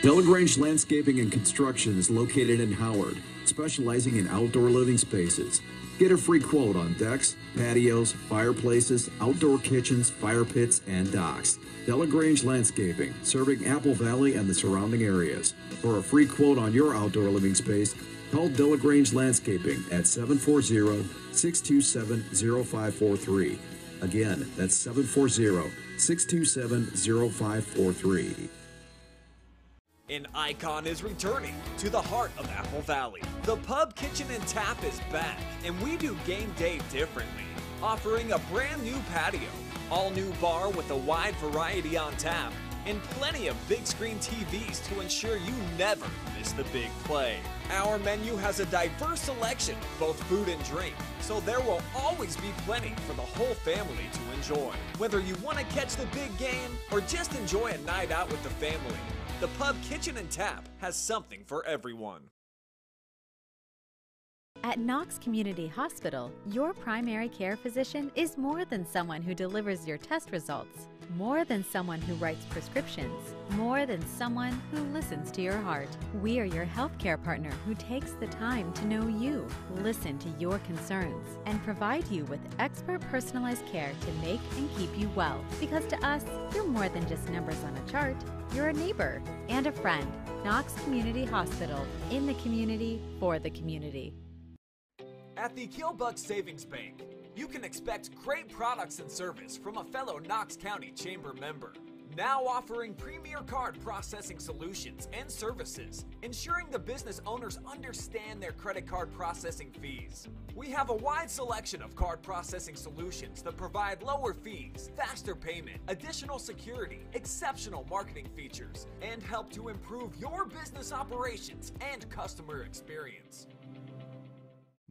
Delagrange Landscaping and Construction is located in Howard, specializing in outdoor living spaces. Get a free quote on decks, patios, fireplaces, outdoor kitchens, fire pits, and docks. Delagrange Landscaping, serving Apple Valley and the surrounding areas. For a free quote on your outdoor living space, call Delagrange Landscaping at 740-627-0543. Again, that's 740-627-0543. An icon is returning to the heart of Apple Valley. The Pub, Kitchen, and Tap is back, and we do game day differently, offering a brand new patio, all new bar with a wide variety on tap, and plenty of big screen TVs to ensure you never miss the big play. Our menu has a diverse selection of both food and drink, so there will always be plenty for the whole family to enjoy. Whether you want to catch the big game or just enjoy a night out with the family, the Pub, Kitchen, and Tap has something for everyone. At Knox Community Hospital, your primary care physician is more than someone who delivers your test results, more than someone who writes prescriptions, more than someone who listens to your heart. We are your healthcare partner who takes the time to know you, listen to your concerns, and provide you with expert personalized care to make and keep you well. Because to us, you're more than just numbers on a chart. You're a neighbor and a friend. Knox Community Hospital, in the community, for the community. At the Killbuck Savings Bank, you can expect great products and service from a fellow Knox County Chamber member. Now offering premier card processing solutions and services, ensuring the business owners understand their credit card processing fees. We have a wide selection of card processing solutions that provide lower fees, faster payment, additional security, exceptional marketing features, and help to improve your business operations and customer experience.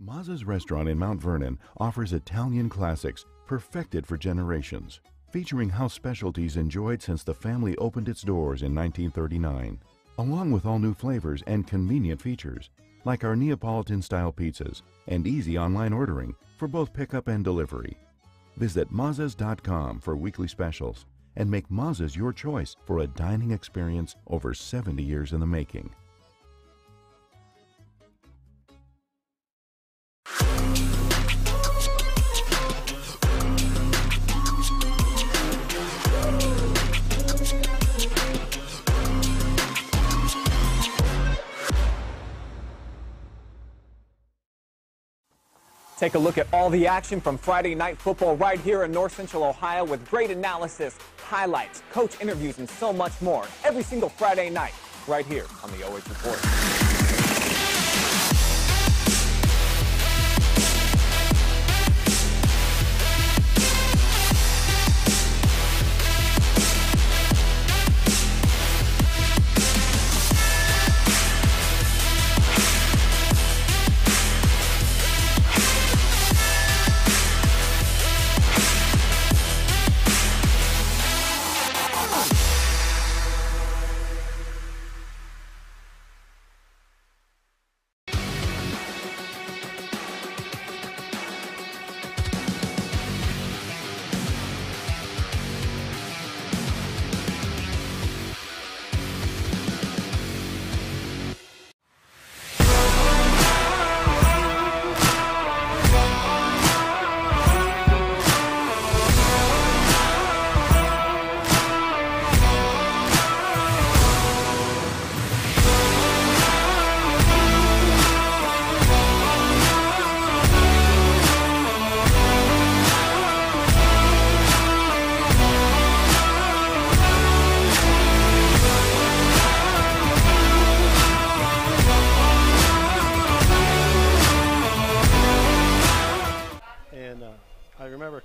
Mazza's restaurant in Mount Vernon offers Italian classics perfected for generations, featuring house specialties enjoyed since the family opened its doors in 1939, along with all new flavors and convenient features, like our Neapolitan-style pizzas and easy online ordering for both pickup and delivery. Visit Mazzas.com for weekly specials and make Mazza's your choice for a dining experience over 70 years in the making. Take a look at all the action from Friday Night Football right here in North Central Ohio with great analysis, highlights, coach interviews, and so much more every single Friday night right here on the OH Report.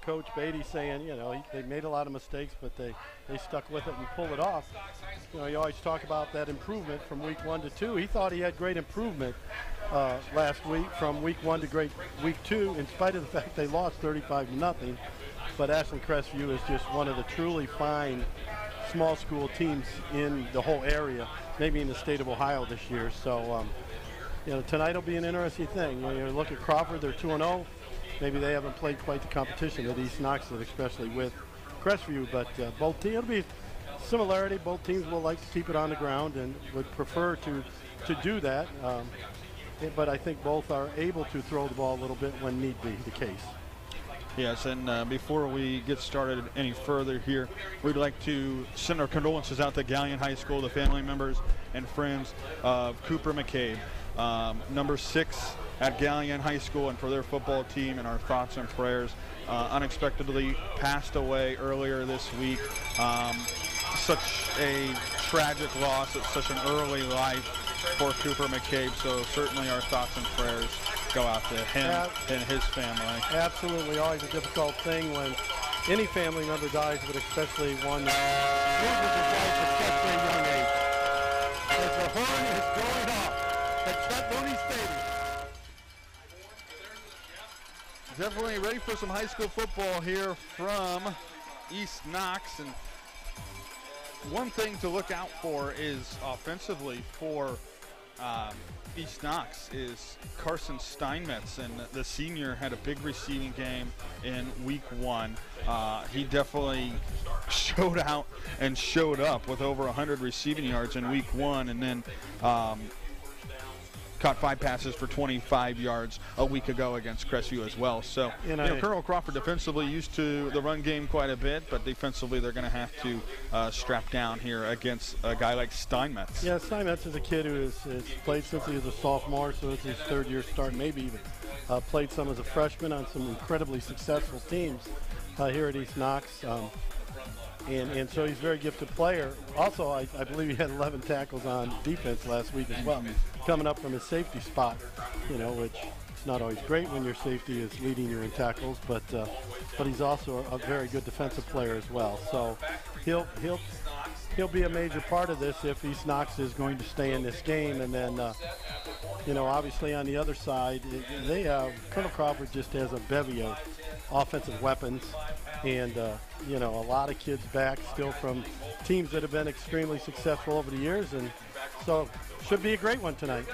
Coach Beatty saying, you know, they made a lot of mistakes, but they stuck with it and pulled it off. You know, you always talk about that improvement from week 1 to 2. He thought he had great improvement last week from week 1 to great week 2, in spite of the fact they lost 35-0. But Ashland Crestview is just one of the truly fine small school teams in the whole area, maybe in the state of Ohio this year. So, you know, tonight will be an interesting thing. When you look at Crawford, they're 2-0. Maybe they haven't played quite the competition at East Knoxville, especially with Crestview, but both teams, it'll be similarity. Both teams will like to keep it on the ground and would prefer to do that. But I think both are able to throw the ball a little bit when need be the case. Yes, and before we get started any further here, we'd like to send our condolences out to Galleon High School, the family members and friends of Cooper McCabe, number 6 at Galleon High School, and for their football team, and our thoughts and prayers. Unexpectedly passed away earlier this week. Such a tragic loss at such an early life for Cooper McCabe, so certainly our thoughts and prayers go out to him and his family. Absolutely, always a difficult thing when any family member dies, but especially one that loses his life at such a young age. As the horn is going off at Chet Looney Stadium. Definitely ready for some high school football here from East Knox, and one thing to look out for is offensively for East Knox is Carson Steinmetz, and the senior had a big receiving game in week 1. He definitely showed out and showed up with over 100 receiving yards in week 1, and then caught 5 passes for 25 yards a week ago against Crestview as well. So, Colonel Crawford defensively used to the run game quite a bit, but defensively they're going to have to strap down here against a guy like Steinmetz. Yeah, Steinmetz is a kid who has played since he was a sophomore, so it's his 3rd year start, maybe even played some as a freshman on some incredibly successful teams here at East Knox. And so he's a very gifted player. Also, I believe he had 11 tackles on defense last week as well, coming up from his safety spot, which is not always great when your safety is leading you in tackles, but he's also a very good defensive player as well. So he'll be a major part of this if East Knox is going to stay in this game. And then, obviously on the other side, Colonel Crawford just has a bevy of offensive weapons. And, a lot of kids back still from teams that have been extremely successful over the years. And so should be a great one tonight.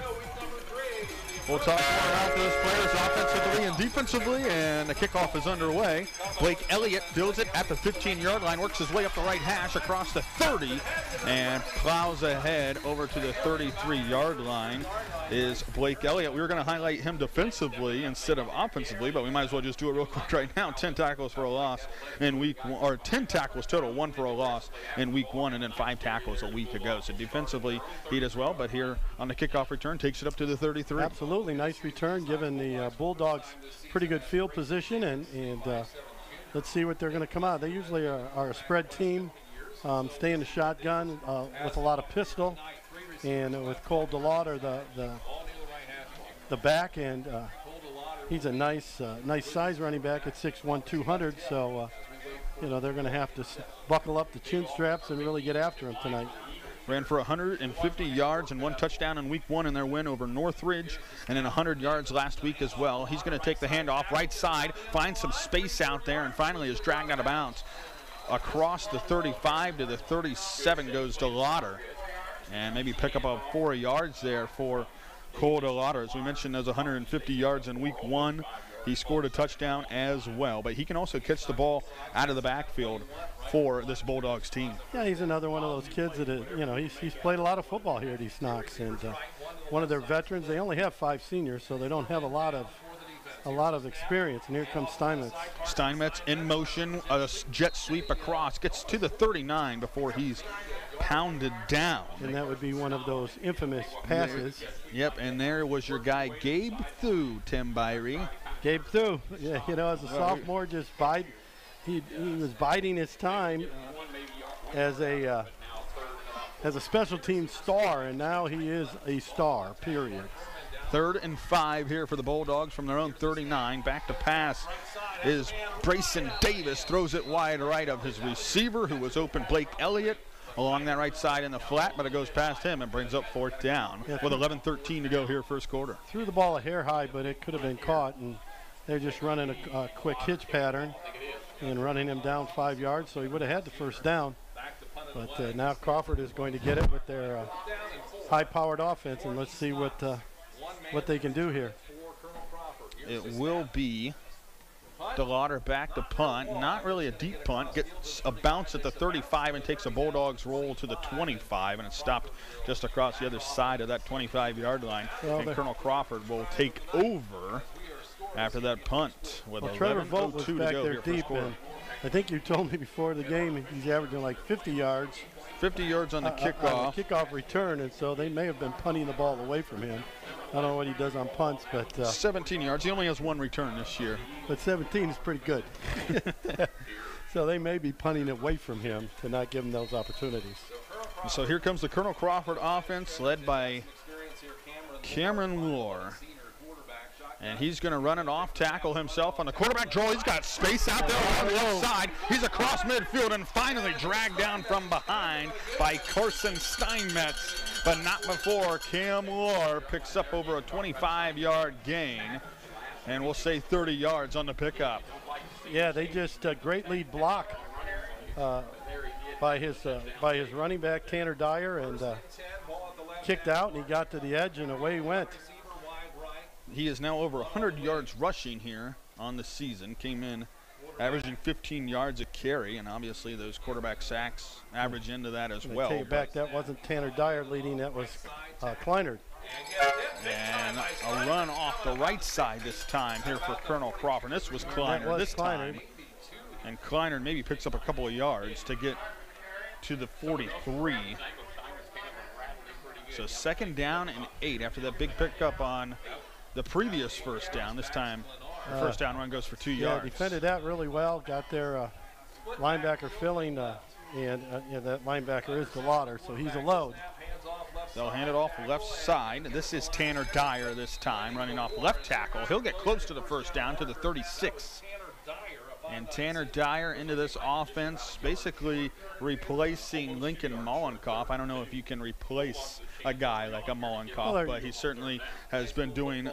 We'll talk more about those players offensively and defensively, and the kickoff is underway. Blake Elliott fields it at the 15-yard line, works his way up the right hash across the 30, and plows ahead over to the 33-yard line is Blake Elliott. We were going to highlight him defensively instead of offensively, but we might as well just do it real quick right now. 10 tackles for a loss in week 1, or 10 tackles total, 1 for a loss in week 1, and then 5 tackles a week ago. So defensively, he does well, but here on the kickoff return, takes it up to the 33. Absolutely. Nice return, given the Bulldogs pretty good field position, and let's see what they're going to come out. They usually are a spread team, stay in the shotgun with a lot of pistol, and with Cole DeLauder the back, and he's a nice size running back at 6'1", 200. So they're going to have to buckle up the chin straps and really get after him tonight. Ran for 150 yards and 1 touchdown in week 1 in their win over Northridge, and then 100 yards last week as well. He's going to take the handoff right side, find some space out there, and finally is dragged out of bounds. Across the 35 to the 37 goes DeLauder, and maybe pick up a 4 yards there for Cole DeLauder. As we mentioned, those 150 yards in week 1. He scored a touchdown as well, but he can also catch the ball out of the backfield for this Bulldogs team. Yeah, he's another one of those kids that, he's played a lot of football here at East Knox, and one of their veterans. They only have 5 seniors, so they don't have a lot of experience. And here comes Steinmetz. Steinmetz in motion, a jet sweep across, gets to the 39 before he's pounded down. And that would be one of those infamous passes. Yep, and there was your guy Gabe Thu, Tim Birie. Gabe Thu, yeah, as a sophomore, he was biding his time as a special team star, and now he is a star, period. 3rd and 5 here for the Bulldogs from their own 39. Back to pass is Brayson Davis, throws it wide right of his receiver, who was open, Blake Elliott, along that right side in the flat, but it goes past him and brings up 4th down with 11:13 to go here first quarter. Threw the ball a hair high, but it could have been caught, and they're just running a quick hitch pattern and running him down 5 yards, so he would have had the first down. But now Crawford is going to get it with their high-powered offense, and let's see what they can do here. It will be DeLauder back to punt. Not really a deep punt. Gets a bounce at the 35 and takes a Bulldogs roll to the 25, and it's stopped just across the other side of that 25-yard line. Well, and Colonel Crawford will take over after that punt with 11:02 to go here for score. I think you told me before the game he's averaging like 50 yards. 50 yards on the kickoff. On the kickoff return, and so they may have been punting the ball away from him. I don't know what he does on punts, but 17 yards. He only has one return this year. But 17 is pretty good. So they may be punting away from him to not give him those opportunities. And so here comes the Colonel Crawford offense led by Cameron Lohr. And he's going to run it off tackle himself on the quarterback draw. He's got space out there on the left side. He's across midfield and finally dragged down from behind by Carson Steinmetz. But not before Cam Lohr picks up over a 25-yard gain. And we'll say 30 yards on the pickup. Yeah, they just great lead block by his running back, Tanner Dyer, and kicked out, and he got to the edge, and away he went. He is now over 100 yards rushing here on the season. Came in averaging 15 yards a carry, and obviously those quarterback sacks average into that as well. Take it back, that wasn't Tanner Dyer leading, that was Kleinert. And a run off the right side this time here for Colonel Crawford. This was Kleinert this time. And Kleinert maybe picks up a couple of yards to get to the 43. So 2nd down and 8 after that big pickup on the previous first down. This time the first down run goes for 2 yards. Yeah, defended that really well. Got their linebacker filling, and that linebacker is DeLauder, so he's a load. They'll hand it off left side. This is Tanner Dyer this time, running off left tackle. He'll get close to the first down to the 36. And Tanner Dyer into this offense, basically replacing Lincoln Mollenkoff. I don't know if you can replace a guy like a Mollenkoff, but he certainly has been doing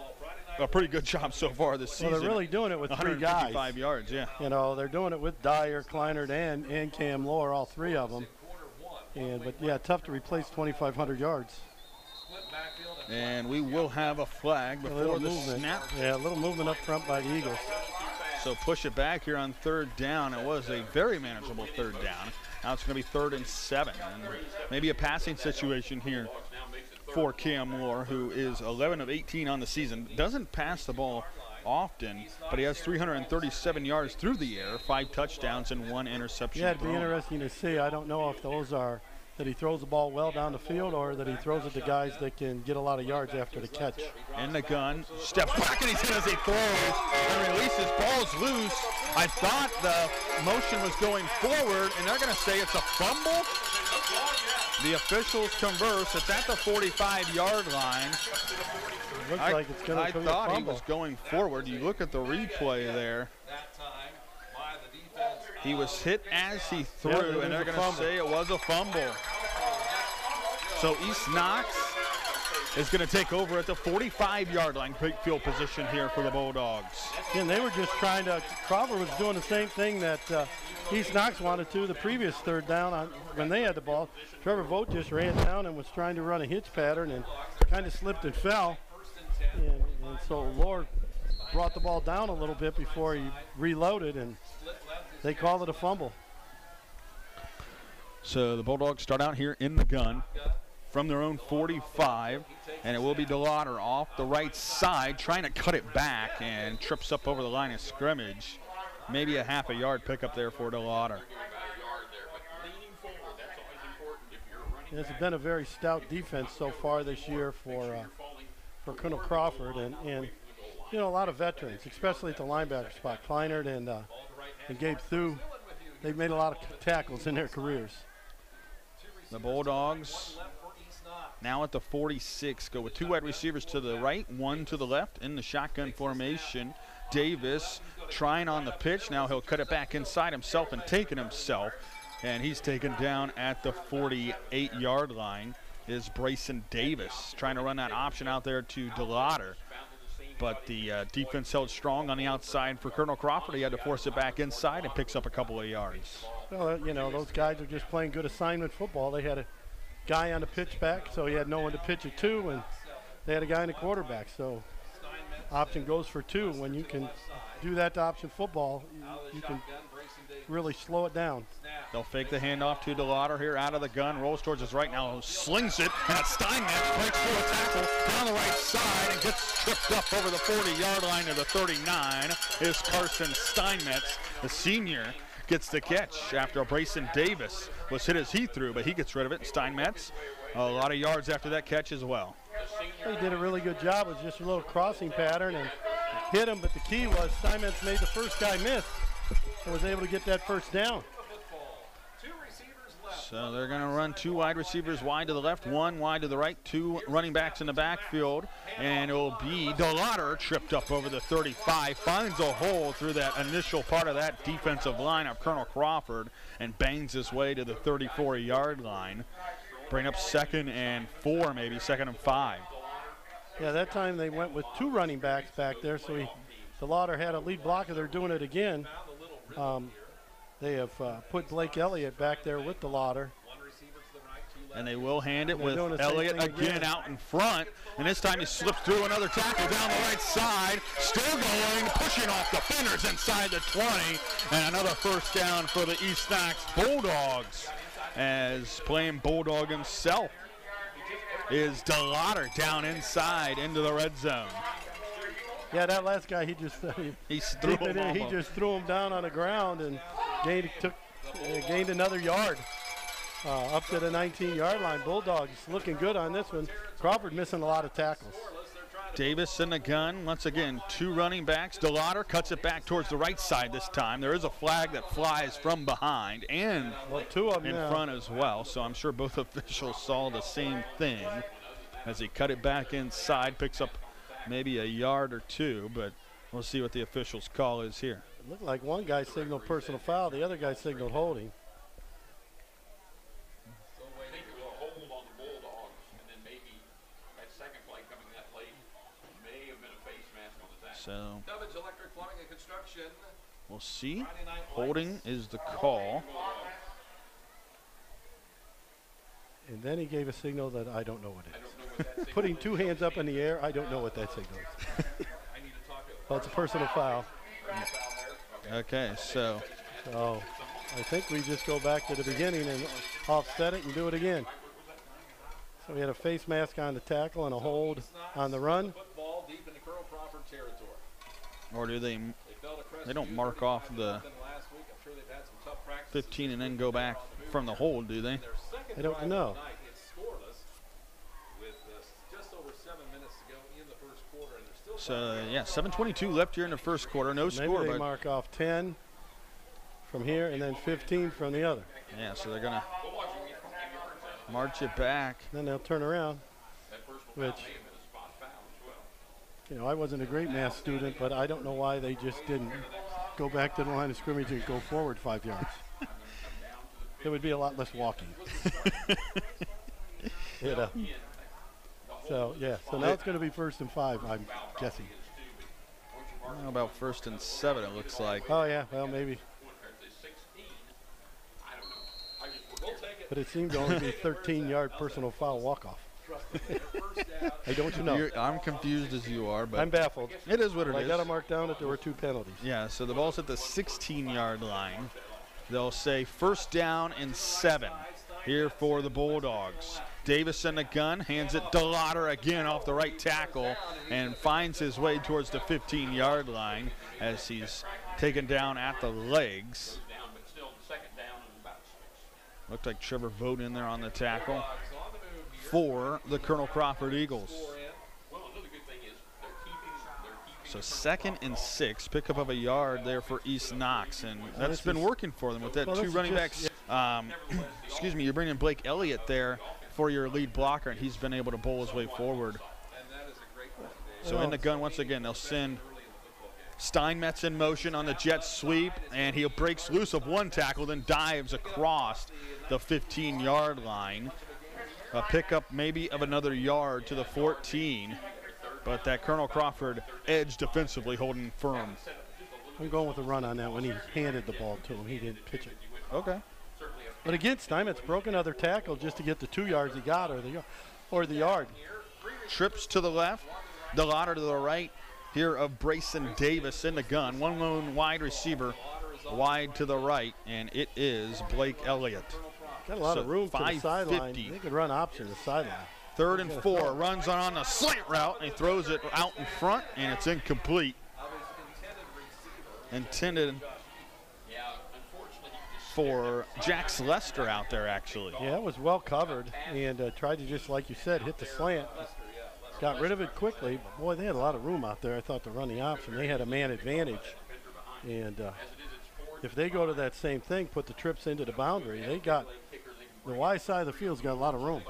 a pretty good job so far this season. Well, they're really doing it with 3 guys. 155 yards, yeah. You know, they're doing it with Dyer, Kleinert, and Cam Lohr, all 3 of them. But yeah, tough to replace 2,500 yards. And we will have a flag before the snap. Yeah, a little movement up front by the Eagles. So push it back here on 3rd down. It was a very manageable 3rd down. Now it's going to be 3rd and 7. And maybe a passing situation here for Cam Lohr, who is 11 of 18 on the season. Doesn't pass the ball often, but he has 337 yards through the air, 5 touchdowns and 1 interception. Yeah, it'd be interesting to see. I don't know if those are that he throws the ball well down the field or that he throws it to guys that can get a lot of yards after the catch. In the gun, steps back and he's hit as he throws and releases. Ball's loose. I thought the motion was going forward, and they're going to say it's a fumble. The officials converse. It's at the 45-yard line. Looks like it's going to be a fumble. I thought he was going forward. You look at the replay there. He was hit as he threw, and they're going to say it was a fumble. So East Knox is going to take over at the 45-yard line. Big field position here for the Bulldogs. And they were just trying to, Crawford was doing the same thing that East Knox wanted to the previous 3rd down when they had the ball. Trevor Vogt just ran down and was trying to run a hitch pattern and kind of slipped and fell. And so Lohr brought the ball down a little bit before he reloaded, and they called it a fumble. So the Bulldogs start out here in the gun from their own 45, and it will be DeLauder off the right side trying to cut it back and trips up over the line of scrimmage. Maybe a half a yard pickup there for DeLauder. It's been a very stout defense so far this year for Colonel Crawford, and you know, a lot of veterans, especially at the linebacker spot. Kleinert and Gabe Thu, they've made a lot of tackles in their careers. The Bulldogs now at the 46 go with 2 wide receivers to the right, 1 to the left in the shotgun formation. Davis trying on the pitch. Now he'll cut it back inside himself and take it himself. And he's taken down at the 48-yard line is Bryson Davis, trying to run that option out there to DeLauder. But the defense held strong on the outside for Colonel Crawford. He had to force it back inside and picks up a couple of yards. Well, you know, those guys are just playing good assignment football. They had a guy on the pitch back, so he had no one to pitch it to, and they had a guy in the quarterback. So option goes for 2 when you can do that to option football, you can really slow it down. They'll fake the handoff to Delagrange here out of the gun, rolls towards his right now, slings it, and Steinmetz breaks through a tackle down the right side and gets tripped up over the 40-yard line to the 39 is Carson Steinmetz. The senior gets the catch after Brayson Davis was hit as he threw, but he gets rid of it. And Steinmetz, a lot of yards after that catch as well. He did a really good job. It was just a little crossing pattern and hit him, but the key was Steinmetz made the first guy miss and was able to get that first down. So they're going to run 2 wide receivers wide to the left, 1 wide to the right, 2 running backs in the backfield, and it will be Delagrange tripped up over the 35, finds a hole through that initial part of that defensive line of Colonel Crawford and bangs his way to the 34-yard line. Bring up 2nd and 4, maybe 2nd and 5. Yeah, that time they went with 2 running backs back there, so Delagrange had a lead blocker. They're doing it again. They have put Blake Elliott back there with Delagrange. And they will hand it with Elliott again out in front. And this time he slips through another tackle down the right side. Still going, pushing off defenders inside the 20. And another first down for the East Knox Bulldogs. As playing Bulldog himself is Delagrange down inside into the red zone. Yeah, that last guy, he just threw him down on the ground and gained another yard up to the 19-yard line. Bulldogs looking good on this one. Crawford missing a lot of tackles. Davis in the gun. Once again, 2 running backs. Delagrange cuts it back towards the right side this time. There is a flag that flies from behind and 2 of them in front as well. So I'm sure both officials saw the same thing as he cut it back inside, picks up maybe a yard or 2, but we'll see what the officials' call is here. It looked like one guy signaled personal foul, the other guy signaled holding. So I think it was a hold on the Bulldogs, and then maybe that second play coming that late may have been a face mask on the tackle. So Electric Plumbing and Construction. we'll see. Holding is the call. And then he gave a signal that I don't know what it is. Putting 2 hands up in the air, I don't know what that signal is. Well, it's a personal foul. Okay, so I think we just go back to the beginning and offset it and do it again. So we had a face mask on the tackle and a hold on the run. or do they don't mark off the 15 and then go back from the hold, do they? I don't know. So, yeah, 7:22 left here in the first quarter. No score. Maybe they but mark off 10 from here and then 15 from the other. Yeah, so they're going to march it back. Then they'll turn around, which, you know, I wasn't a great math student, but I don't know why they just didn't go back to the line of scrimmage and go forward 5 yards. There would be a lot less walking. You know. So, yeah, so now it's going to be 1st and 5, I'm guessing. How about 1st and 7, it looks like. Oh, yeah, well, maybe. But it seemed to only be 13-yard personal foul walk-off. Hey, don't you know? I'm confused as you are, but I'm baffled. It is what it is. I got to mark down that there were 2 penalties. Yeah, so the ball's at the 16-yard line. They'll say 1st down and 7 here for the Bulldogs. Davis in the gun, hands it Delagrange again off the right tackle and finds his way towards the 15-yard line as he's taken down at the legs. Looked like Trevor Vogt in there on the tackle for the Colonel Crawford Eagles. So 2nd and 6, pickup of a yard there for East Knox, and that's been working for them with that 2 running backs. Excuse me, you're bringing Blake Elliott there for your lead blocker, and he's been able to bowl his way forward. So in the gun once again, they'll send Steinmetz in motion on the jet sweep, and he breaks loose of 1 tackle, then dives across the 15-yard line. A pickup maybe of another yard to the 14, but that Colonel Crawford edge defensively holding firm. I'm going with a run on that when he handed the ball to him. He didn't pitch it. Okay. But again, Steinmetz broke another tackle just to get the 2 yards he got or the yard. Trips to the left, Delagrange to the right, here of Brayson Davis in the gun. One lone wide receiver wide to the right, and it is Blake Elliott. Got a lot of room to the sideline. They could run option to the sideline. 3rd and 4, runs on the slant route, and he throws it out in front, and it's incomplete. Intended for Jax Lester out there, actually. Yeah, it was well covered, and tried to, just like you said, hit the slant. Got rid of it quickly, but boy, they had a lot of room out there, I thought, to run the option. They had a man advantage, and if they go to that same thing, put the trips into the boundary, they got the wide side of the field's got a lot of room.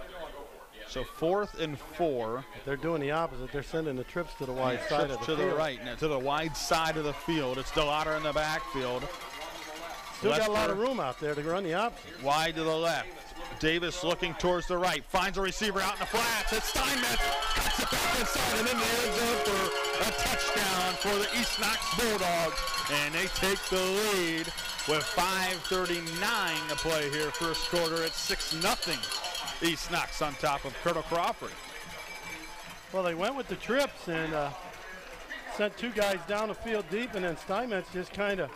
So 4th and 4. If they're doing the opposite. They're sending the trips to the wide side of the field. To the right, now to the wide side of the field. It's Delagrange in the backfield. Still got a lot of room out there to run the option. Wide to the left. Davis looking towards the right. Finds a receiver out in the flats. It's Steinmetz. Cuts it back inside and in the end zone for a touchdown for the East Knox Bulldogs. And they take the lead with 5:39 to play here first quarter. It's 6-0. East Knox on top of Colonel Crawford. Well, they went with the trips and sent 2 guys down the field deep, and then Steinmetz just kind of,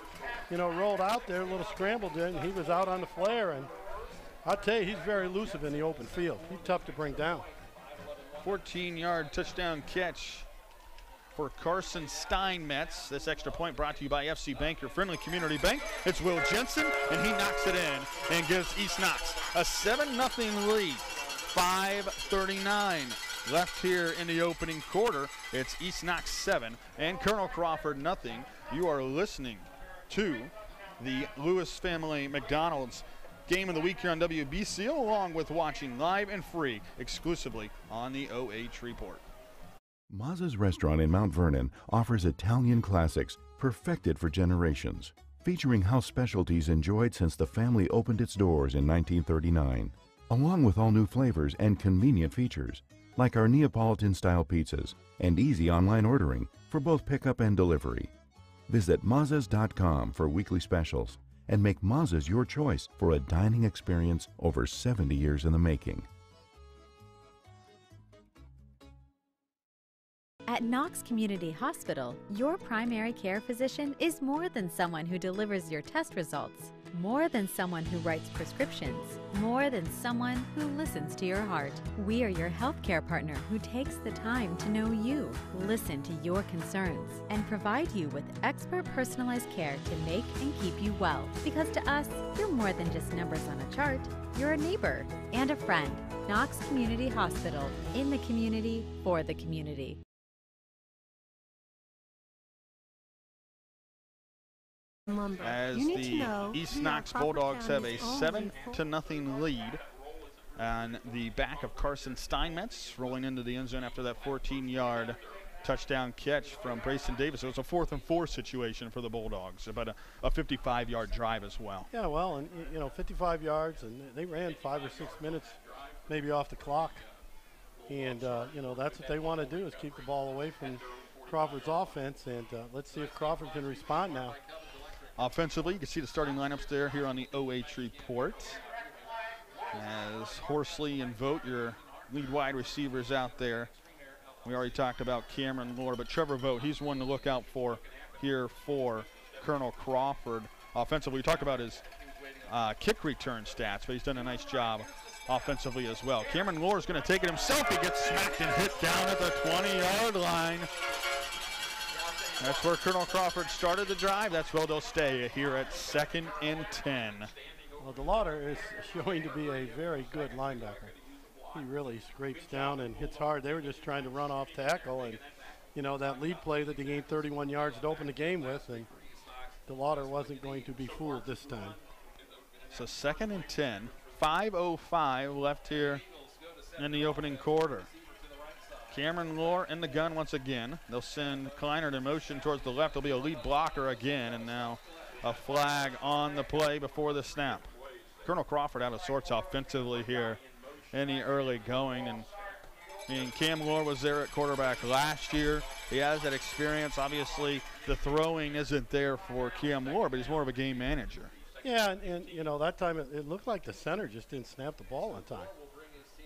rolled out there, a little scrambled in, and he was out on the flare. And I'll tell you, he's very elusive in the open field. He's tough to bring down. 14-yard touchdown catch for Carson Steinmetz. This extra point brought to you by FC Bank, your friendly community bank. It's Will Jensen, and he knocks it in and gives East Knox a 7-0 lead. 5:39 left here in the opening quarter. It's East Knox 7 and Colonel Crawford 0. You are listening to the Lewis Family McDonald's Game of the Week here on WBCO, along with watching live and free exclusively on the OH Report. Mazza's restaurant in Mount Vernon offers Italian classics perfected for generations, featuring house specialties enjoyed since the family opened its doors in 1939, along with all new flavors and convenient features, like our Neapolitan-style pizzas and easy online ordering for both pickup and delivery. Visit Mazzas.com for weekly specials and make Mazza's your choice for a dining experience over 70 years in the making. At Knox Community Hospital, your primary care physician is more than someone who delivers your test results, more than someone who writes prescriptions, more than someone who listens to your heart. We are your healthcare partner who takes the time to know you, listen to your concerns, and provide you with expert personalized care to make and keep you well. Because to us, you're more than just numbers on a chart. You're a neighbor and a friend. Knox Community Hospital, in the community, for the community. As the East Knox Bulldogs have a 7-0 lead on the back of Carson Steinmetz, rolling into the end zone after that 14-yard touchdown catch from Brayson Davis. It was a 4th and 4 situation for the Bulldogs, about a 55-yard drive as well. Yeah, well, and 55 yards, and they ran 5 or 6 minutes maybe off the clock. And, that's what they want to do, is keep the ball away from Crawford's offense, and let's see if Crawford can respond now. Offensively, you can see the starting lineups there here on the OH Report. As Horsley and Vogt, your lead wide receivers out there. We already talked about Cameron Lohr, but Trevor Vogt, he's one to look out for here for Colonel Crawford. Offensively, we talked about his kick return stats, but he's done a nice job offensively as well. Cameron Lohr is going to take it himself. He gets smacked and hit down at the 20-yard line. That's where Colonel Crawford started the drive. That's where they'll stay here at 2nd and 10. Well, Delagrange is showing to be a very good linebacker. He really scrapes down and hits hard. They were just trying to run off tackle, and that lead play that they gained 31 yards to open the game with, and Delagrange wasn't going to be fooled this time. So 2nd and 10, 5:05 left here in the opening quarter. Cameron Lohr in the gun once again. They'll send Kleinert in motion towards the left. There'll be a lead blocker again, and now a flag on the play before the snap. Colonel Crawford out of sorts offensively here in the early going, and Cam Lohr was there at quarterback last year. He has that experience. Obviously, the throwing isn't there for Cam Lohr, but he's more of a game manager. Yeah, and that time it looked like the center just didn't snap the ball on time.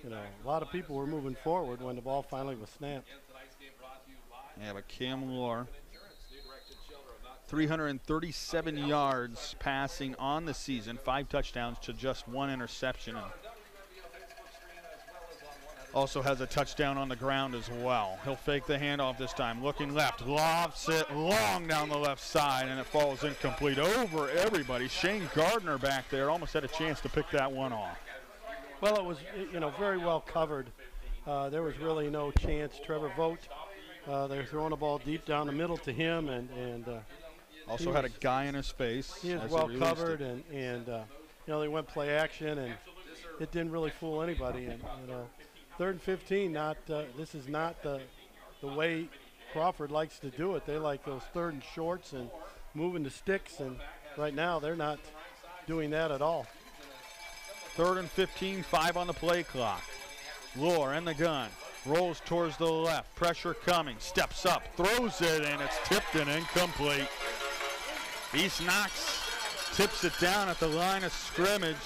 A lot of people were moving forward when the ball finally was snapped. Yeah, but Cam Lohr, 337 yards passing on the season, 5 touchdowns to just 1 interception. And also has a touchdown on the ground as well. He'll fake the handoff this time, looking left, lofts it long down the left side, and it falls incomplete over everybody. Shane Gardner back there almost had a chance to pick that one off. Well, it was, very well covered. There was really no chance. Trevor Vogt, they're throwing the ball deep down the middle to him, and also had a guy in his face. He was well covered, and they went play action, and it didn't really fool anybody. And 3rd and 15, this is not the way Crawford likes to do it. They like those 3rd and shorts and moving the sticks, and right now they're not doing that at all. 3rd and 15, 5 on the play clock. Lohr in the gun, rolls towards the left, pressure coming, steps up, throws it, and it's tipped and incomplete. East Knox tips it down at the line of scrimmage,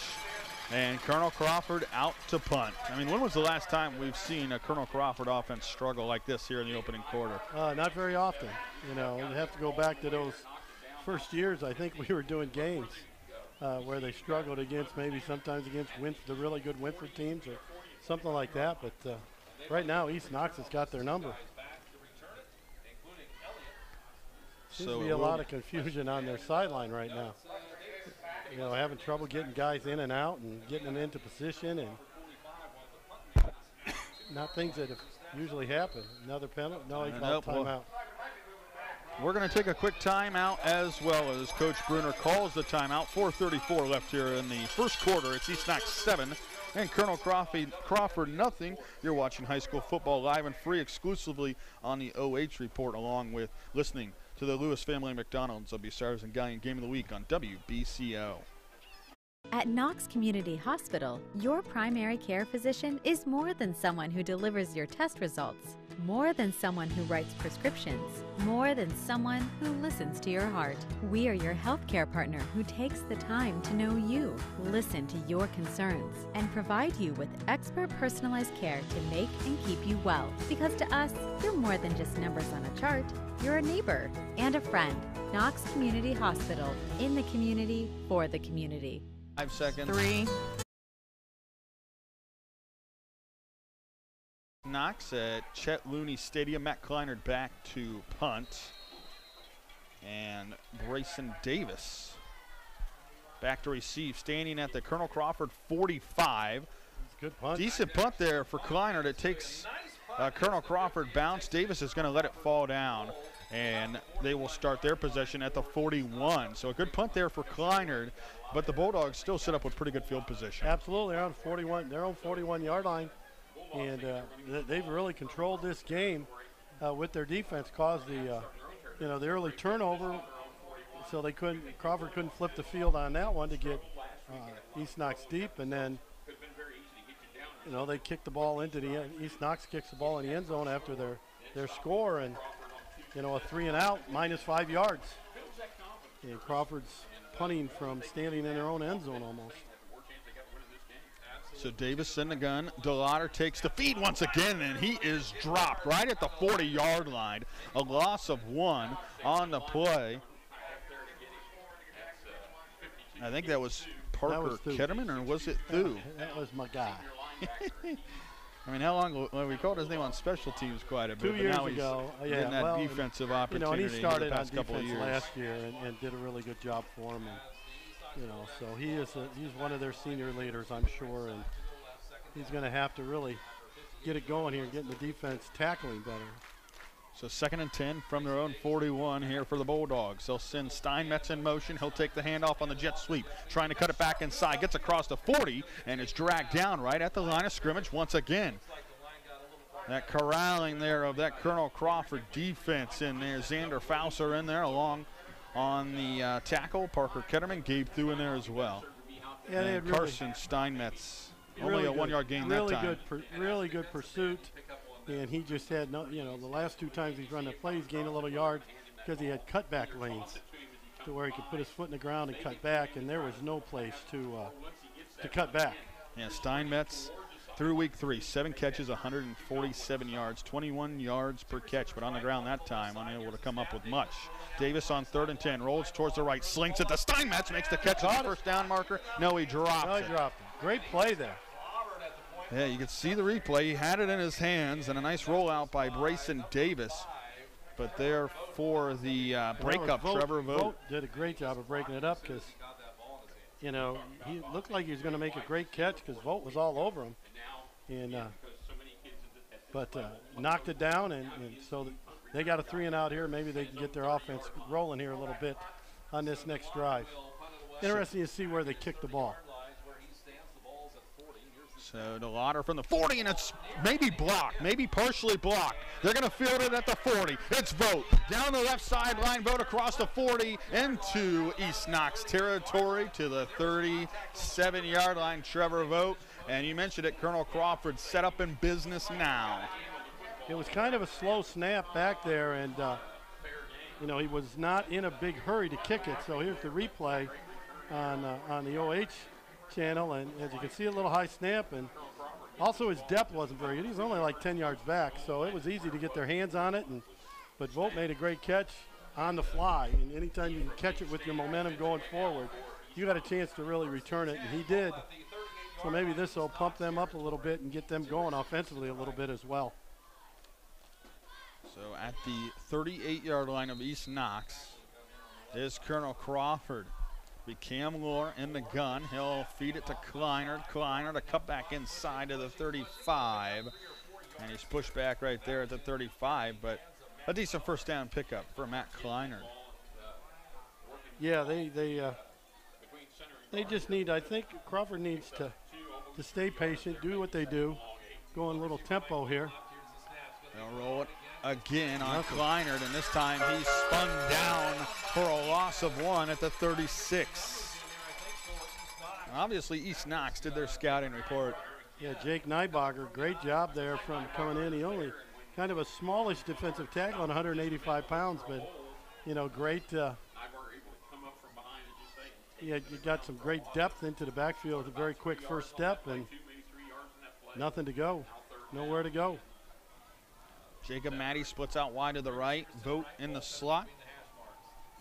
and Colonel Crawford out to punt. I mean, when was the last time we've seen a Colonel Crawford offense struggle like this here in the opening quarter? Not very often. You have to go back to those first years. I think we were doing games where they struggled against, maybe sometimes against the really good Winford teams or something like that. But right now, East Knox has got their number. Seems to be a lot of confusion on their sideline right now. Having trouble getting guys in and out and getting them into position, and not things that have usually happen. Another penalty? No, he called timeout. We're going to take a quick timeout as well as Coach Bruner calls the timeout. 4:34 left here in the first quarter. It's East Knox 7 and Colonel Crawford nothing. You're watching high school football live and free exclusively on the OH Report, along with listening to the Lewis Family McDonald's WB Stars and Galleon Game of the Week on WBCO. At Knox Community Hospital, your primary care physician is more than someone who delivers your test results, more than someone who writes prescriptions, more than someone who listens to your heart. We are your healthcare partner who takes the time to know you, listen to your concerns, and provide you with expert personalized care to make and keep you well. Because to us, you're more than just numbers on a chart. You're a neighbor and a friend. Knox Community Hospital, in the community, for the community. 5 seconds. 3. Knox at Chet Looney Stadium. Matt Kleinert back to punt. And Brayson Davis back to receive, standing at the Colonel Crawford 45. Good punt. Decent punt there for Kleinert. It takes Colonel Crawford bounce. Davis is going to let it fall down, and they will start their possession at the 41. So a good punt there for Kleinert, but the Bulldogs still set up with pretty good field position. Absolutely, they're on 41. Their own 41-yard line, and they've really controlled this game with their defense. Caused the early turnover, so Crawford couldn't flip the field on that one to get East Knox deep, and then they kicked the ball into the end. East Knox kicks the ball in the end zone after their score, and a 3 and out, -5 yards. And Crawford's punting from standing in their own end zone almost. So Davis in the gun. Delagrange takes the feed once again, and he is dropped right at the 40-yard line. A loss of 1 on the play. I think that was Parker Ketterman, or was it Thu? That was my guy. I mean, how long? Well, we called his name on special teams quite a bit. 2 years now he's ago. getting that defensive opportunity. And he started the past on couple of defense years. last year and did a really good job for him. And, so he's one of their senior leaders, I'm sure, and he's going to have to really get it going here and get the defense tackling better. So 2nd and 10 from their own 41 here for the Bulldogs. They'll send Steinmetz in motion. He'll take the handoff on the jet sweep, trying to cut it back inside. Gets across the 40 and is dragged down right at the line of scrimmage once again. That corralling there of that Colonel Crawford defense in there. Xander Fauser in there along on the tackle. Parker Ketterman, Gabe Thu in there as well. Yeah, they had Carson Steinmetz, only a 1-yard gain that time. Really good pursuit. And he just had the last 2 times he's run the play, he's gained a little yards because he had cutback lanes to where he could put his foot in the ground and cut back, and there was no place to cut back. Yeah, Steinmetz through week 3. 7 catches, 147 yards, 21 yards per catch, but on the ground that time, unable to come up with much. Davis on 3rd and 10, rolls towards the right, slings it to Steinmetz, makes the catch at the first down marker. No, he dropped it. Great play there. Yeah, you can see the replay. He had it in his hands, and a nice rollout by Bryson Davis. But there for the breakup, Trevor Vogt did a great job of breaking it up because, you know, he looked like he was going to make a great catch because Vogt was all over him. And but knocked it down, and so they got a 3-and-out here. Maybe they can get their offense rolling here a little bit on this next drive. Interesting to see where they kick the ball. So the Lauder from the 40, and it's maybe blocked, maybe partially blocked. They're going to field it at the 40. It's Vogt. Down the left sideline, Vogt across the 40 into East Knox territory to the 37-yard line, Trevor Vogt. And you mentioned it, Colonel Crawford set up in business now. It was kind of a slow snap back there, and, you know, he was not in a big hurry to kick it. So here's the replay on the OH channel, and as you can see, a little high snap, and also his depth wasn't very good. He's only like 10 yards back, so it was easy to get their hands on it. But Vogt made a great catch on the fly, and anytime you can catch it with your momentum going forward, you got a chance to really return it, and he did. So maybe this will pump them up a little bit and get them going offensively a little bit as well. So at the 38-yard line of East Knox is Colonel Crawford. Be Cam Lohr in the gun. He'll feed it to Kleiner. Kleiner to cut back inside of the 35. And he's pushed back right there at the 35, but a decent first down pickup for Matt Kleiner. Yeah, they just need, I think Crawford needs to stay patient, do what they do, go in a little tempo here. They'll roll it again on Kleiner, and this time he's spun down for a loss of 1 at the 36. Obviously, East Knox did their scouting report. Yeah, Jake Nybacher, great job there from coming in. He only kind of a smallish defensive tackle on 185 pounds, but, you know, great. Yeah, you got some great depth into the backfield with a very quick first step, and nothing to go, nowhere to go. Jacob Matty splits out wide to the right. Vogt in the slot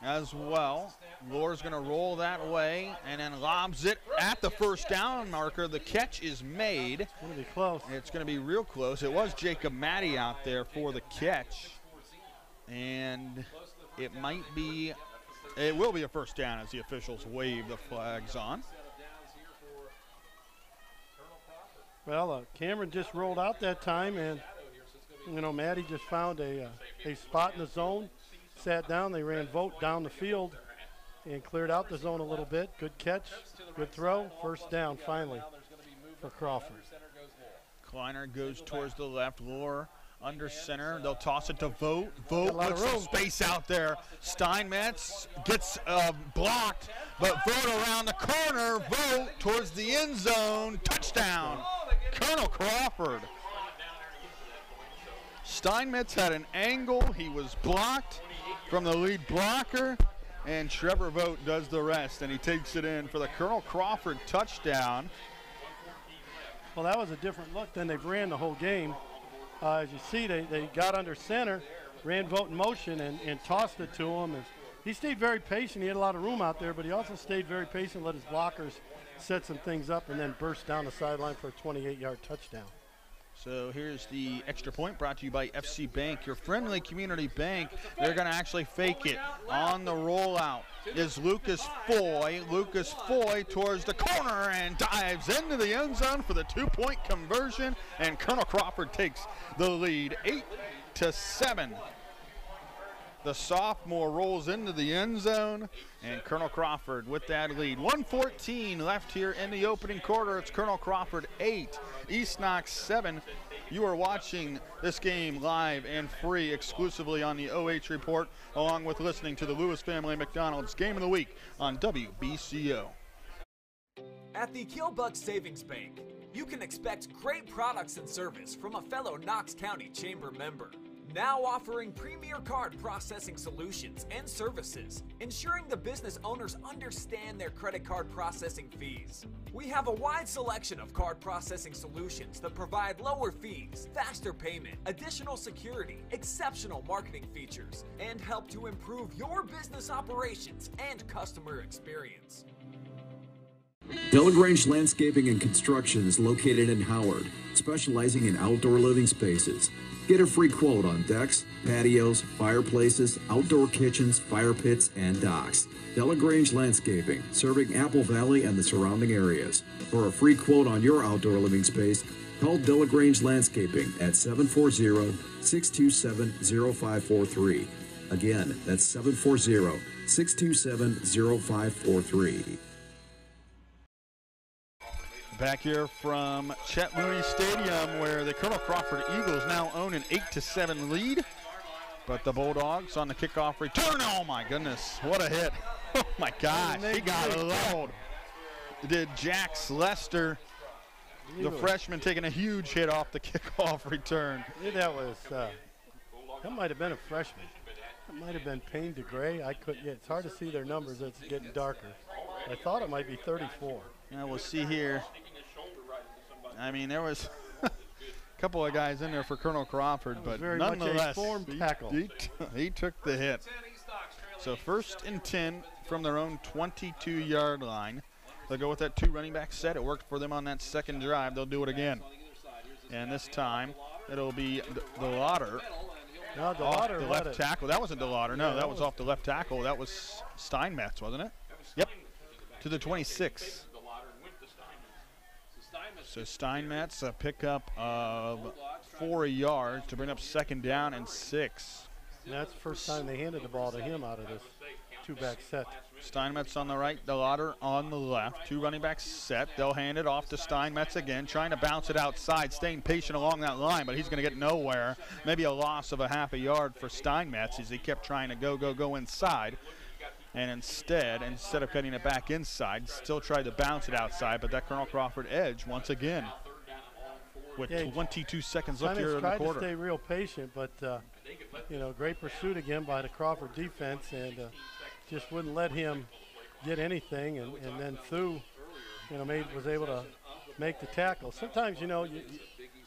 as well. Lohr's going to roll that way and then lobs it at the first down marker. The catch is made. It's going to be close. It's going to be real close. It was Jacob Matty out there for the catch. And it will be a first down as the officials wave the flags on. Well, Cameron just rolled out that time, and you know, Matty just found a spot in the zone, sat down. They ran Vogt down the field and cleared out the zone a little bit. Good catch, good throw, first down finally for Crawford. Kleiner goes towards the left. Lohr under center. They'll toss it to Vogt. Vogt looks some space out there. Steinmetz gets blocked, but Vogt around the corner. Vogt towards the end zone. Touchdown, Colonel Crawford. Steinmetz had an angle. He was blocked from the lead blocker, and Trevor Vogt does the rest, and he takes it in for the Colonel Crawford touchdown. Well, that was a different look than they've ran the whole game. As you see, they got under center, ran Vogt in motion, and tossed it to him. And he stayed very patient. He had a lot of room out there, but he also stayed very patient, let his blockers set some things up, and then burst down the sideline for a 28-yard touchdown. So here's the extra point brought to you by FC Bank, your friendly community bank. They're going to actually fake it. On the rollout is Lucas Foy. Lucas Foy towards the corner and dives into the end zone for the 2-point conversion, and Colonel Crawford takes the lead 8-7. The sophomore rolls into the end zone, and Colonel Crawford with that lead. 1:14 left here in the opening quarter. It's Colonel Crawford 8, East Knox 7. You are watching this game live and free exclusively on the OH Report, along with listening to the Lewis Family McDonald's Game of the Week on WBCO. At the Killbuck Savings Bank, you can expect great products and service from a fellow Knox County Chamber member. Now offering premier card processing solutions and services, ensuring the business owners understand their credit card processing fees. We have a wide selection of card processing solutions that provide lower fees, faster payment, additional security, exceptional marketing features, and help to improve your business operations and customer experience. Delagrange Landscaping and Construction is located in Howard, specializing in outdoor living spaces. Get a free quote on decks, patios, fireplaces, outdoor kitchens, fire pits, and docks. Delagrange Landscaping, serving Apple Valley and the surrounding areas. For a free quote on your outdoor living space, call Delagrange Landscaping at 740-627-0543. Again, that's 740-627-0543. Back here from Chet Looney Stadium, where the Colonel Crawford Eagles now own an 8-7 lead. But the Bulldogs on the kickoff return. Oh my goodness, what a hit. Oh my gosh, he got leveled. Did Jax Lester, the freshman, taking a huge hit off the kickoff return. That was, that might have been a freshman. It might have been Payne DeGray. I couldn't yet. It's hard to see their numbers. It's getting darker. I thought it might be 34. Yeah, we'll see here. I mean, there was a couple of guys in there for Colonel Crawford, but nonetheless, he took the hit. So 1st and 10 from their own 22-yard line. They'll go with that 2 running back set. It worked for them on that second drive. They'll do it again. And this time, it'll be DeLauder. No, DeLauder the left tackle. That wasn't DeLauder. No, that was off the left tackle. That was Steinmetz, wasn't it? Yep. To the 26. So Steinmetz, a pickup of 4 yards to bring up 2nd down and 6. And that's the first time they handed the ball to him out of this 2-back set. Steinmetz on the right, DeLauder on the left. 2 running backs set. They'll hand it off to Steinmetz again, trying to bounce it outside, staying patient along that line, but he's going to get nowhere. Maybe a loss of a half a yard for Steinmetz as he kept trying to go inside. And instead of cutting it back inside, still tried to bounce it outside, but that Colonel Crawford edge once again with 22 seconds left here in the quarter. Tried to stay real patient, but you know, great pursuit again by the Crawford defense, and just wouldn't let him get anything, and then Thu, you know, was able to make the tackle. Sometimes, you know,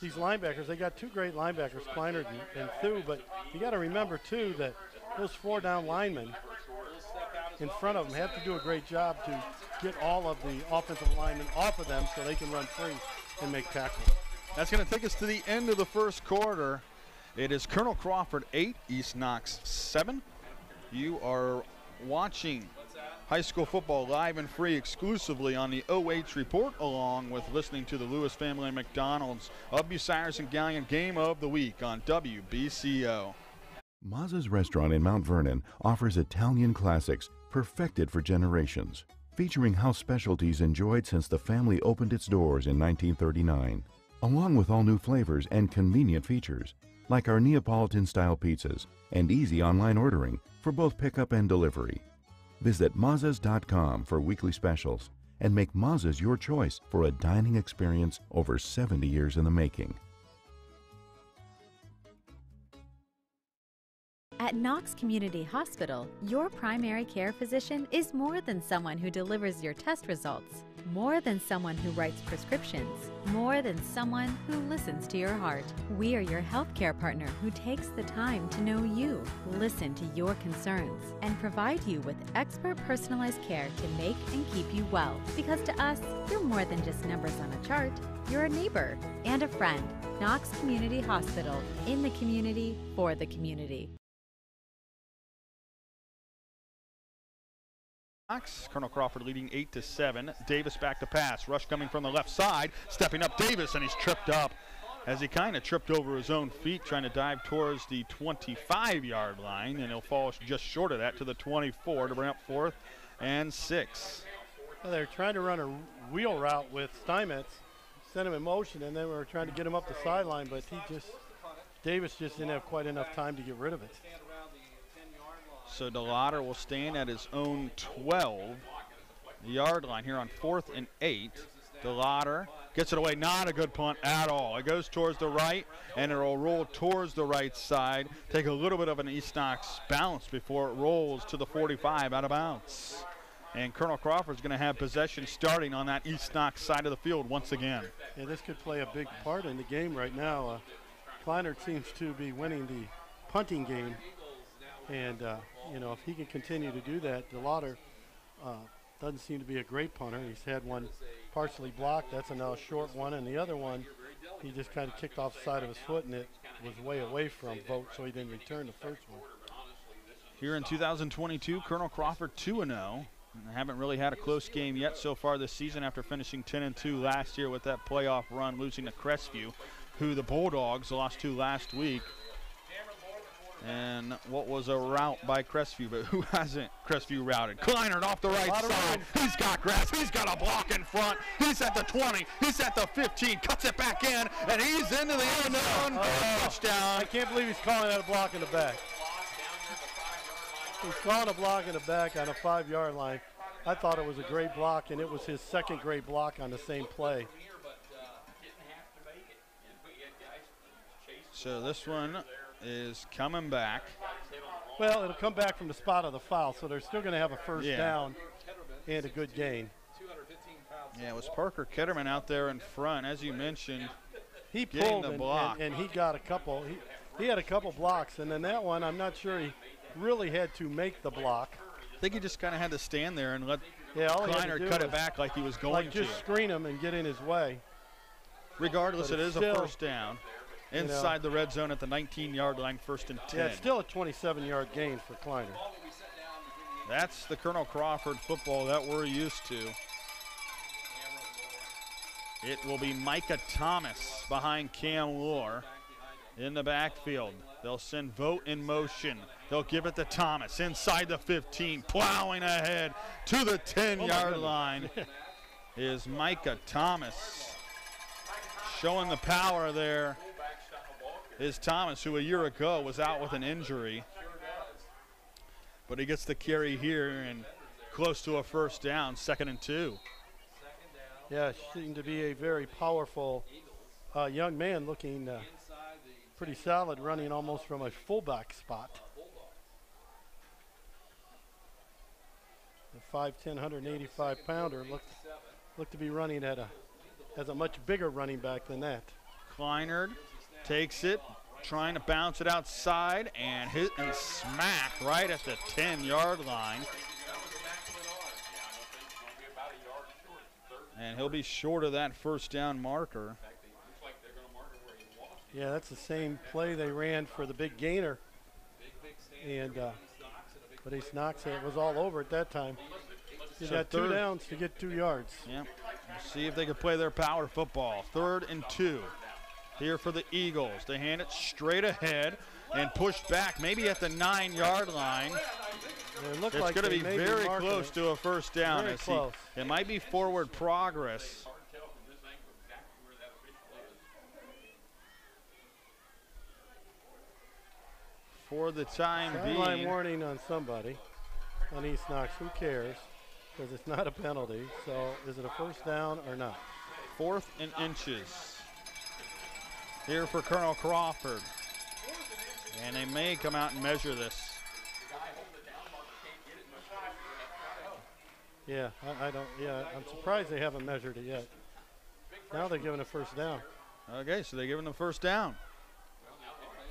these linebackers, they got 2 great linebackers, Kleinert and Thu, but you got to remember too that those 4-down linemen in front of them have to do a great job to get all of the offensive linemen off of them so they can run free and make tackles. That's going to take us to the end of the first quarter. It is Colonel Crawford 8, East Knox 7. You are watching high school football live and free exclusively on the OH Report, along with listening to the Lewis Family McDonald's of Bucyrus and Gallion Game of the Week on WBCO. Mazza's restaurant in Mount Vernon offers Italian classics perfected for generations, featuring house specialties enjoyed since the family opened its doors in 1939, along with all new flavors and convenient features, like our Neapolitan-style pizzas and easy online ordering for both pickup and delivery. Visit Mazzas.com for weekly specials and make Mazza's your choice for a dining experience over 70 years in the making. At Knox Community Hospital, your primary care physician is more than someone who delivers your test results, more than someone who writes prescriptions, more than someone who listens to your heart. We are your healthcare partner who takes the time to know you, listen to your concerns, and provide you with expert personalized care to make and keep you well. Because to us, you're more than just numbers on a chart. You're a neighbor and a friend. Knox Community Hospital, in the community, for the community. Colonel Crawford leading 8-7. Davis back to pass. Rush coming from the left side. Stepping up Davis, and he's tripped up as he kind of tripped over his own feet trying to dive towards the 25-yard line, and he'll fall just short of that to the 24 to bring up 4th and 6. Well, they're trying to run a wheel route with Steinmetz, sent him in motion, and then we were trying to get him up the sideline, but Davis just didn't have quite enough time to get rid of it. So DeLauder will stand at his own 12-yard line here on 4th and 8. DeLauder Gets it away. Not a good punt at all. It goes towards the right, and it will roll towards the right side. Take a little bit of an East Knox bounce before it rolls to the 45 out of bounds. And Colonel Crawford's going to have possession starting on that East Knox side of the field once again. Yeah, this could play a big part in the game right now. Kleinert seems to be winning the punting game. And, you know, if he can continue to do that, DeLauder doesn't seem to be a great punter. He's had one partially blocked. That's a now short one. And the other one, he just kind of kicked off the side of his foot, and it was way away from Vogt, so he didn't return the first one. Here in 2022, Colonel Crawford 2-0. Haven't really had a close game yet so far this season after finishing 10-2 last year with that playoff run, losing to Crestview, who the Bulldogs lost to last week. And what was a rout by Crestview, but who hasn't Crestview routed? Kleinert off the right side. He's got grass. He's got a block in front. He's at the 20. He's at the 15. Cuts it back in, and he's into the end zone. Touchdown. I can't believe he's calling that a block in the back. He's calling a block in the back on a 5-yard line. I thought it was a great block, and it was his second great block on the same play. So this one is coming back. Well, it'll come back from the spot of the foul, so they're still going to have a first down and a good gain. Yeah, it was Parker Ketterman out there in front, as you mentioned. He pulled and he got a couple. He had a couple blocks, and then that one, I'm not sure he really had to make the block. I think he just kind of had to stand there and let Kleinert cut it back like he was going to. Just screen him and get in his way. Regardless, it is a first down. Inside the red zone at the 19-yard line, 1st and 10. Yeah, it's still a 27-yard gain for Kleinert. That's the Colonel Crawford football that we're used to. It will be Micah Thomas behind Cam Lohr in the backfield. They'll send Vogt in motion. They'll give it to Thomas inside the 15, plowing ahead to the 10-yard line is Micah Thomas. Showing the power there is Thomas, who a year ago was out with an injury. But he gets the carry here and close to a first down, 2nd and 2. Yeah, seemed to be a very powerful young man, looking pretty solid, running almost from a fullback spot. The 5'10", 185-pounder looked to be running as a much bigger running back than that. Kleinert takes it, trying to bounce it outside, and hit and smack right at the 10-yard line. And he'll be short of that first down marker. Yeah, that's the same play they ran for the big gainer. And but East Knox was all over at that time. He got 2 downs to get 2 yards. Yeah, we'll see if they can play their power football. 3rd and 2 here for the Eagles. They hand it straight ahead and push back, maybe at the 9-yard line. It's going to be very close to a first down. Very close. It might be forward progress. For the time being. Sideline warning on somebody on East Knox. Who cares? Because it's not a penalty. So is it a first down or not? 4th and inches here for Colonel Crawford. And they may come out and measure this. Yeah, I'm surprised they haven't measured it yet. Now they're giving a first down. Okay, so they're giving them first down.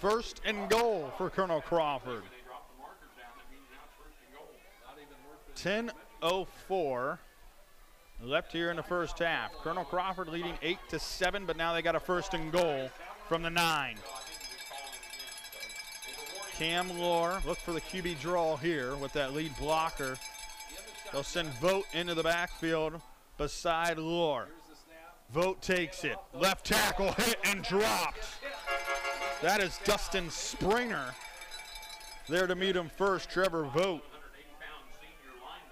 1st and goal for Colonel Crawford. 10:04 left here in the first half. Colonel Crawford leading 8-7, but now they got a 1st and goal from the 9. Cam Lohr, look for the QB draw here with that lead blocker. They'll send Vogt into the backfield beside Lohr. Vogt takes it. Left tackle hit and dropped. That is Dustin Springer there to meet him first. Trevor Vogt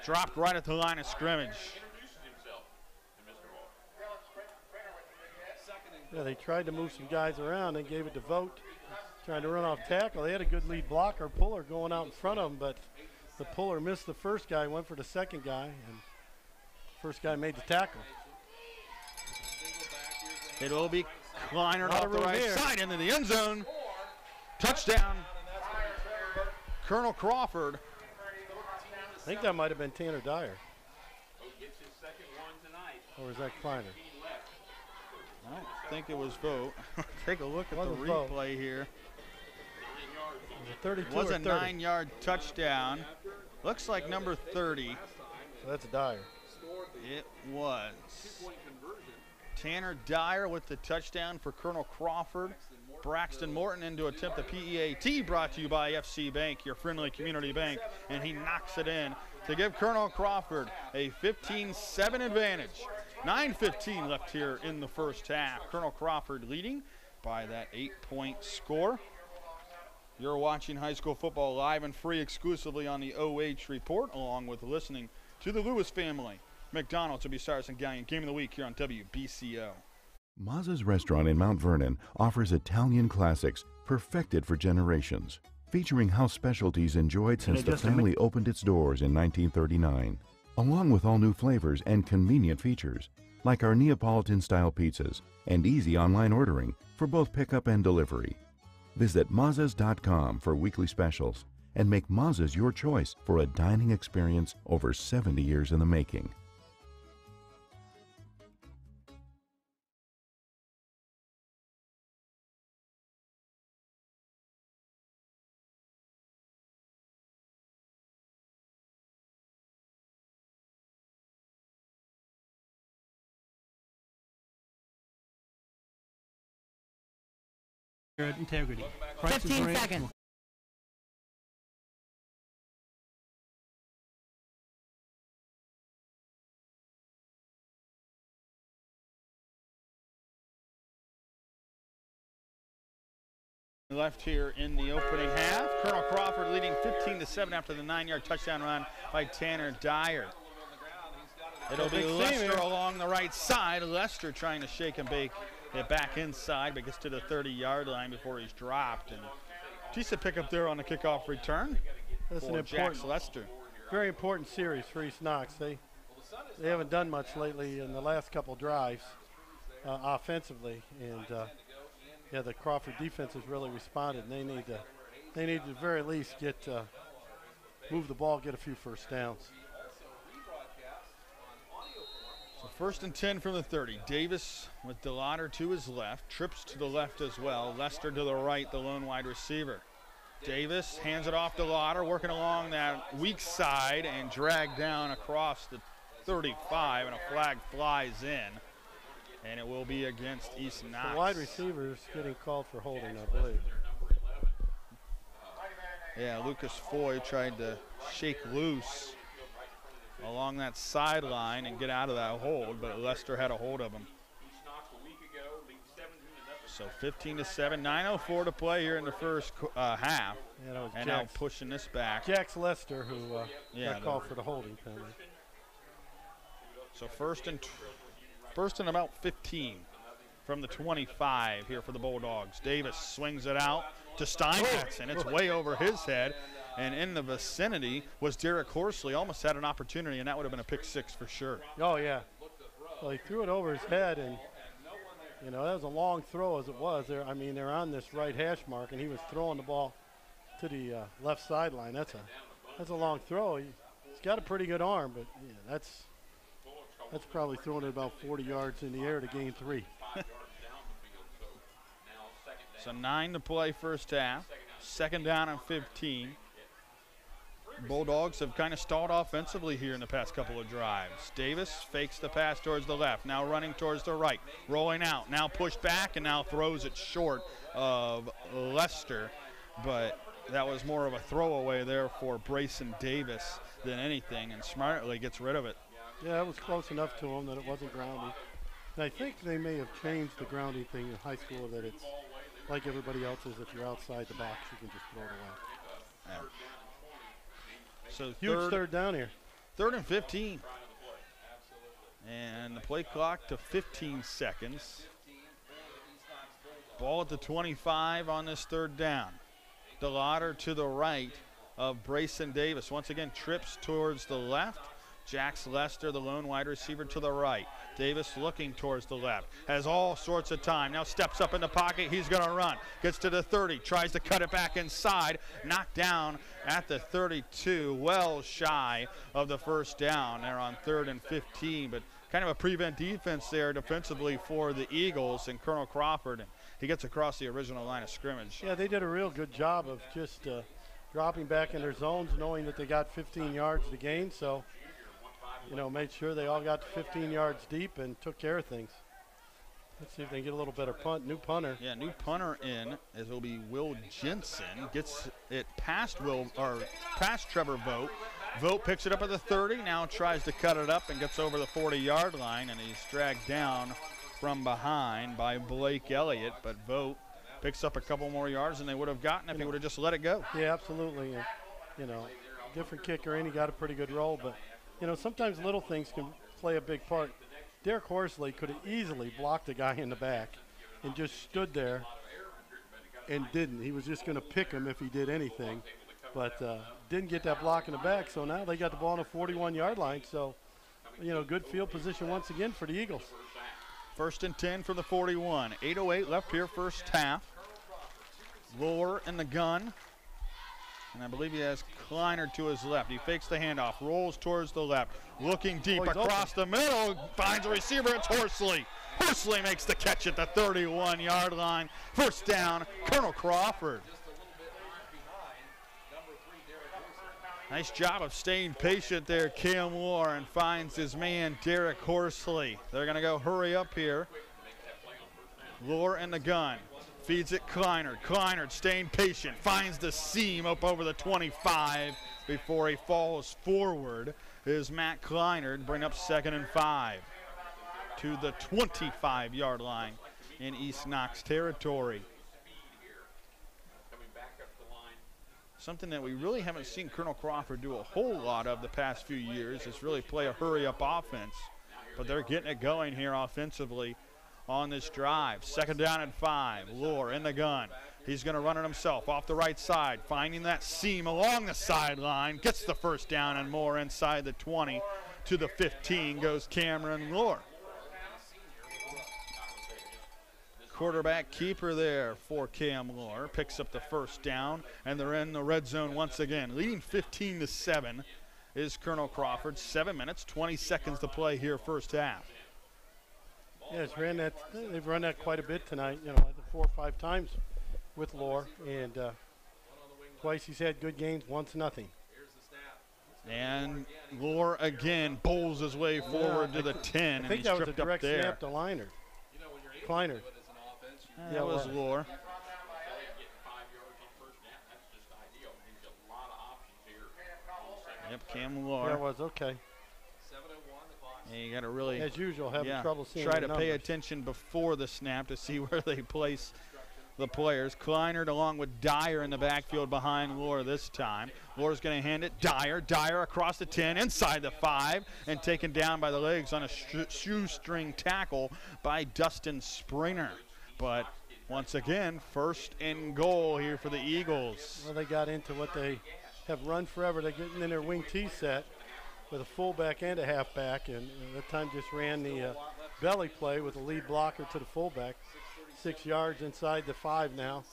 dropped right at the line of scrimmage. Yeah, they tried to move some guys around and gave it to Vogt, trying to run off tackle. They had a good lead blocker, Puller, going out in front of him, but the puller missed the first guy, went for the second guy, and first guy made the tackle. It will be Kleiner off the right side into the end zone. Touchdown, Colonel Crawford. I think that might have been Tanner Dyer. Or is that Kleiner? I don't think it was Vogt. Take a look at the replay here. Was it 32 was or a 30? 9-yard touchdown. Looks like number 30. So that's Dyer. It was. Tanner Dyer with the touchdown for Colonel Crawford. Braxton Morton in to attempt the PEAT, brought to you by FC Bank, your friendly community bank, and he knocks it in to give Colonel Crawford a 15-7 advantage. 9:15 left here in the first half. Colonel Crawford leading by that 8-point score. You're watching high school football live and free exclusively on the OH Report, along with listening to the Lewis family. McDonald's will be Stars and Galleon Game of the Week here on WBCO. Mazza's restaurant in Mount Vernon offers Italian classics perfected for generations, featuring house specialties enjoyed since the family opened its doors in 1939, along with all new flavors and convenient features, like our Neapolitan-style pizzas and easy online ordering for both pickup and delivery. Visit Mazzas.com for weekly specials and make Mazza's your choice for a dining experience over 70 years in the making. Integrity. 15 seconds. Left here in the opening half. Colonel Crawford leading 15-7 after the 9-yard touchdown run by Tanner Dyer. It'll be Lester along the right side. Lester trying to shake and bake it back inside, but gets to the 30-yard line before he's dropped. And decent pickup there on the kickoff return. That's an important, Lester. Very important series for East Knox. They haven't done much lately in the last couple drives offensively, and yeah, the Crawford defense has really responded. And they need to at the very least get move the ball, get a few first downs. So 1st and 10 from the 30. Davis with Delagrange to his left, trips to the left as well. Lester to the right, the lone wide receiver. Davis hands it off to Delagrange, working along that weak side and dragged down across the 35, and a flag flies in, and it will be against East Knox. The wide receivers getting called for holding, I believe. Yeah, Lucas Foy tried to shake loose along that sideline and get out of that hold, but Lester had a hold of him. So 15-7, 9:04 to play here in the first half. Yeah, and now pushing this back. Jax Lester, who got called for the holding penalty. So first and about 15 from the 25 here for the Bulldogs. Davis swings it out to Steinmetz, and it's way over his head. And in the vicinity was Derek Horsley. Almost had an opportunity, and that would have been a pick six for sure. Oh, yeah. Well, he threw it over his head, and, you know, that was a long throw as it was. I mean, they're on this right hash mark, and he was throwing the ball to the left sideline. That's a long throw. He's got a pretty good arm, but yeah, that's probably throwing it about 40 yards in the air to gain 3. So 9 to play first half. 2nd down and 15. Bulldogs have kind of stalled offensively here in the past couple of drives. Davis fakes the pass towards the left, now running towards the right, rolling out, now pushed back, and now throws it short of Lester. But that was more of a throwaway there for Brayson Davis than anything, and smartly gets rid of it. Yeah, it was close enough to him that it wasn't grounding. And I think they may have changed the grounding thing in high school, that it's like everybody else's. If you're outside the box, you can just throw it away. Yeah. So huge third down here. 3rd and 15. And the play clock to 15 seconds. Ball at the 25 on this 3rd down. Delagrange to the right of Brayson Davis. Once again, trips towards the left, Jax Lester, the lone wide receiver, to the right. Davis looking towards the left. Has all sorts of time. Now steps up in the pocket. He's going to run. Gets to the 30. Tries to cut it back inside. Knocked down at the 32. Well shy of the first down. They're on 3rd and 15. But kind of a prevent defense there defensively for the Eagles and Colonel Crawford. And he gets across the original line of scrimmage. Yeah, they did a real good job of just dropping back in their zones, knowing that they got 15 yards to gain. So, you know, made sure they all got to 15 yards deep and took care of things. Let's see if they can get a little better punt. New punter. Yeah, new punter in, as it'll be Will Jensen. Gets it past Trevor Vogt. Vogt picks it up at the 30, now tries to cut it up and gets over the 40-yard line, and he's dragged down from behind by Blake Elliott, but Vogt picks up a couple more yards than they would have gotten if he would have just let it go. Yeah, absolutely. And, you know, different kicker in, he got a pretty good roll, but, you know, sometimes little things can play a big part. Derek Horsley could have easily blocked a guy in the back and just stood there and didn't. He was just going to pick him if he did anything, but didn't get that block in the back. So now they got the ball on the 41-yard line. So, you know, good field position once again for the Eagles. 1st and 10 from the 41. 8:08 left here, first half. Lohr in the gun. And I believe he has Kleiner to his left. He fakes the handoff, rolls towards the left, looking deep across the middle, finds a receiver. It's Horsley. Horsley makes the catch at the 31-yard line. First down, Colonel Crawford. Nice job of staying patient there, Cam Lohr, and finds his man, Derek Horsley. They're going to go hurry up here. Lohr in the gun. Feeds it Kleiner. Kleiner staying patient. Finds the seam up over the 25 before he falls forward. Is Matt Kleiner to bring up 2nd and 5 to the 25-yard line in East Knox territory. Something that we really haven't seen Colonel Crawford do a whole lot of the past few years is really play a hurry-up offense. But they're getting it going here offensively on this drive. 2nd down and 5. Lohr in the gun. He's going to run it himself off the right side, finding that seam along the sideline. Gets the first down and more inside the 20 to the 15 goes Cameron Lohr. Quarterback keeper there for Cam Lohr. Picks up the first down, and they're in the red zone once again. Leading 15-7 is Colonel Crawford. 7 minutes, 20 seconds to play here first half. Yeah, they've run that quite a bit tonight, you know, I think 4 or 5 times with Lohr, and twice he's had good games, once nothing. And Lohr again bowls his way forward to the 10. I think that was a direct snap to Kleiner. That was Lohr. Yep, Cam Lohr. That was okay. And you got to really, as usual, having trouble seeing try the to pay attention before the snap to see where they place the players. Kleiner along with Dyer in the backfield behind Lohr this time. Lohr's going to hand it Dyer. Dyer across the 10, inside the 5, and taken down by the legs on a shoestring tackle by Dustin Springer. But once again, 1st and goal here for the Eagles. Well, they got into what they have run forever. They're getting in their wing T set with a fullback and a halfback, and that time just ran the belly play with the lead blocker to the fullback. 6 yards inside the 5 now.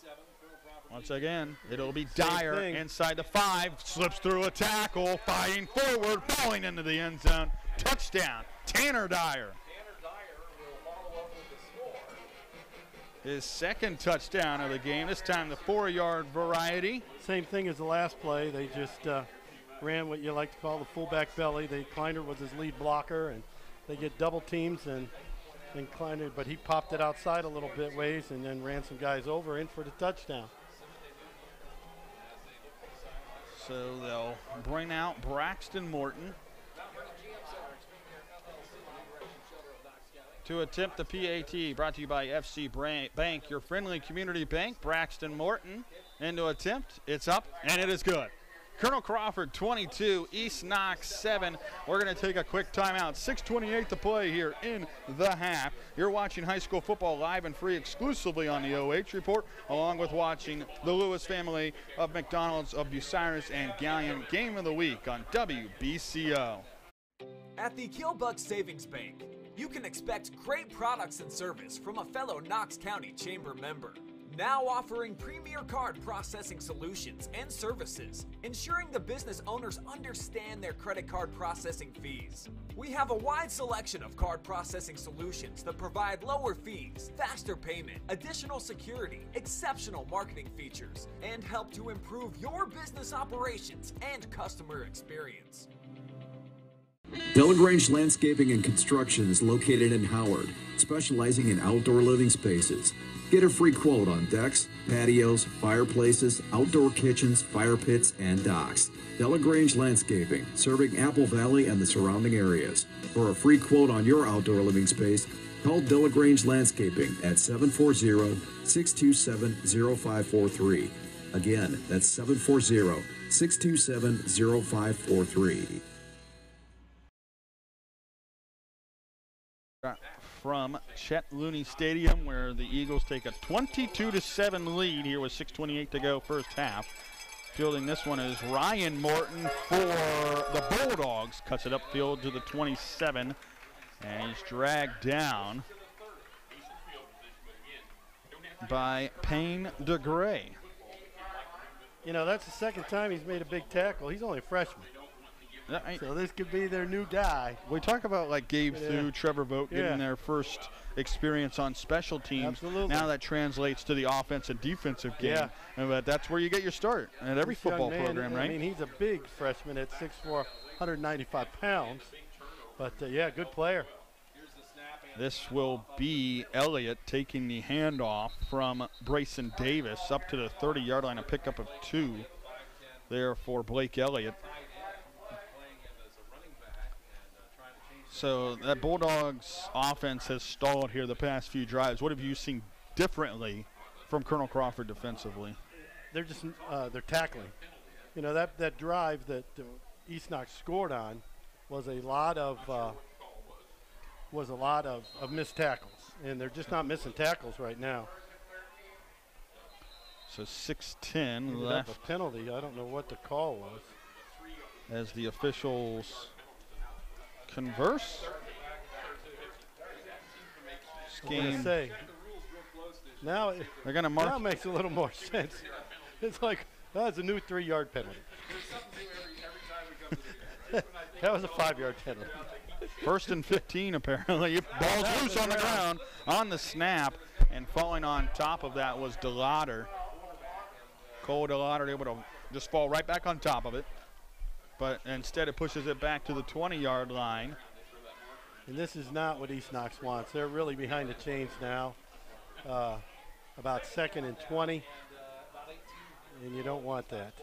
Once again, it'll be Dyer inside the 5, slips through a tackle, fighting forward, falling into the end zone. Touchdown, Tanner Dyer. His 2nd touchdown of the game, this time the 4-yard variety. Same thing as the last play. They just ran what you like to call the fullback belly. Kleiner was his lead blocker, and they get double teams, and Kleiner, but he popped it outside a little bit ways and then ran some guys over in for the touchdown. So they'll bring out Braxton Morton to attempt the PAT, brought to you by FC Bank, your friendly community bank. Braxton Morton into attempt. It's up, and it is good. Colonel Crawford 22, East Knox 7. We're going to take a quick timeout. 6:28 to play here in the half. You're watching high school football live and free exclusively on the OH Report, along with watching the Lewis family of McDonald's of Bucyrus and Gallion Game of the Week on WBCO. At the Killbuck Savings Bank, you can expect great products and service from a fellow Knox County Chamber member. Now offering premier card processing solutions and services, ensuring the business owners understand their credit card processing fees. We have a wide selection of card processing solutions that provide lower fees, faster payment, additional security, exceptional marketing features, and help to improve your business operations and customer experience. Delagrange Landscaping and Construction is located in Howard, specializing in outdoor living spaces. Get a free quote on decks, patios, fireplaces, outdoor kitchens, fire pits, and docks. Delagrange Landscaping, serving Apple Valley and the surrounding areas. For a free quote on your outdoor living space, call Delagrange Landscaping at 740-627-0543. Again, that's 740-627-0543. From Chet Looney Stadium, where the Eagles take a 22-7 lead here with 6:28 to go first half. Fielding this one is Ryan Morton for the Bulldogs. Cuts it upfield to the 27, and he's dragged down by Payne DeGray. You know, that's the second time he's made a big tackle. He's only a freshman. So this could be their new guy. We talk about like Gabe Thu, Trevor Vogt getting their first experience on special teams. Absolutely. Now that translates to the offense and defensive game. But that's where you get your start at every football program, right? I mean, he's a big freshman at 6'4", 195 pounds. But, yeah, good player. This will be Elliott taking the handoff from Brayson Davis up to the 30-yard line, a pickup of 2 there for Blake Elliott. So that Bulldogs offense has stalled here the past few drives. What have you seen differently from Colonel Crawford defensively? They're just they're tackling. You know, that drive that East Knox scored on was a lot of missed tackles, and they're just not missing tackles right now. So 6:10 left. A penalty. I don't know what the call was. As the officials converse. Game. Now they're going to mark. Now it makes a little more sense. It's like that's a new 3-yard penalty. That was a 5-yard penalty. 1st and 15 apparently. Ball's loose on the ground on the snap, and falling on top of that was Delagrange. Cole Delagrange able to just fall right back on top of it. But instead it pushes it back to the 20-yard line. And this is not what East Knox wants. They're really behind the chains now. About 2nd and 20. And you don't want that.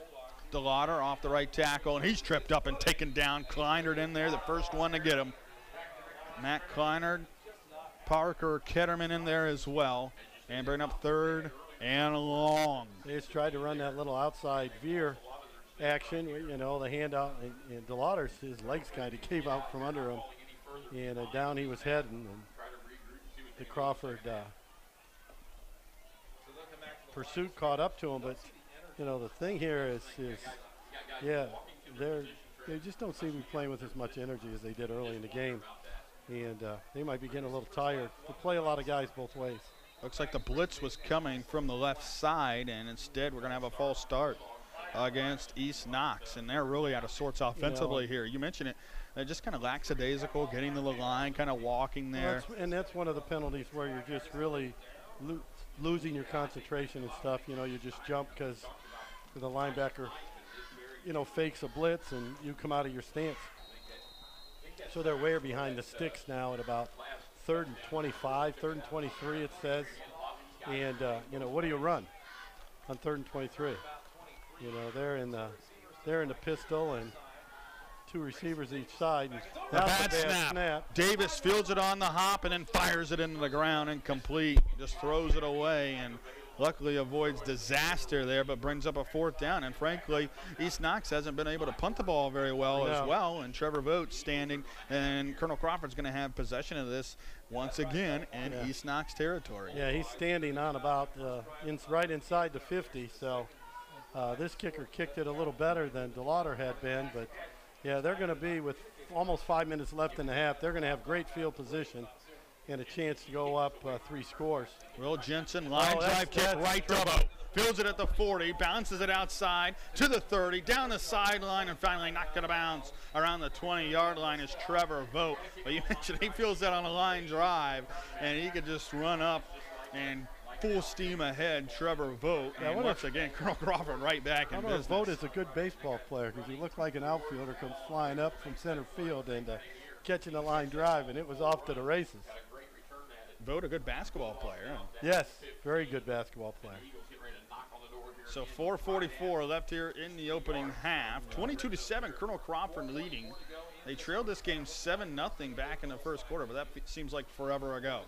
Delagrange off the right tackle, and he's tripped up and taken down. Kleinert in there, the first one to get him. Matt Kleinert, Parker Ketterman in there as well. And bring up 3rd and long. They just tried to run that little outside veer action, you know, the handout, and Delagrange, his legs kind of came out from under him, and down he was heading, and the Crawford pursuit caught up to him. But you know, the thing here is they just don't seem to be playing with as much energy as they did early in the game, and they might be getting a little tired. They play a lot of guys both ways. Looks like the blitz was coming from the left side, and instead we're going to have a false start against East Knox, and they're really out of sorts offensively here. You mentioned it. They're just kind of lackadaisical, getting to the line, kind of walking there. And that's one of the penalties where you're just really losing your concentration and stuff. You know, you just jump because the linebacker, you know, fakes a blitz and you come out of your stance. So they're way behind the sticks now at about 3rd and 25, 3rd and 23 it says. And, you know, what do you run on 3rd and 23? You know, they're in the pistol and 2 receivers each side. And bad snap. Davis fields it on the hop and then fires it into the ground, incomplete. Just throws it away and luckily avoids disaster there, but brings up a 4th down. And frankly, East Knox hasn't been able to punt the ball very well as well. And Trevor Vogt standing, and Colonel Crawford's going to have possession of this once again in East Knox territory. Yeah, he's standing on about right inside the 50. So this kicker kicked it a little better than Delagrange had been, but yeah, they're going to be with almost 5 minutes left in the half. They're going to have great field position and a chance to go up 3 scores. Will Jensen, line drive kick right to Boat. Fills it at the 40, bounces it outside to the 30, down the sideline, and finally knocked it out of bounds around the 20-yard line is Trevor Vogt. But you mentioned he feels that on a line drive, and he could just run up and full steam ahead, Trevor Vogt. Yeah, and once again, Colonel Crawford right back in business. Vogt is a good baseball player because he looked like an outfielder comes flying up from center field and catching a line drive, and it was off to the races. Vogt, a good basketball player. Yes, very good basketball player. So 4:44 left here in the opening half. 22-7, Colonel Crawford leading. They trailed this game 7-0 back in the first quarter, but that seems like forever ago.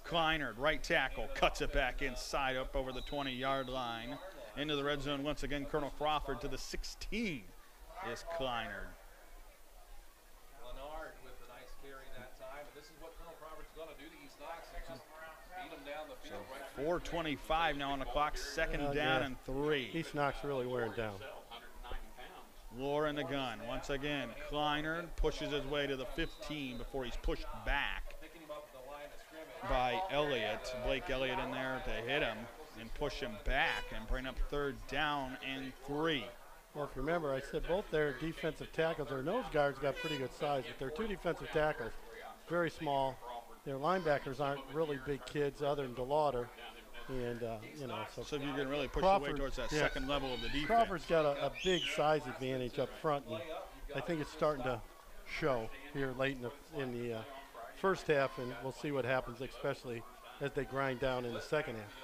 Kleinert, right tackle, cuts it back inside up over the 20-yard line. Into the red zone once again, Colonel Crawford to the 16 is Kleinert. 4:25 now on the clock, second down and 3. East Knox really wearing down. Lohr in the gun. Once again, Kleinert pushes his way to the 15 before he's pushed back by Elliott. Blake Elliott in there to hit him and push him back and bring up third down and 3. Well, if you remember, I said both their defensive tackles, their nose guards got pretty good size, but their 2 defensive tackles, very small. Their linebackers aren't really big kids other than DeLauder. And, you know, so you can really push your way towards that second level of the defense. Crawford's got a big size advantage up front, and I think it's starting to show here late in the first half, and we'll see what happens, especially as they grind down in the second half.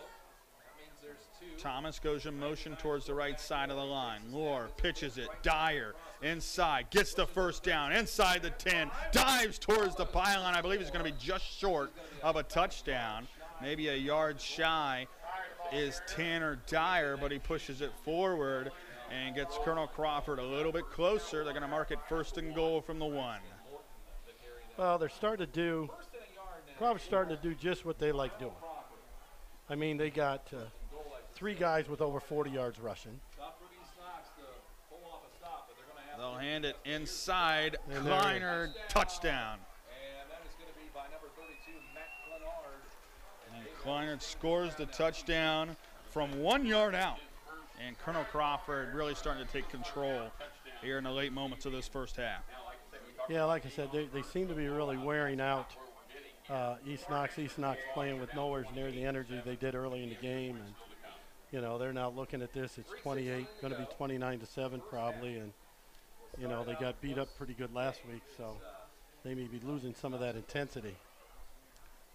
Thomas goes in motion towards the right side of the line. Lohr pitches it. Dyer inside, gets the first down, inside the 10, dives towards the pylon. I believe he's going to be just short of a touchdown. Maybe a yard shy is Tanner Dyer, but he pushes it forward and gets Colonel Crawford a little bit closer. They're going to mark it 1st and goal from the 1. Well, Crawford's starting to do just what they like doing. I mean, they got 3 guys with over 40 yards rushing. They'll hand it inside. Kleinert, touchdown. And Kleinert scores the touchdown from 1 yard out. And Colonel Crawford really starting to take control here in the late moments of this first half. Yeah, like I said, they seem to be really wearing out East Knox. East Knox playing with nowhere near the energy they did early in the game. And, you know, they're now looking at this. It's 28, going to be 29-7 probably. And, you know, they got beat up pretty good last week, so they may be losing some of that intensity.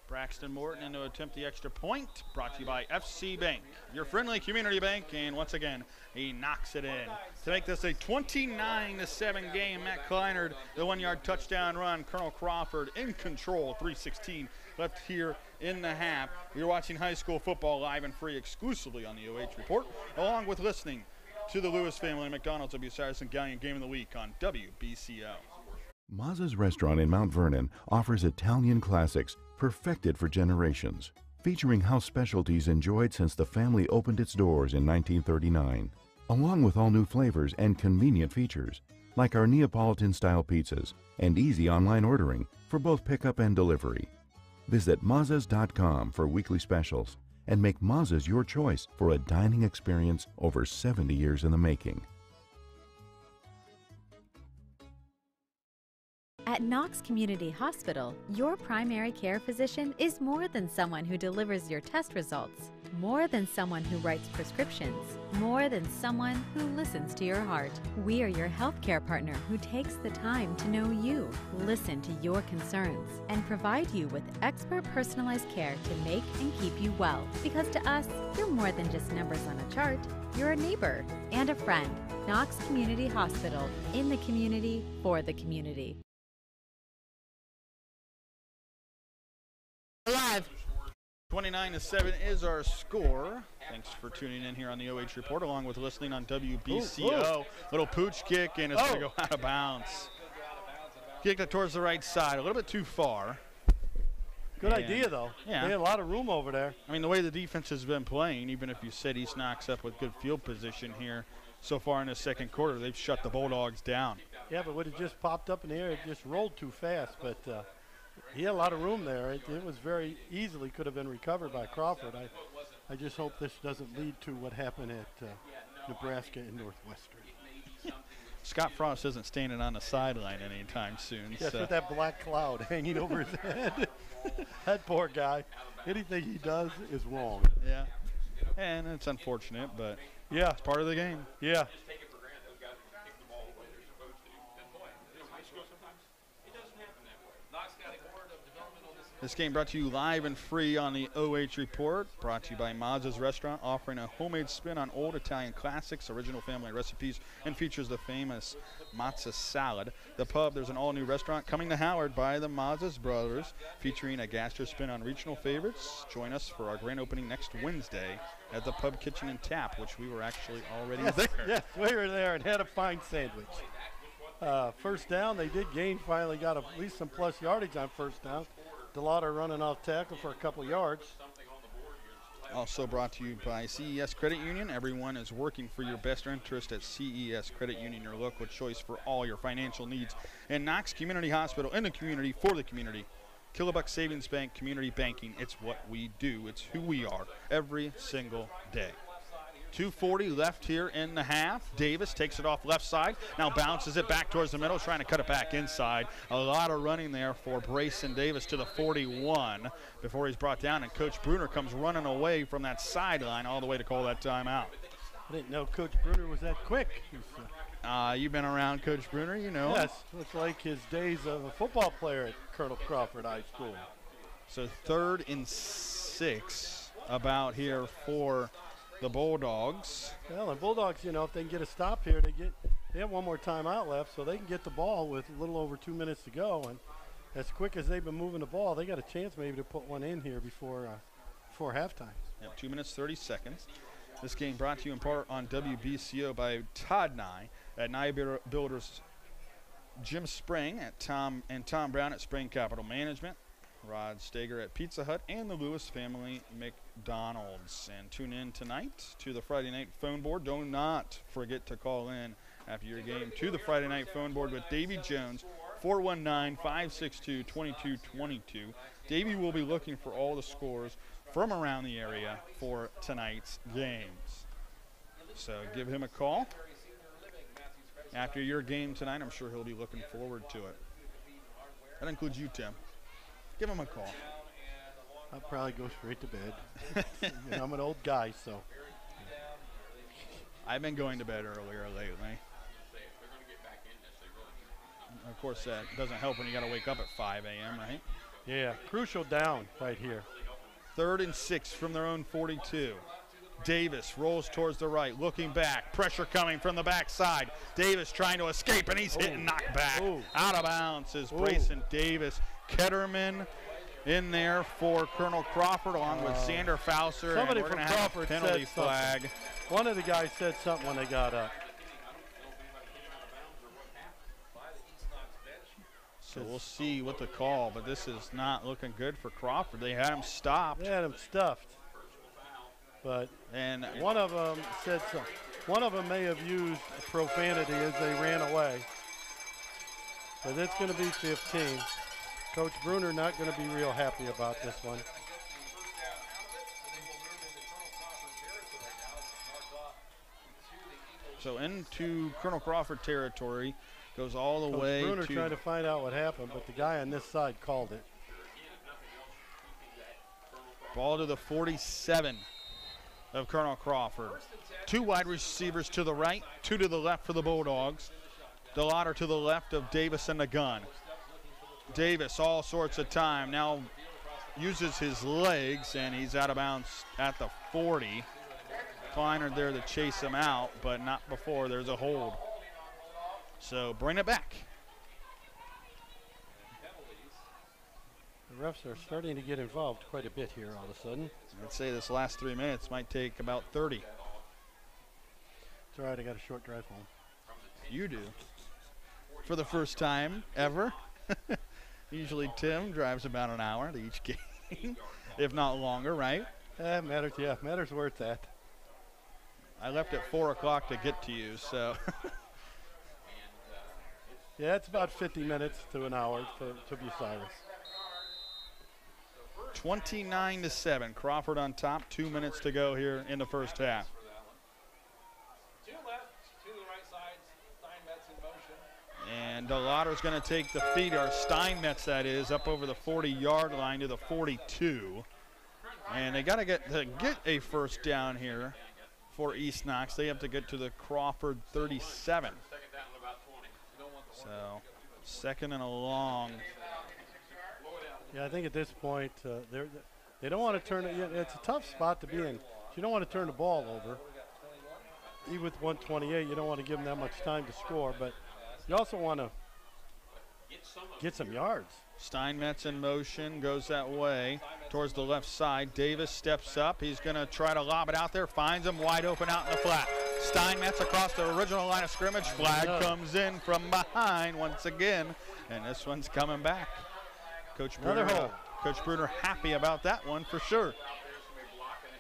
Braxton Morton in to attempt the extra point, brought to you by FC Bank, your friendly community bank, and once again, he knocks it in. To make this a 29-7 game, Matt Kleinert, the 1 yard touchdown run, Colonel Crawford in control, 3:16 left here in the half. You're watching high school football live and free exclusively on the OH Report, along with listening to the Lewis family McDonald's of Bucyrus and Gallion Game of the Week on WBCO. Mazza's restaurant in Mount Vernon offers Italian classics perfected for generations, featuring house specialties enjoyed since the family opened its doors in 1939, along with all new flavors and convenient features, like our Neapolitan-style pizzas and easy online ordering for both pickup and delivery. Visit Mazzas.com for weekly specials and make Mazza's your choice for a dining experience over 70 years in the making. At Knox Community Hospital, your primary care physician is more than someone who delivers your test results, more than someone who writes prescriptions, more than someone who listens to your heart. We are your healthcare partner who takes the time to know you, listen to your concerns, and provide you with expert personalized care to make and keep you well. Because to us, you're more than just numbers on a chart. You're a neighbor and a friend. Knox Community Hospital, in the community, for the community. Live. 29-7 is our score. Thanks for tuning in here on the OH Report, along with listening on WBCO. Little pooch kick, and it's going to go out of bounds. Kicked it towards the right side, a little bit too far. Good idea, though. Yeah. They had a lot of room over there. I mean, the way the defense has been playing, even if you set East Knox up with good field position here so far in the second quarter, they've shut the Bulldogs down. Yeah, but would have just popped up in the air. It just rolled too fast. But he had a lot of room there. It was very easily could have been recovered by Crawford. I just hope this doesn't lead to what happened at Nebraska and Northwestern. Scott Frost isn't standing on the sideline anytime soon. Yes, so. with that black cloud hanging over his head. That poor guy. Anything he does is wrong. Yeah, and it's unfortunate, but yeah, it's part of the game. Yeah. This game brought to you live and free on the OH Report, brought to you by Mazza's Restaurant, offering a homemade spin on old Italian classics, original family recipes, and features the famous Mazza salad. The Pub, there's an all-new restaurant coming to Howard by the Mazza's brothers, featuring a gastro spin on regional favorites. Join us for our grand opening next Wednesday at the Pub Kitchen and Tap, which we were actually already there. Yes, we were there and had a fine sandwich. First down, they did gain, finally got at least some plus yardage on first down. Delagrange running off tackle for a couple yards. Also brought to you by CES Credit Union. Everyone is working for your best interest at CES Credit Union, your local choice for all your financial needs. And Knox Community Hospital, in the community, for the community. Killbuck Savings Bank, community banking. It's what we do. It's who we are every single day. 2:40 left here in the half. Davis takes it off left side. Now bounces it back towards the middle, trying to cut it back inside. A lot of running there for Brayson Davis to the 41 before he's brought down, and Coach Bruner comes running away from that sideline all the way to call that timeout. I didn't know Coach Bruner was that quick. You've been around Coach Bruner, you know. Yes, looks like his days of a football player at Colonel Crawford High School. So 3rd and 6 about here for the Bulldogs. Well, the Bulldogs, you know, if they can get a stop here, they have one more timeout left, so they can get the ball with a little over 2 minutes to go. And as quick as they've been moving the ball, they got a chance maybe to put one in here before halftime. Yep, 2 minutes, 30 seconds. This game brought to you in part on WBCO by Todd Nye at Nye Builders, Jim Spring at Tom Brown at Spring Capital Management, Rod Steger at Pizza Hut, and the Lewis family McDonald's. And tune in tonight to the Friday night phone board. Do not forget to call in after your game to the Friday night phone board with Davy Jones, 419-562-2222. Davy will be looking for all the scores from around the area for tonight's games. So give him a call after your game tonight. I'm sure he'll be looking forward to it. That includes you, Tim. Give him a call. I'll probably go straight to bed. You know, I'm an old guy, so. I've been going to bed earlier lately. Of course, that doesn't help when you got to wake up at 5 a.m., right? Yeah, crucial down right here. 3rd and 6 from their own 42. Davis rolls towards the right, looking back. Pressure coming from the backside. Davis trying to escape, and he's hit and knocked back. Out of bounds is Brayson Davis. Ketterman in there for Colonel Crawford along with Xander Fauser. Somebody and we're from going to have a Crawford penalty said flag. One of the guys said something when they got up. So we'll see what the call, but this is not looking good for Crawford. They had him stopped. They had him stuffed. But one of them said something. One of them may have used profanity as they ran away. But it's going to be 15. Coach Bruner not going to be real happy about this one. So into Colonel Crawford territory, goes all the way Bruner to. trying to find out what happened, but the guy on this side called it. Ball to the 47 of Colonel Crawford. 2 wide receivers to the right, 2 to the left for the Bulldogs. Delagrange to the left of Davis and the gun. Davis all sorts of time. Now uses his legs, and he's out of bounds at the 40. Kleiner there to chase him out, but not before there's a hold. So bring it back. The refs are starting to get involved quite a bit here all of a sudden. I'd say this last 3 minutes might take about 30. It's all right, I got a short drive home. You do. For the first time ever. Usually Tim drives about an hour to each game, if not longer, right? Matters, yeah, matters worth that. I left at 4 o'clock to get to you, so. Yeah, it's about 50 minutes to an hour to Bucyrus. 29-7. Crawford on top. 2 minutes to go here in the first half. And Delagrange going to take the feed, or Steinmetz that is, up over the 40-yard line to the 42. And they got to get a first down here for East Knox. They have to get to the Crawford 37. So, second and a long. Yeah, I think at this point, they don't want to turn it. It's a tough spot to be in. You don't want to turn the ball over. Even with 128, you don't want to give them that much time to score, but you also want to get some yards. Steinmetz in motion, goes that way towards the left side. Davis steps up. He's going to try to lob it out there. Finds him wide open out in the flat. Steinmetz across the original line of scrimmage. Flag comes in from behind once again, and this one's coming back. Coach Bruner happy about that one for sure.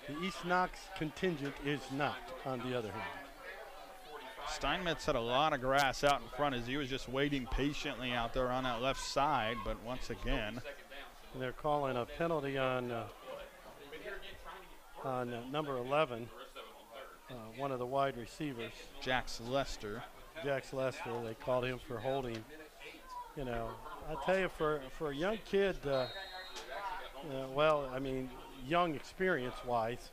The East Knox contingent is not, on the other hand. Steinmetz had a lot of grass out in front as he was just waiting patiently out there on that left side, but once again. And they're calling a penalty on number 11, one of the wide receivers. Jax Lester. They called him for holding. You know, I tell you, for a young kid, well, I mean, young experience-wise,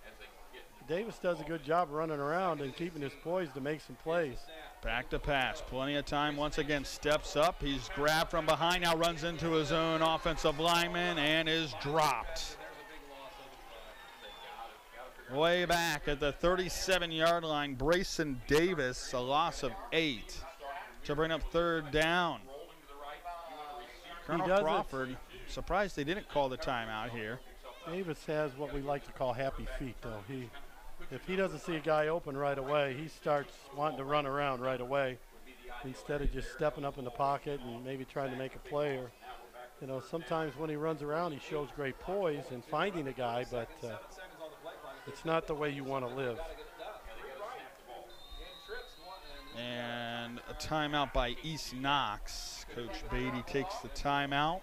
Davis does a good job running around and keeping his poise to make some plays. Back to pass, plenty of time. Once again, steps up. He's grabbed from behind, now runs into his own offensive lineman and is dropped. Way back at the 37-yard line, Brayson Davis, a loss of 8 to bring up third down. Colonel Crawford, surprised they didn't call the timeout here. Davis has what we like to call happy feet, though. If he doesn't see a guy open right away, he starts wanting to run around right away instead of just stepping up in the pocket and maybe trying to make a play. Or, you know, sometimes when he runs around, he shows great poise in finding a guy, but it's not the way you want to live. And a timeout by East Knox. Coach Beatty takes the timeout.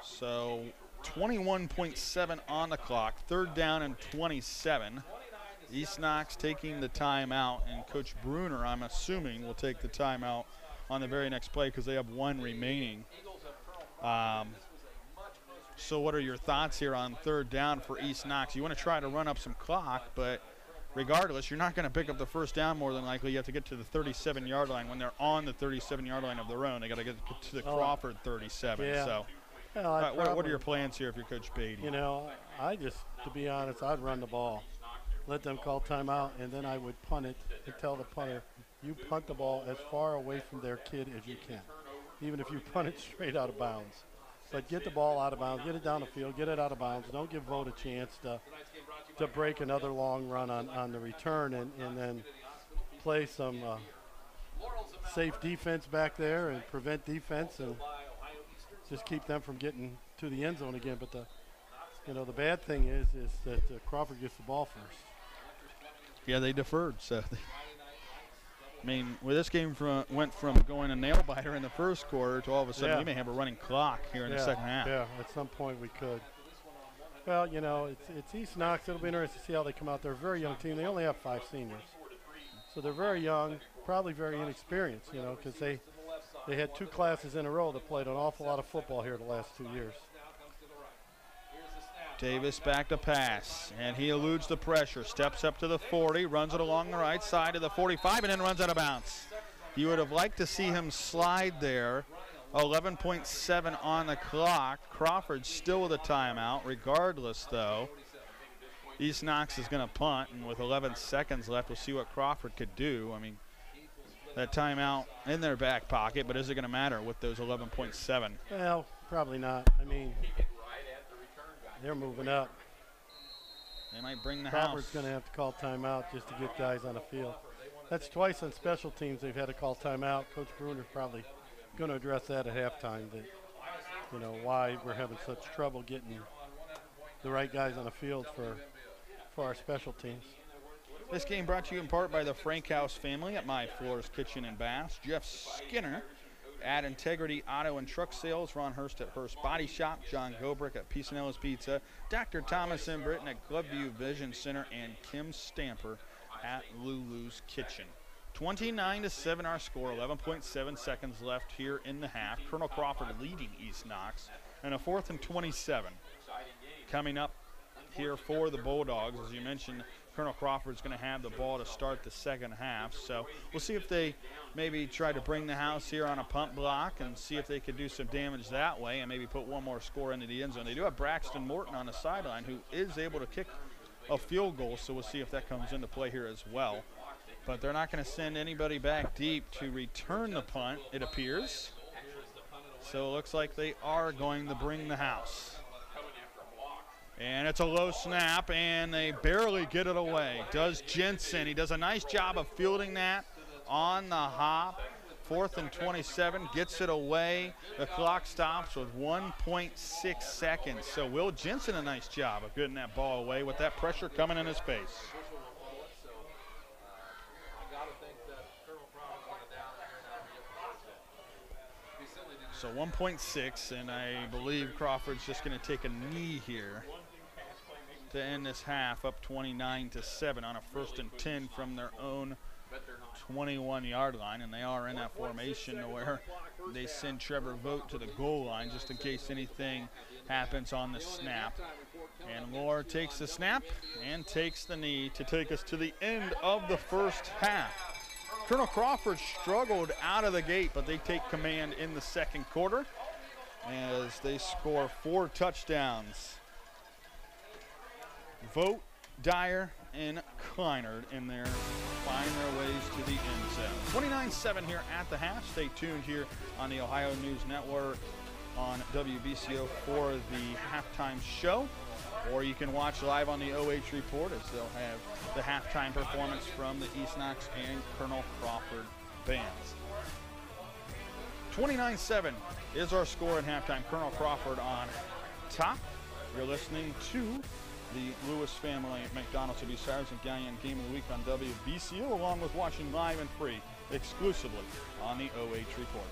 So 21.7 on the clock, third down and 27. East Knox taking the timeout, and Coach Bruner, I'm assuming, will take the timeout on the very next play because they have one remaining. So what are your thoughts here on third down for East Knox? You want to try to run up some clock, but regardless, you're not going to pick up the first down more than likely. You have to get to the 37-yard line. When they're on the 37-yard line of their own, they got to get to the Crawford 37. Yeah. So. Well, what are your plans here if you're Coach Beatty? You know, to be honest, I'd run the ball. Let them call timeout, and then I would punt it and tell the punter, you punt the ball as far away from their kid as you can, even if you punt it straight out of bounds. But get the ball out of bounds, get it down the field, get it out of bounds. Don't give Vogt a chance to break another long run on the return and then play some safe defense back there and prevent defense and just keep them from getting to the end zone again. But the bad thing is that Crawford gets the ball first. Yeah, they deferred. So, I mean, where this game went from going a nail biter in the first quarter to all of a sudden we may have a running clock here in the second half. Yeah, at some point we could. Well, you know, it's East Knox. It'll be interesting to see how they come out. They're a very young team. They only have 5 seniors, so they're very young, probably very inexperienced. You know, because they had 2 classes in a row that played an awful lot of football here the last 2 years. Davis back to pass, and he eludes the pressure, steps up to the 40, runs it along the right side to the 45, and then runs out of bounds. You would have liked to see him slide there. 11.7 on the clock. Crawford still with a timeout. Regardless, though, East Knox is going to punt, and with 11 seconds left, we'll see what Crawford could do. I mean, that timeout in their back pocket, but is it going to matter with those 11.7? Well, probably not. I mean, they're moving up. They might bring the Crawford's house. going to have to call timeout just to get guys on the field. That's twice on special teams they've had to call timeout. Coach Bruner's probably going to address that at halftime, that, you know, why we're having such trouble getting the right guys on the field for our special teams. This game brought to you in part by the Frank House family at My Floors Kitchen and Bath, Jeff Skinner at Integrity Auto and Truck Sales, Ron Hurst at Hurst Body Shop, John Gobrick at Pisanella's Pizza, Dr. Thomas and Britton at Gloveview Vision Center, and Kim Stamper at Lulu's Kitchen. 29-7 our score, 11.7 seconds left here in the half. Colonel Crawford leading East Knox, and a 4th and 27 coming up here for the Bulldogs. As you mentioned, Colonel Crawford's going to have the ball to start the second half, so we'll see if they maybe try to bring the house here on a punt block and see if they could do some damage that way and maybe put one more score into the end zone. They do have Braxton Morton on the sideline, who is able to kick a field goal, so we'll see if that comes into play here as well. But they're not going to send anybody back deep to return the punt, it appears. So it looks like they are going to bring the house. And it's a low snap, and they barely get it away. Does Jensen. He does a nice job of fielding that on the hop. 4th and 27, gets it away. The clock stops with 1.6 seconds. So Will Jensen, a nice job of getting that ball away with that pressure coming in his face. So 1.6, and I believe Crawford's just going to take a knee here to end this half, up 29-7 on a 1st and 10 from their own 21-yard line, and they are in that formation where they send Trevor Vogt to the goal line just in case anything happens on the snap. And Lohr takes the snap and takes the knee to take us to the end of the first half. Colonel Crawford struggled out of the gate, but they take command in the second quarter as they score 4 touchdowns. Vogt, Dyer, and Kleinert in there find their ways to the end zone. 29-7 here at the half. Stay tuned here on the Ohio News Network on WBCO for the halftime show, or you can watch live on the OH Report as they'll have the halftime performance from the East Knox and Colonel Crawford bands. 29-7 is our score at halftime. Colonel Crawford on top. You're listening to the Lewis family at McDonald's to be Sargent Gallion Game of the Week on WBCO, along with watching live and free exclusively on the OH Report.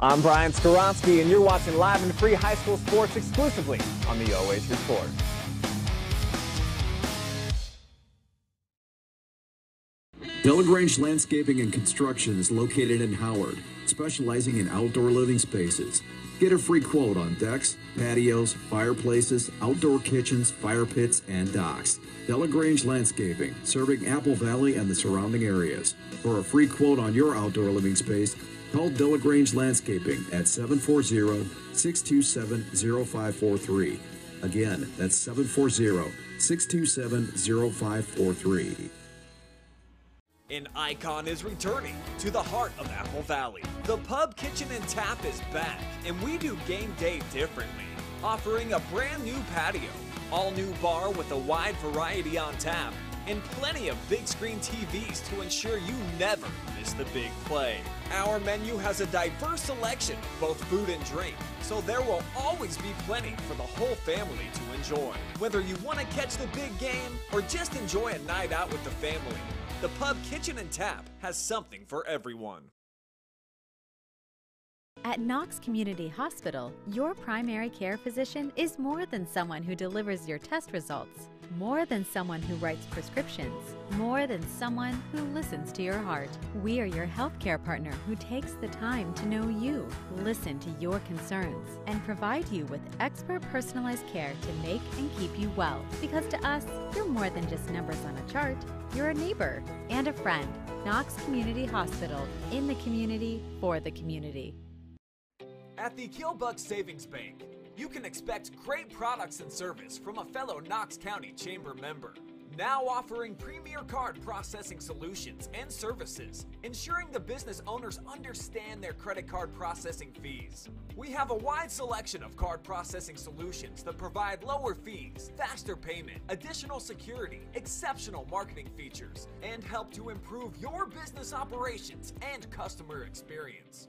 I'm Brian Skoronsky, and you're watching live and free high school sports exclusively on the OH Report. Delagrange Landscaping and Construction is located in Howard, specializing in outdoor living spaces. Get a free quote on decks, patios, fireplaces, outdoor kitchens, fire pits, and docks. Delagrange Landscaping, serving Apple Valley and the surrounding areas. For a free quote on your outdoor living space, call Delagrange Landscaping at 740-627-0543. Again, that's 740-627-0543. An icon is returning to the heart of Apple Valley. The Pub, Kitchen, and Tap is back, and we do game day differently, offering a brand new patio, all new bar with a wide variety on tap, and plenty of big screen TVs to ensure you never miss the big play. Our menu has a diverse selection of both food and drink, so there will always be plenty for the whole family to enjoy. Whether you want to catch the big game or just enjoy a night out with the family, the Pub, Kitchen, and Tap has something for everyone. At Knox Community Hospital, your primary care physician is more than someone who delivers your test results, more than someone who writes prescriptions, more than someone who listens to your heart. We are your healthcare partner who takes the time to know you, listen to your concerns, and provide you with expert personalized care to make and keep you well. Because to us, you're more than just numbers on a chart. You're a neighbor and a friend. Knox Community Hospital, in the community, for the community. At the Killbuck Savings Bank, you can expect great products and service from a fellow Knox County Chamber member. Now offering premier card processing solutions and services, ensuring the business owners understand their credit card processing fees. We have a wide selection of card processing solutions that provide lower fees, faster payment, additional security, exceptional marketing features, and help to improve your business operations and customer experience.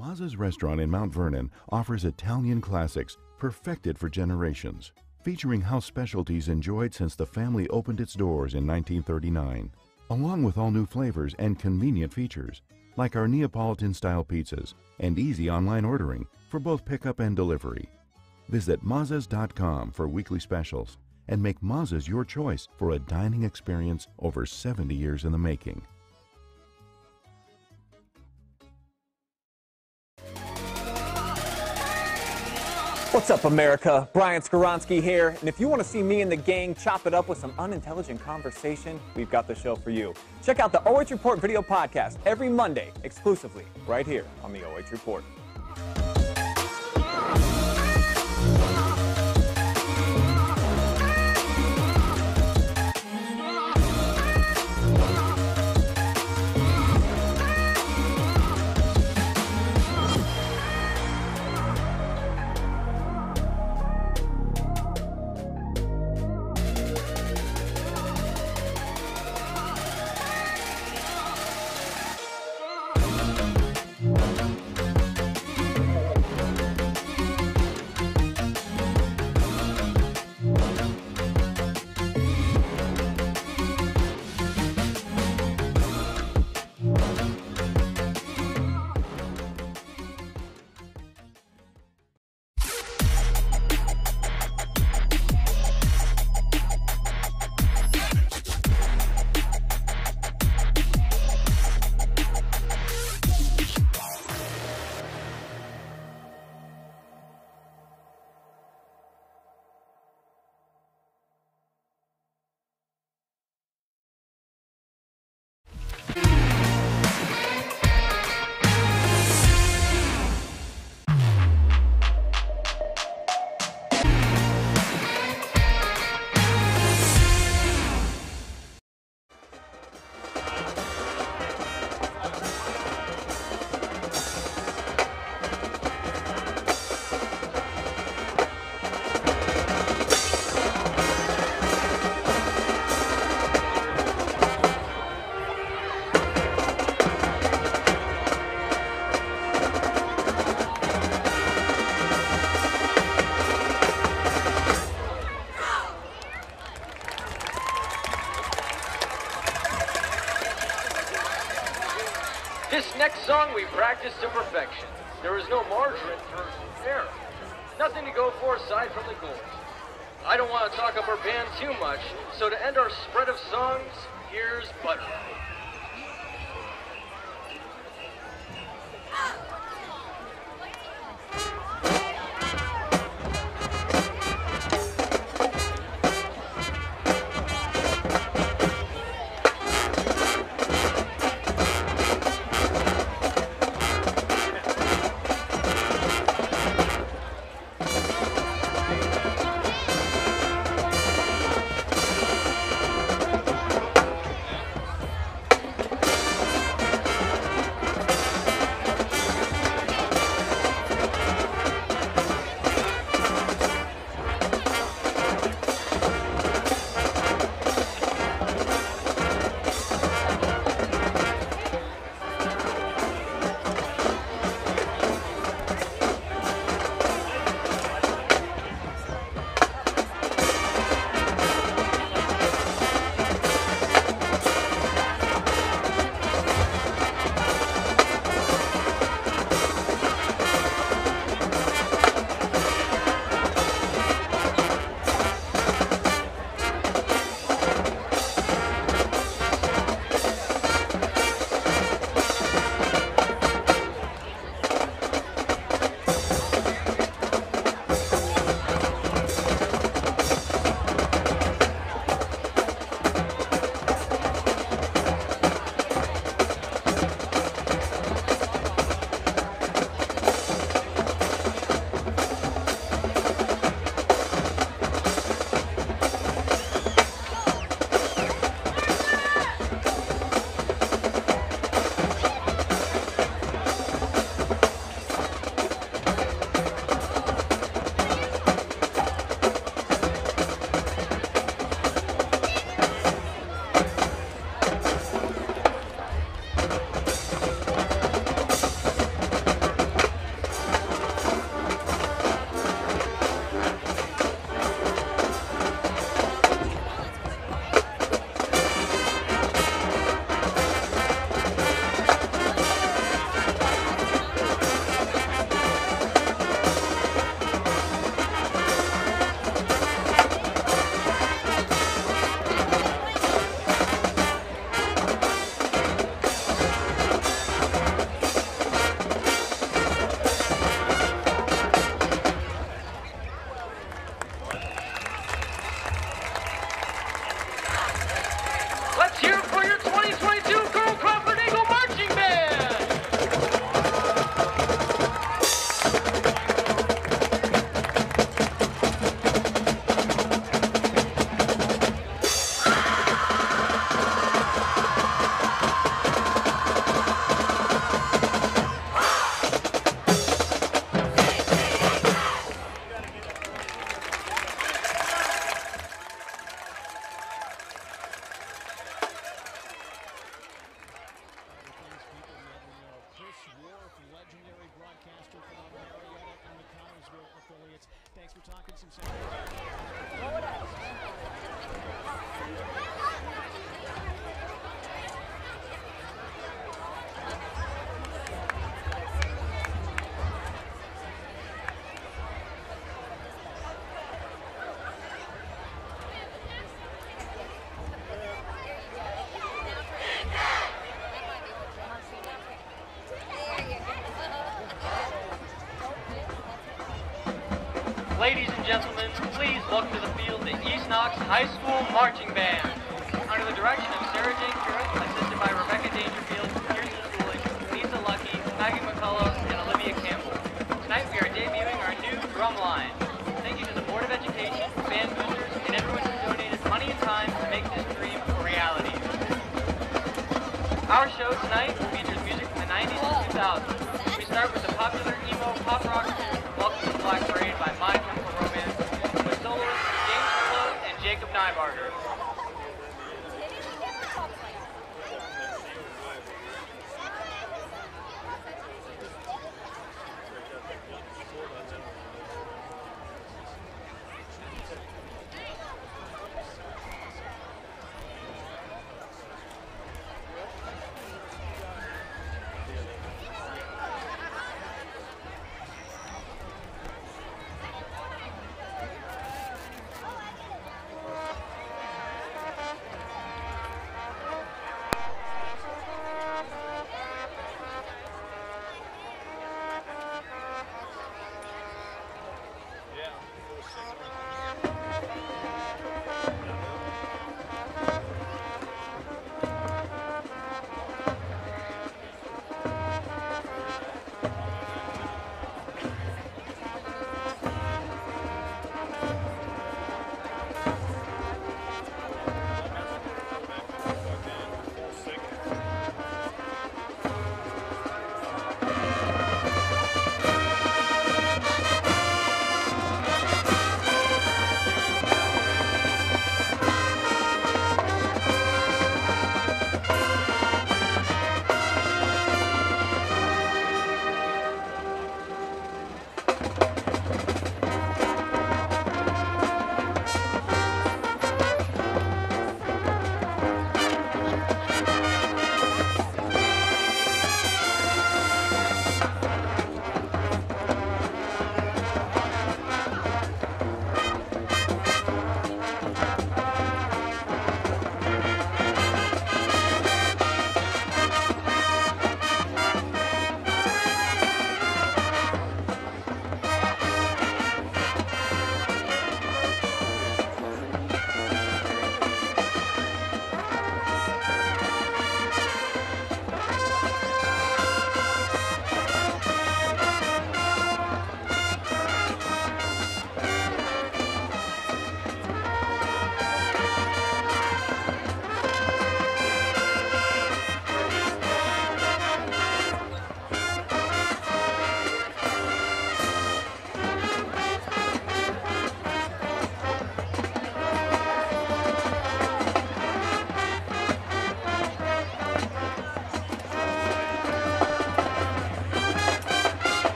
Mazza's restaurant in Mount Vernon offers Italian classics perfected for generations, featuring house specialties enjoyed since the family opened its doors in 1939, along with all new flavors and convenient features, like our Neapolitan-style pizzas and easy online ordering for both pickup and delivery. Visit Mazzas.com for weekly specials and make Mazza's your choice for a dining experience over 70 years in the making. What's up, America? Brian Skoronsky here, and if you want to see me and the gang chop it up with some unintelligent conversation, we've got the show for you. Check out the OH Report video podcast every Monday, exclusively, right here on the OH Report. This next song we practiced to perfection. There is no margarine for error. Nothing to go for aside from the goals. I don't want to talk up our band too much, so to end our spread of songs, here's Butter. Ladies and gentlemen, please welcome to the field the East Knox High School Marching Band. Under the direction of Sarah Jane Curran, assisted by Rebecca Dangerfield, Kirsten Schooling, Lisa Lucky, Maggie McCullough, and Olivia Campbell. Tonight we are debuting our new drum line. Thank you to the Board of Education, band boosters, and everyone who donated money and time to make this dream a reality. Our show tonight features music from the 90s and 2000s. We start with the popular emo pop rock tune Welcome to the Black Parade by My Chemical Romance with soloists James Willow and Jacob Nybarger.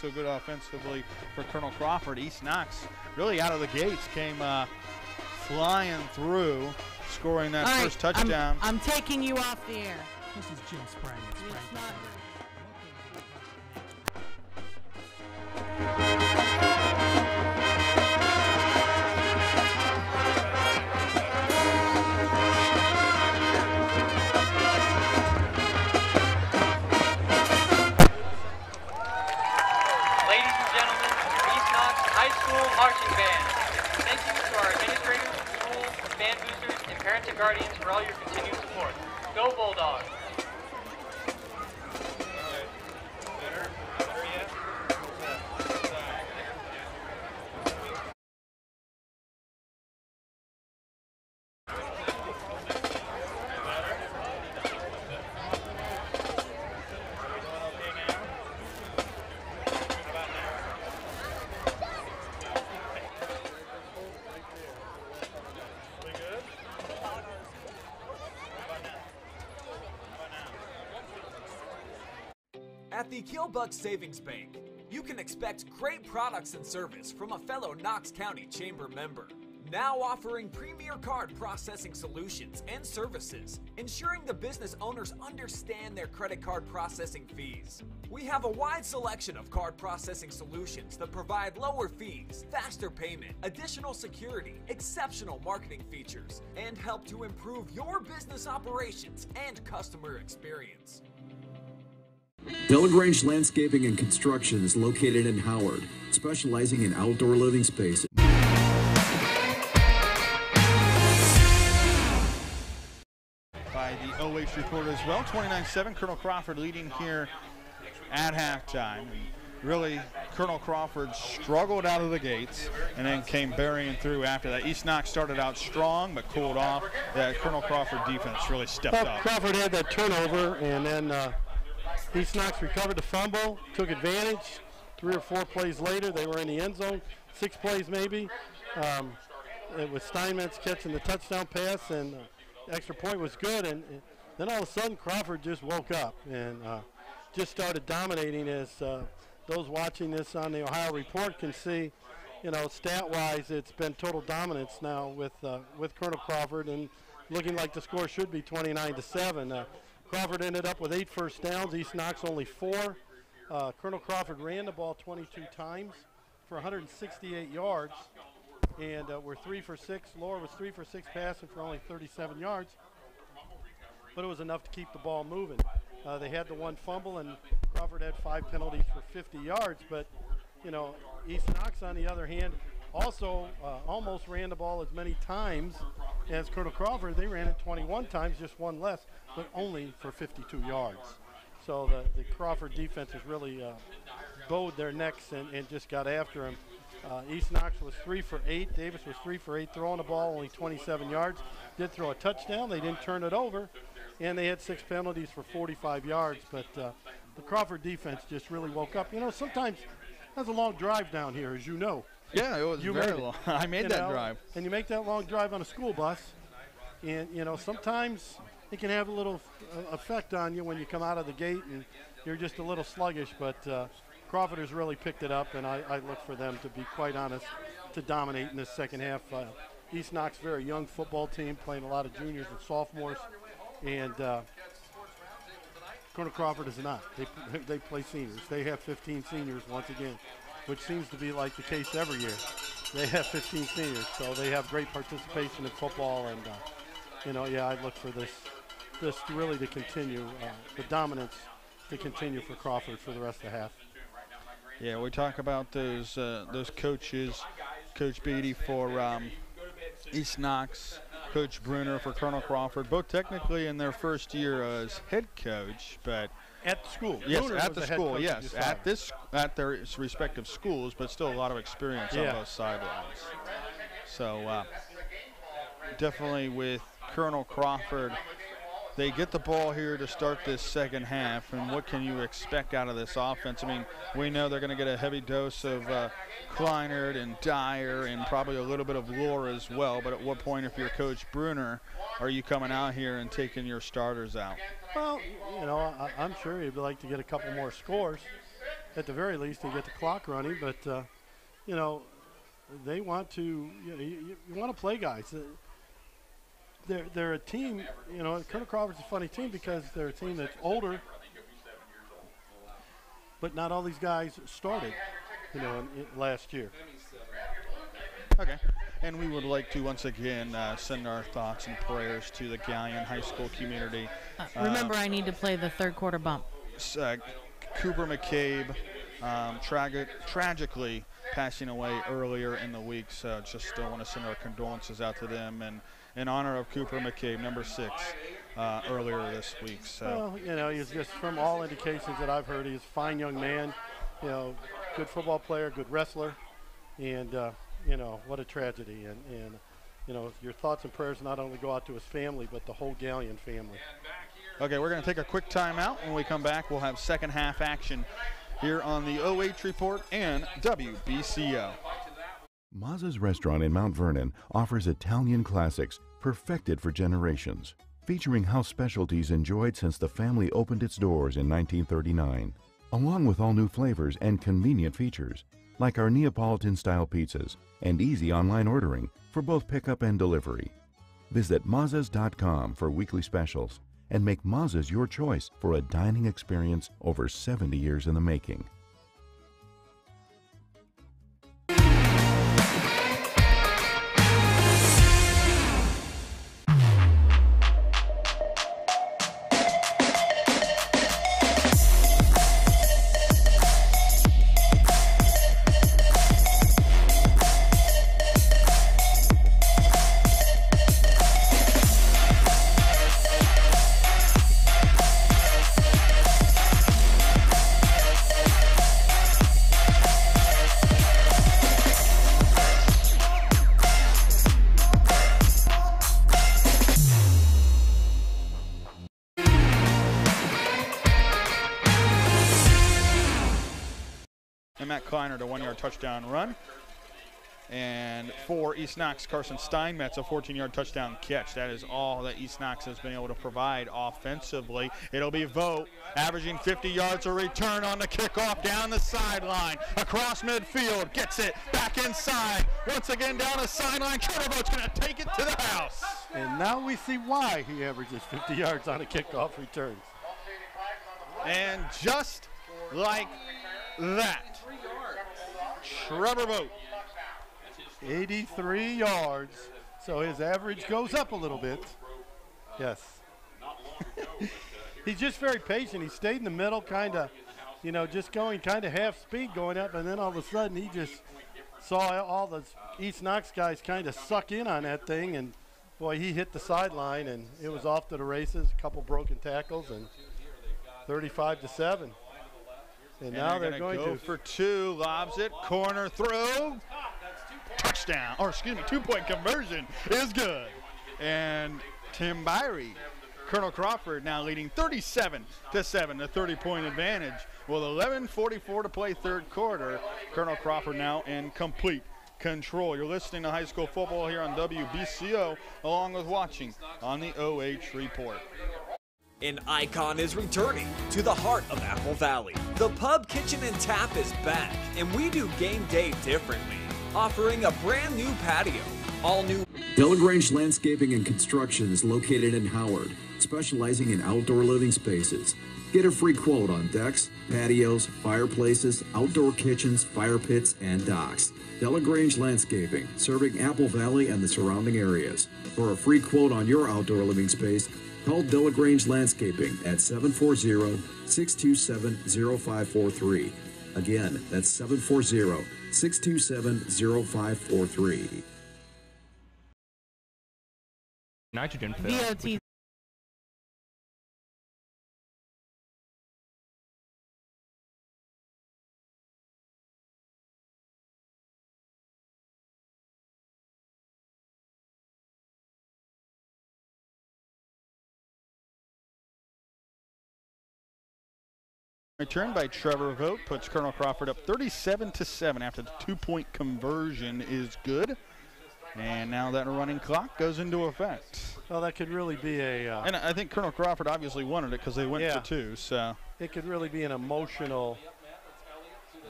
look so good offensively for Colonel Crawford. East Knox really out of the gates came flying through, scoring that first touchdown. I'm taking you off the air. This is Jim Sprang. Marching band. Thank you to our administrators, schools, band boosters, and parents and guardians for all your continued support. Go Bulldogs! At the Killbuck Savings Bank, you can expect great products and service from a fellow Knox County Chamber member. Now offering premier card processing solutions and services, ensuring the business owners understand their credit card processing fees. We have a wide selection of card processing solutions that provide lower fees, faster payment, additional security, exceptional marketing features, and help to improve your business operations and customer experience. Delagrange Landscaping and Construction is located in Howard, specializing in outdoor living spaces. By the OH report as well, 29-7, Colonel Crawford leading here at halftime. And really, Colonel Crawford struggled out of the gates and then came burying through after that. East Knox started out strong but cooled off. That Colonel Crawford defense really stepped up. Crawford had that turnover, and then East Knox recovered the fumble, took advantage. 3 or 4 plays later, they were in the end zone. 6 plays maybe. It was Steinmetz catching the touchdown pass, and extra point was good. And then all of a sudden, Crawford just woke up and just started dominating. As those watching this on the Ohio Report can see, you know, stat-wise, it's been total dominance now with Colonel Crawford, and looking like the score should be 29-7. Crawford ended up with 8 first downs, East Knox only 4. Colonel Crawford ran the ball 22 times for 168 yards, and we're 3 for 6. Laura was 3 for 6 passing for only 37 yards, but it was enough to keep the ball moving. They had the 1 fumble, and Crawford had 5 penalties for 50 yards, but, you know, East Knox, on the other hand, also almost ran the ball as many times as Colonel Crawford. They ran it 21 times, just 1 less, but only for 52 yards. So the Crawford defense has really bowed their necks and just got after him. East Knox was 3 for 8. Davis was 3 for 8, throwing the ball, only 27 yards. Did throw a touchdown. They didn't turn it over, and they had 6 penalties for 45 yards. But the Crawford defense just really woke up. You know, sometimes that's a long drive down here, as you know. Yeah, it was very long. I made that drive. And you make that long drive on a school bus, and, you know, sometimes it can have a little effect on you when you come out of the gate and you're just a little sluggish. But Crawford has really picked it up, and I look for them, to be quite honest, to dominate in this second half. East Knox, very young football team, playing a lot of juniors and sophomores, and Colonel Crawford is not. They play seniors. They have 15 seniors once again, which seems to be like the case every year. They have 15 seniors, so they have great participation in football, and you know, yeah, I look for this really to continue, the dominance to continue for Crawford for the rest of the half. Yeah, we talk about those coaches, Coach Birie for East Knox, Coach Bruner for Colonel Crawford, both technically in their first year as head coach, but at the school. Yes, Bruner at the school. Yes, at their respective schools, but still a lot of experience on both sidelines. So definitely with Colonel Crawford, they get the ball here to start this second half, and what can you expect out of this offense? I mean, we know they're going to get a heavy dose of Kleinert and Dyer and probably a little bit of Lore as well, but at what point, if you're Coach Bruner, are you coming out here and taking your starters out? Well, you know, I'm sure he'd like to get a couple more scores. at the very least, and get the clock running. But, you know, they want to, you want to play guys. They're a team, you know, Colonel Crawford's a funny team because they're a team that's older, but not all these guys started, you know, last year. Okay. And we would like to once again send our thoughts and prayers to the Galleon High School community. Remember, I need to play the third quarter bump. Cooper McCabe tragically passing away earlier in the week, so just want to send our condolences out to them, and in honor of Cooper McCabe, number 6, earlier this week. So, well, you know, he's just, from all indications that I've heard, he's a fine young man, you know, good football player, good wrestler, and you know, what a tragedy. And you know, your thoughts and prayers not only go out to his family, but the whole Galleon family. Okay, we're going to take a quick timeout. When we come back, we'll have second half action here on the OH Report and WBCO. Mazza's restaurant in Mount Vernon offers Italian classics perfected for generations, featuring house specialties enjoyed since the family opened its doors in 1939, along with all new flavors and convenient features, like our Neapolitan-style pizzas and easy online ordering for both pickup and delivery. Visit Mazzas.com for weekly specials and make Mazza's your choice for a dining experience over 70 years in the making. Kleiner to 1-yard touchdown run. And for East Knox, Carson Steinmetz, a 14-yard touchdown catch. That is all that East Knox has been able to provide offensively. It'll be Vogt averaging 50 yards a return on the kickoff down the sideline. Across midfield, gets it back inside. Once again down the sideline. Trevor Vogt's going to take it to the house. And now we see why he averages 50 yards on a kickoff returns. And just like that, Trevor Vogt, 83 yards, so his average goes up a little bit. Yes. He's just very patient. He stayed in the middle, kind of, you know, just going kind of half speed going up, and then all of a sudden he just saw all the East Knox guys kind of suck in on that thing, and boy, he hit the sideline, and it was off to the races. A couple broken tackles, and 35-7. And now they're going to go for 2, lobs it, corner throw, touchdown, or excuse me, 2-point conversion is good. And Tim Birie, Colonel Crawford now leading 37-7, a 30-point advantage. With 11:44 to play third quarter, Colonel Crawford now in complete control. You're listening to high school football here on WBCO, along with watching on the OH Report. An icon is returning to the heart of Apple Valley. The Pub, Kitchen, and Tap is back, and we do game day differently, offering a brand new patio, all new. Delagrange Landscaping and Construction is located in Howard, specializing in outdoor living spaces. Get a free quote on decks, patios, fireplaces, outdoor kitchens, fire pits, and docks. Delagrange Landscaping, serving Apple Valley and the surrounding areas. For a free quote on your outdoor living space, call Delagrange Landscaping at 740-627-0543. Again, that's 740-627-0543. Nitrogen fill. DOT. Return by Trevor Vogt puts Colonel Crawford up 37-7 after the 2-point conversion is good. And now that running clock goes into effect. Well, that could really be a... and I think Colonel Crawford obviously wanted it because they went for 2. So it could really be an emotional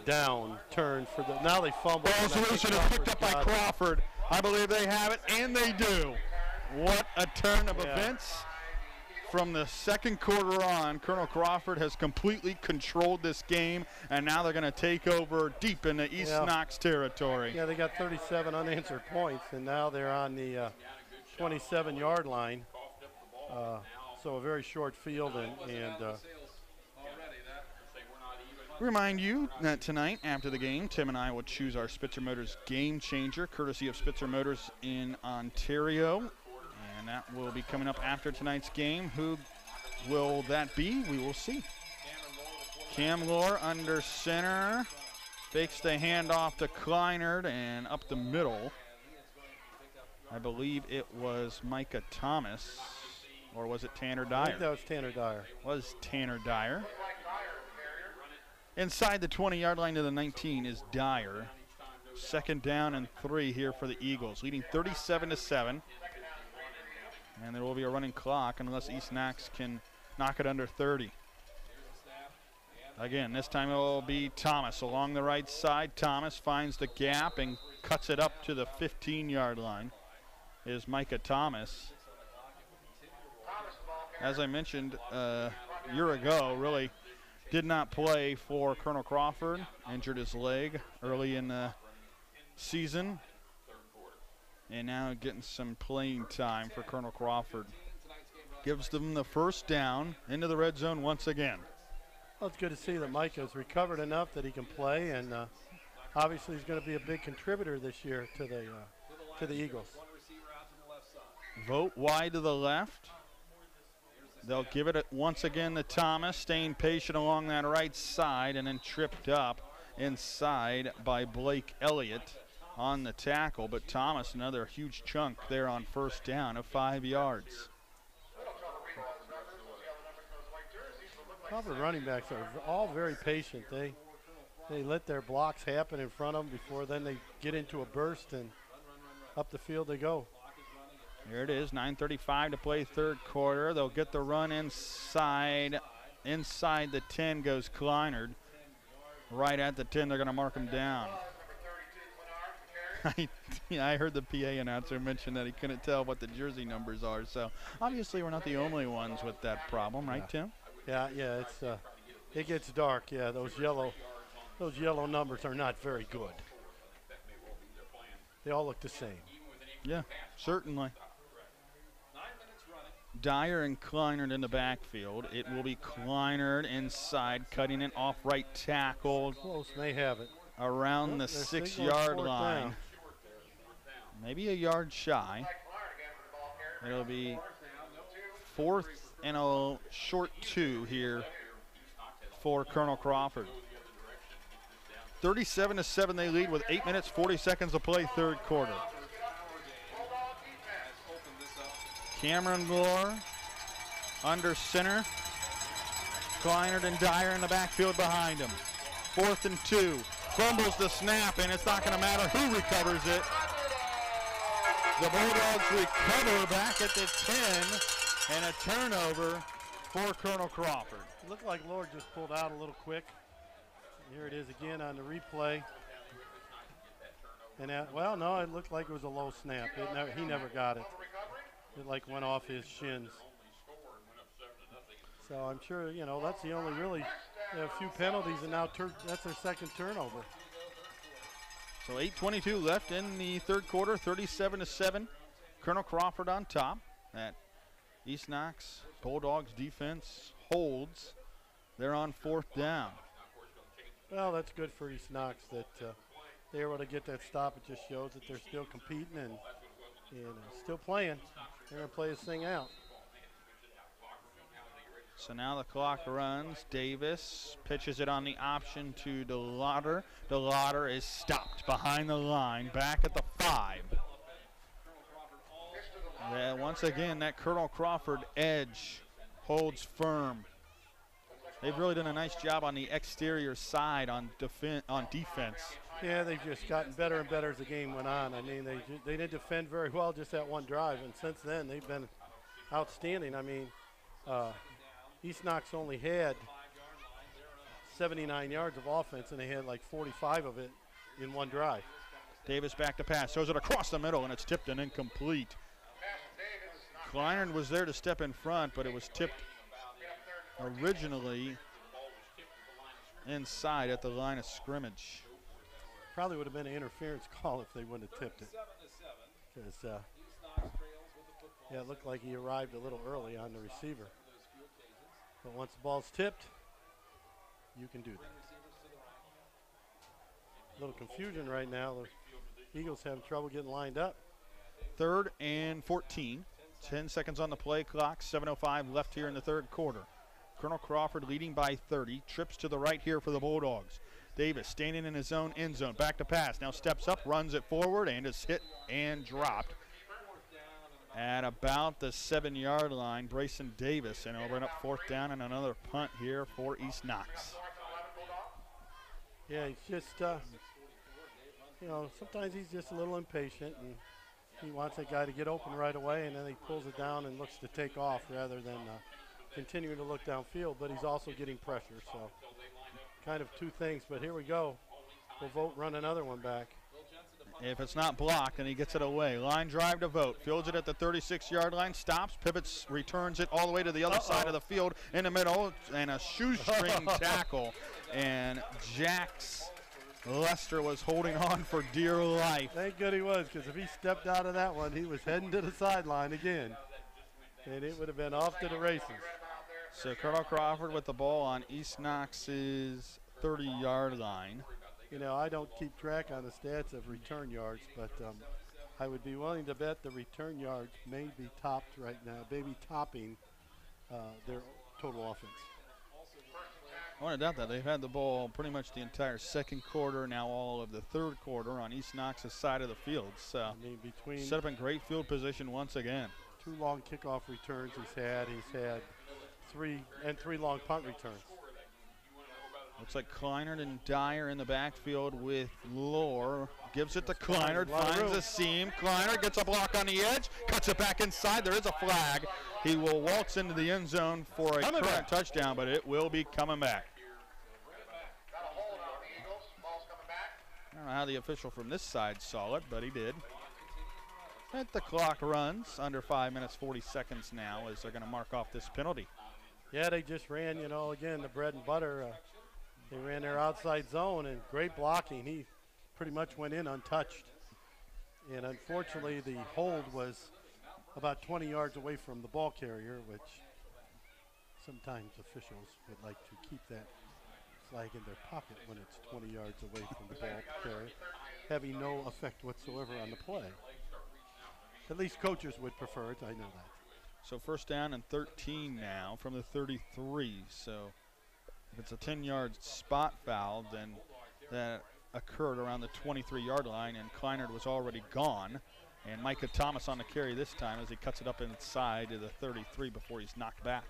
down turn for the. Now they fumble. Ball solution is picked up by Crawford. I believe they have it, and they do. What a turn of events. From the second quarter on, Colonel Crawford has completely controlled this game, and now they're going to take over deep into East Knox territory. Yeah, they got 37 unanswered points, and now they're on the 27-yard line. So a very short field, and remind you that tonight after the game, Tim and I will choose our Spitzer Motors Game Changer, courtesy of Spitzer Motors in Ontario. And that will be coming up after tonight's game. Who will that be? We will see. Cam Lohr under center. Fakes the handoff to Kleinert and up the middle. I believe it was Micah Thomas. Or was it Tanner Dyer? I think that was Tanner Dyer. Was Tanner Dyer. Inside the 20-yard line to the 19 is Dyer. Second down and 3 here for the Eagles, leading 37-7. And there will be a running clock unless East Knox can knock it under 30. Again, this time it will be Thomas along the right side. Thomas finds the gap and cuts it up to the 15-yard line. Is Micah Thomas. As I mentioned a year ago, really did not play for Colonel Crawford. Injured his leg early in the season. And now getting some playing time for Colonel Crawford. Gives them the first down into the red zone once again. Well, it's good to see that Micah has recovered enough that he can play, and obviously he's going to be a big contributor this year to the Eagles. Vote wide to the left. They'll give it once again to Thomas, staying patient along that right side, and then tripped up inside by Blake Elliott on the tackle, but Thomas, another huge chunk there on first down of 5 yards. Crawford running backs are all very patient. They let their blocks happen in front of them before then they get into a burst, and up the field they go. Here it is, 9:35 to play third quarter. They'll get the run inside. Inside the 10 goes Kleinert. Right at the 10, they're going to mark him down. I heard the PA announcer mention that he couldn't tell what the jersey numbers are. So obviously we're not the only ones with that problem, right, Tim? Yeah. It's it gets dark. Yeah, those yellow numbers are not very good. They all look the same. Yeah, certainly. Dyer and Kleinert in the backfield. It will be Kleinert inside, cutting it off right tackle. Close, may have it. Around the 6-yard line. Down. Maybe a yard shy. It'll be 4th and a short 2 here for Colonel Crawford. 37-7 they lead with 8 minutes, 40 seconds to play third quarter. Cameron Lohr under center. Kleinert and Dyer in the backfield behind him. 4th and 2. Fumbles the snap, and it's not going to matter who recovers it. The Bulldogs recover back at the 10, and a turnover for Colonel Crawford. It looked like Lohr just pulled out a little quick. Here it is again on the replay. And well, no, it looked like it was a low snap. He never got it. It like went off his shins. So I'm sure, that's the only really a few penalties, and now that's their second turnover. So 8:22 left in the third quarter, 37-7. Colonel Crawford on top. That East Knox Bulldogs defense holds. They're on 4th down. Well, that's good for East Knox that they're able to get that stop. It just shows that they're still competing and still playing. They're going to play this thing out. So now the clock runs. Davis pitches it on the option to DeLauder. DeLauder is stopped behind the line, back at the 5. Once again, that Colonel Crawford edge holds firm. They've really done a nice job on the exterior side on defense. Yeah, they've just gotten better and better as the game went on. I mean, they didn't defend very well just that one drive, and since then they've been outstanding. I mean, East Knox only had 79 yards of offense, and they had like 45 of it in one drive. Davis back to pass, throws it across the middle, and it's tipped and incomplete. Kleinert was there to step in front, but it was tipped originally inside at the line of scrimmage. Probably would have been an interference call if they wouldn't have tipped it. Because, yeah, it looked like he arrived a little early on the receiver. But once the ball's tipped, you can do that. A little confusion right now. The Eagles having trouble getting lined up. 3rd and 14. 10 seconds on the play clock. 7:05 left here in the third quarter. Colonel Crawford leading by 30. Trips to the right here for the Bulldogs. Davis standing in his own end zone. Back to pass. Now steps up, runs it forward, and is hit and dropped at about the 7-yard line. Brayson Davis, and it'll bring up 4th down and another punt here for East Knox. Yeah, he's just, you know, sometimes he's just a little impatient, and he wants that guy to get open right away, and then he pulls it down and looks to take off rather than continuing to look downfield, but he's also getting pressure, so kind of two things. But here we go. We'll Vogt run another one back. If it's not blocked, and he gets it away. Line drive to Vogt. Fields it at the 36-yard line. Stops, pivots, returns it all the way to the other side of the field in the middle, and a shoestring tackle. And Jax Lester was holding on for dear life. Thank God he was, because if he stepped out of that one, he was heading to the sideline again. And it would have been off to the races. So Colonel Crawford with the ball on East Knox's 30-yard line. You know, I don't keep track on the stats of return yards, but I would be willing to bet the return yards may be topped right now, maybe topping their total offense. I want to doubt that. They've had the ball pretty much the entire second quarter, now all of the third quarter on East Knox's side of the field. So I mean, between set up in great field position once again. 2 long kickoff returns he's had 3 long punt returns. Looks like Kleinert and Dyer in the backfield with Lohr. Gives it to Kleinert, finds a seam. Kleinert gets a block on the edge, cuts it back inside. There is a flag. He will waltz into the end zone for a current touchdown, but it will be coming back. I don't know how the official from this side saw it, but he did. And the clock runs under 5 minutes, 40 seconds now as they're going to mark off this penalty. Yeah, they just ran, you know, again, the bread and butter. They ran their outside zone, and great blocking. He pretty much went in untouched. And unfortunately, the hold was about 20 yards away from the ball carrier, which sometimes officials would like to keep that flag in their pocket when it's 20 yards away from the ball carrier, having no effect whatsoever on the play. At least coaches would prefer it, I know that. So 1st down and 13 now from the 33. So if it's a 10-yard spot foul, then that occurred around the 23-yard line, and Kleinert was already gone. And Micah Thomas on the carry this time as he cuts it up inside to the 33 before he's knocked back.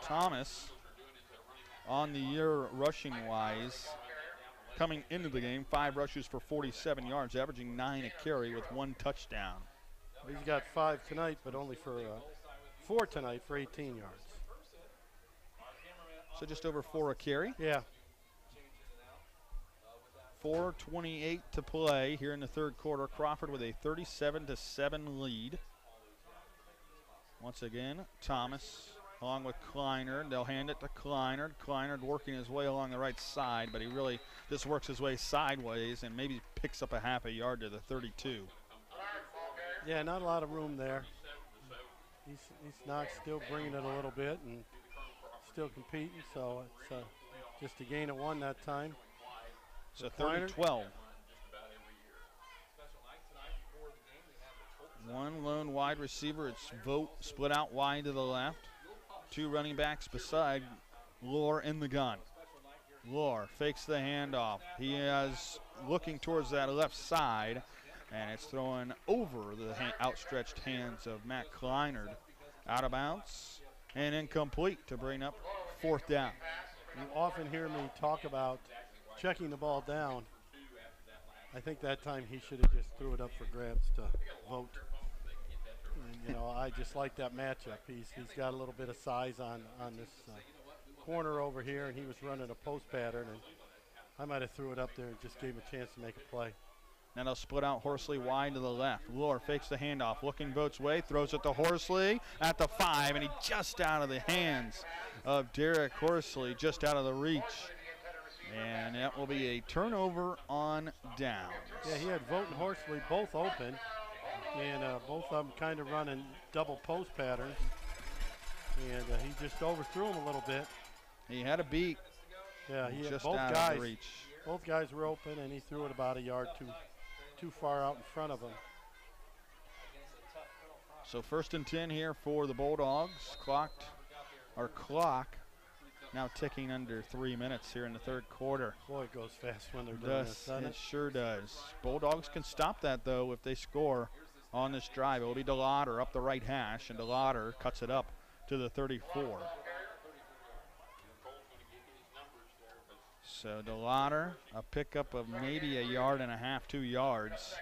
Thomas on the year rushing-wise, coming into the game, 5 rushes for 47 yards, averaging 9 a carry with 1 touchdown. He's got 5 tonight, but only for 4 tonight for 18 yards. So just over 4 a carry. Yeah. 4:28 to play here in the third quarter. Crawford with a 37-7 lead. Once again, Thomas along with Kleinert. They'll hand it to Kleinert. Kleinert working his way along the right side, but he really just works his way sideways and maybe picks up a half a yard to the 32. Yeah, not a lot of room there. He's Knox still bringing it a little bit and still competing, so it's just a gain of 1 that time. So 30-12. One lone wide receiver. It's Vogt split out wide to the left. 2 running backs beside Lohr in the gun. Lohr fakes the handoff. He is looking towards that left side, and it's thrown over the outstretched hands of Matt Kleinert. Out of bounds and incomplete to bring up 4th down. You often hear me talk about checking the ball down. I think that time he should have just threw it up for grabs to Vogt. You know, I just like that matchup. He's got a little bit of size on this corner over here, and he was running a post pattern, and I might have threw it up there and just gave him a chance to make a play. Now they'll split out Horsley wide to the left. Lure fakes the handoff, looking Vote's way, throws it to Horsley at the 5, and he just out of the hands of Derek Horsley, just out of the reach. And that will be a turnover on downs. Yeah, he had Vote and Horsley both open, and both of them kind of running double post patterns. And he just overthrew him a little bit. He had a beat. Yeah, he had just both out guys. of reach. Both guys were open, and he threw it about a yard too far out in front of him. So 1st and 10 here for the Bulldogs. Clock now ticking under 3 minutes here in the 3rd quarter. Boy, it goes fast when they're doing this, doesn't it? It sure does. Bulldogs can stop that, though, if they score on this drive. It will be DeLauder up the right hash, and DeLauder cuts it up to the 34. So DeLauder, a pickup of maybe a yard and a half, 2 yards.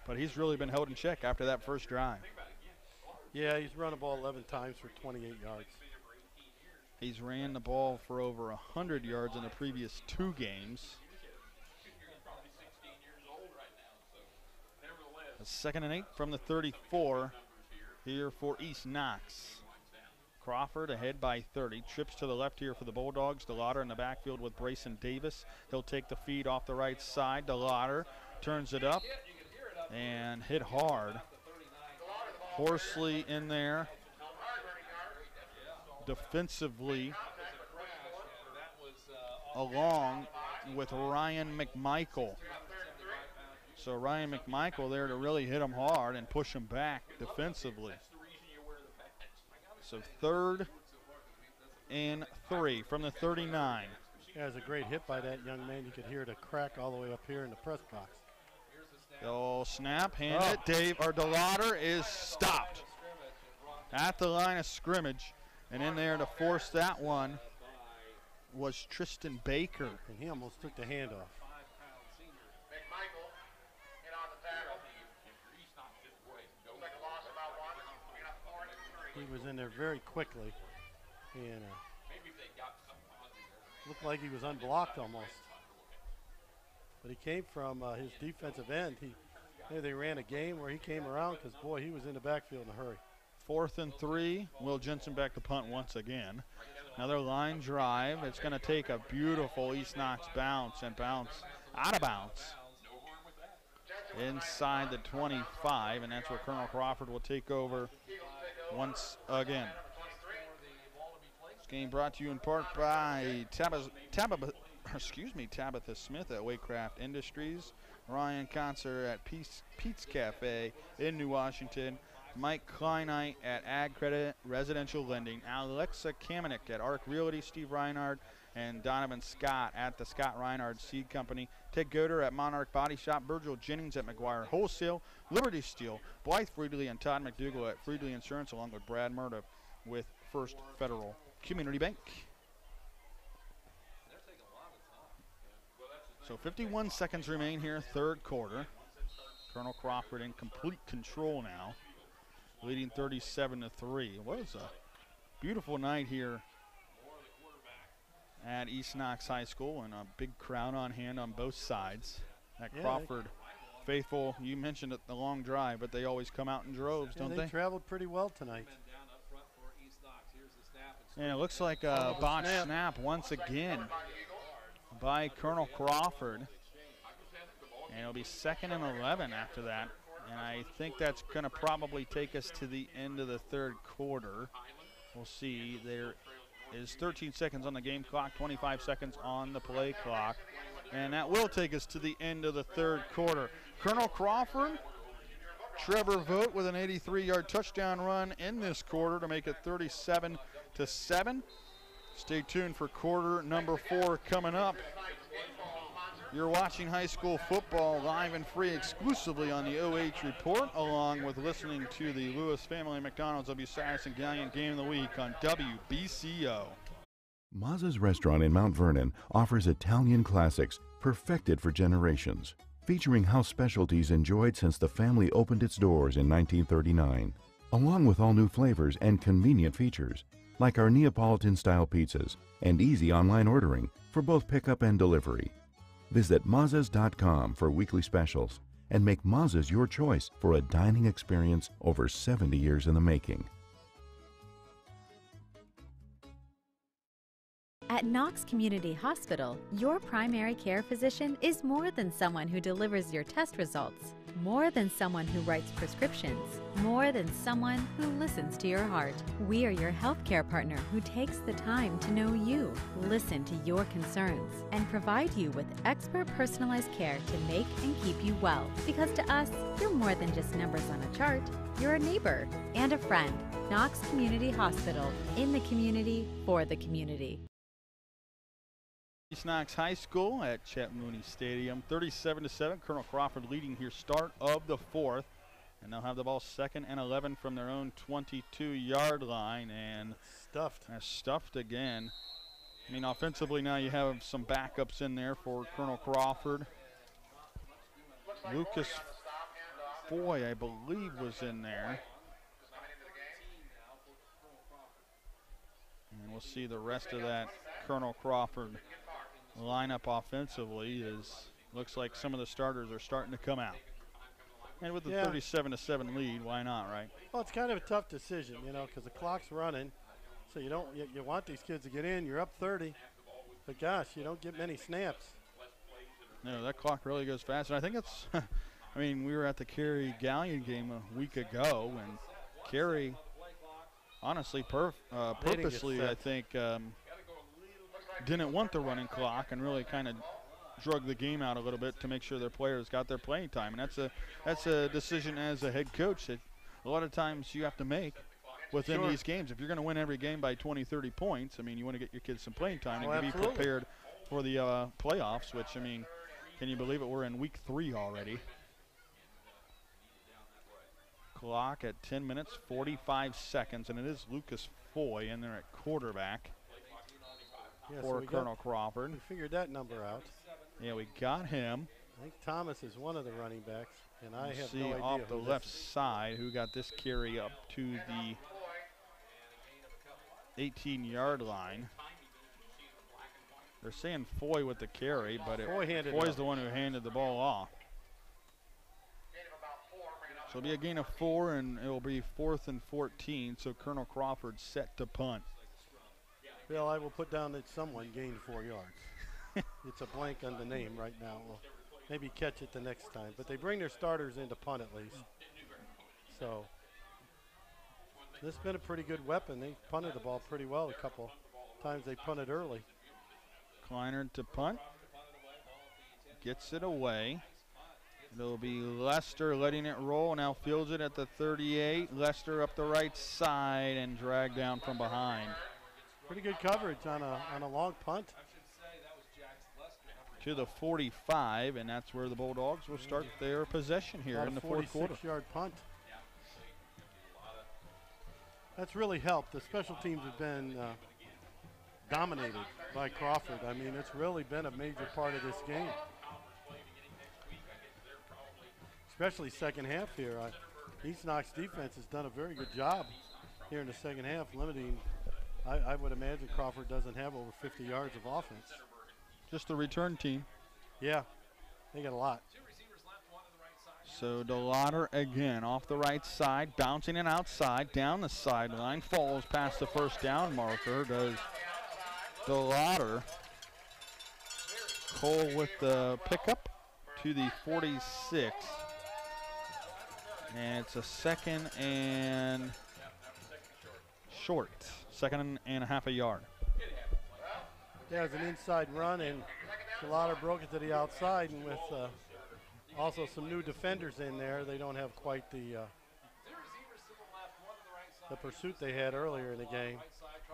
But he's really been held in check after that first drive. Yeah, he's run the ball 11 times for 28 yards. He's ran the ball for over 100 yards in the previous 2 games. A 2nd and 8 from the 34 here for East Knox. Crawford ahead by 30. Trips to the left here for the Bulldogs. DeLauder in the backfield with Brayson Davis. He'll take the feed off the right side. DeLauder turns it up and hit hard. Horsley in there defensively along with Ryan McMichael. So Ryan McMichael there to really hit him hard and push him back defensively. So 3rd and 3 from the 39. Yeah, it was a great hit by that young man. You could hear the crack all the way up here in the press box. Oh, snap, hand it. DeLauder is stopped at the line of scrimmage. And in there to force that one was Tristan Baker. And he almost took the hand off. He was in there very quickly, and looked like he was unblocked almost. But he came from his defensive end. They ran a game where he came around because, boy, he was in the backfield in a hurry. 4th and 3. Will Jensen back to punt once again. Another line drive. It's going to take a beautiful East Knox bounce and bounce out of bounds inside the 25, and that's where Colonel Crawford will take over once again. This game brought to you in part by Tabitha Smith at Waycraft Industries, Ryan Concert at Pete's Cafe in New Washington, Mike Kleinite at Ag Credit Residential Lending, Alexa Kamenik at Arc Realty, Steve Reinhard and Donovan Scott at the Scott Reinhard Seed Company, Ted Goder at Monarch Body Shop, Virgil Jennings at McGuire Wholesale, Liberty Steel, Blythe Friedley and Todd McDougall at Friedley Insurance, along with Brad Murdoch with First Federal Community Bank. So 51 seconds remain here, 3rd quarter. Colonel Crawford in complete control now, leading 37-3. It was a beautiful night here at East Knox High School, and a big crowd on hand on both sides. That Crawford faithful, you mentioned it, the long drive, but they always come out in droves, don't they? They traveled pretty well tonight. And it looks like a botch snap once again by Colonel Crawford. And it'll be 2nd and 11 after that. And I think that's going to probably take us to the end of the 3rd quarter. We'll see. There is 13 seconds on the game clock, 25 seconds on the play clock. And that will take us to the end of the 3rd quarter. Colonel Crawford, Trevor Vogt with an 83-yard touchdown run in this quarter to make it 37-7. Stay tuned for quarter number 4 coming up. You're watching high school football live and free exclusively on the OH Report, along with listening to the Lewis Family McDonald's W. Saracen Galleon Game of the Week on WBCO. Mazza's restaurant in Mount Vernon offers Italian classics perfected for generations, featuring house specialties enjoyed since the family opened its doors in 1939. along with all new flavors and convenient features, like our Neapolitan-style pizzas and easy online ordering for both pickup and delivery. Visit Mazzas.com for weekly specials and make Mazza's your choice for a dining experience over 70 years in the making. At Knox Community Hospital, your primary care physician is more than someone who delivers your test results, more than someone who writes prescriptions, more than someone who listens to your heart. We are your healthcare partner who takes the time to know you, listen to your concerns, and provide you with expert personalized care to make and keep you well. Because to us, you're more than just numbers on a chart. You're a neighbor and a friend. Knox Community Hospital, in the community, for the community. East Knox High School at Chet Looney Stadium, 37-7. Colonel Crawford leading here, start of the fourth, and they'll have the ball 2nd and 11 from their own 22-yard line, and stuffed again. I mean, offensively now you have some backups in there for Colonel Crawford. Lucas Foy, I believe, was in there. And we'll see the rest of that Colonel Crawford lineup offensively. Looks like some of the starters are starting to come out. And with the 37-7 lead, why not, right? Well, it's kind of a tough decision, you know, because the clock's running. So you want these kids to get in. You're up 30. But gosh, you don't get many snaps. No, that clock really goes fast. And I think it's, I mean, we were at the Cary Galleon game a week ago, and Cary, honestly, purposely, I think, didn't want the running clock and really kind of drug the game out a little bit to make sure their players got their playing time. And that's a decision as a head coach that a lot of times you have to make within these games. If you're going to win every game by 20, 30 points, I mean, you want to get your kids some playing time and be prepared for the playoffs, which, I mean, can you believe it? We're in week 3 already. Clock at 10 minutes, 45 seconds, and it is Lucas Foy in there at quarterback. Yeah, for so Colonel Crawford. We figured that number out. Yeah, we got him. I think Thomas is one of the running backs, and I have see no idea off the who left this is. side who got this carry up to the 18-yard line. They're saying Foy with the carry, but Foy's the one who handed the ball off. So it'll be a gain of 4, and it will be 4th and 14, so Colonel Crawford set to punt. Bill, I will put down that someone gained 4 yards. It's a blank on the name right now. We'll maybe catch it the next time. But they bring their starters in to punt at least. So this has been a pretty good weapon. They punted the ball pretty well a couple times. They punted early. Kleiner to punt. Gets it away. It'll be Lester letting it roll. Now fields it at the 38. Lester up the right side and dragged down from behind. Pretty good coverage on a long punt. To the 45, and that's where the Bulldogs will start their possession here in the fourth quarter. 46-yard punt. That's really helped. The special teams have been dominated by Crawford. I mean, it's really been a major part of this game. Especially second half here. East Knox defense has done a very good job here in the second half, limiting. I would imagine Crawford doesn't have over 50 yards of offense. Just the return team. Yeah, they got a lot. So DeLauder again off the right side, bouncing it outside, down the sideline, falls past the first down marker, does DeLauder. Cole with the pickup to the 46. And it's a 2nd and short, 2nd and a half a yard. Yeah, it's an inside run, and DeLauder broke it to the outside, and with also some new defenders in there, they don't have quite the pursuit they had earlier in the game.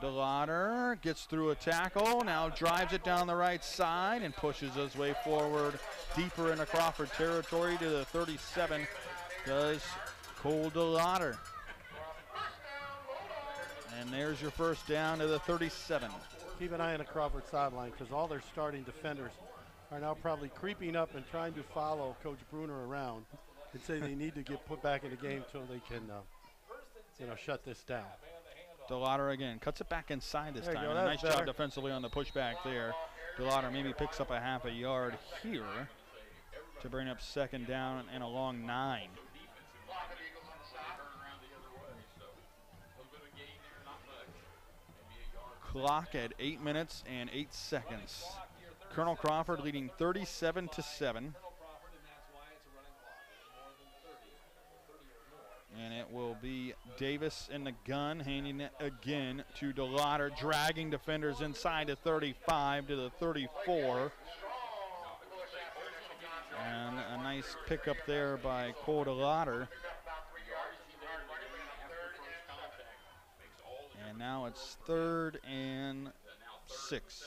DeLauder gets through a tackle, now drives it down the right side and pushes his way forward deeper into Crawford territory to the 37. Does Cole DeLauder. And there's your first down to the 37. Keep an eye on the Crawford sideline because all their starting defenders are now probably creeping up and trying to follow Coach Bruner around and say they need to get put back in the game so they can shut this down. DeLauder again cuts it back inside this time. And a nice better. job defensively on the pushback there. DeLauder maybe picks up a half a yard here to bring up 2nd down and a long 9. Clock at 8 minutes and 8 seconds. Colonel Crawford leading 37-7. And it will be Davis in the gun, handing it again to DeLauder, dragging defenders inside the 35 to the 34. And a nice pickup there by Cole DeLauder. And now it's 3rd and 6.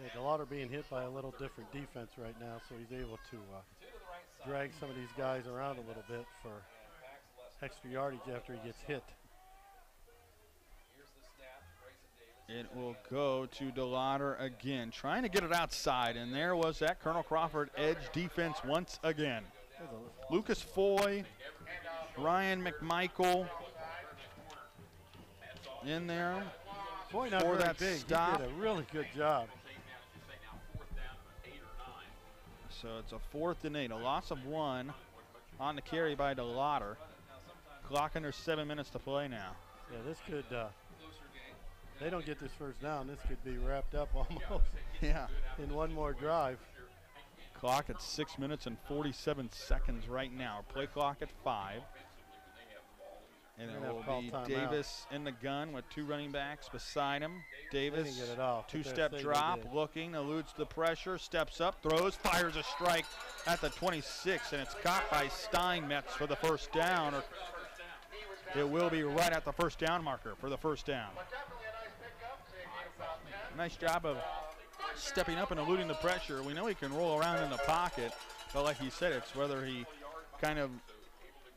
Yeah, DeLauder being hit by a little different defense right now, so he's able to drag some of these guys around a little bit for extra yardage after he gets hit. It will go to DeLauder again, trying to get it outside, and there was that Colonel Crawford edge defense once again. Lucas Foy, Ryan McMichael in there Foy not for very that big. stop. He did a really good job. So it's a 4th and 8, a loss of 1 on the carry by DeLauder. Clock under 7 minutes to play now. Yeah, this could, they don't get this first down, this could be wrapped up almost in one more drive. Clock at 6 minutes and 47 seconds right now. Play clock at 5. And it will be Davis in the gun with 2 running backs beside him. Davis, get it off, 2-step drop, looking, eludes the pressure, steps up, throws, fires a strike at the 26, and it's caught by Steinmetz for the first down. Or it will be right at the first down marker for the first down. Nice job of stepping up and eluding the pressure. We know he can roll around in the pocket, but like you said, it's whether he kind of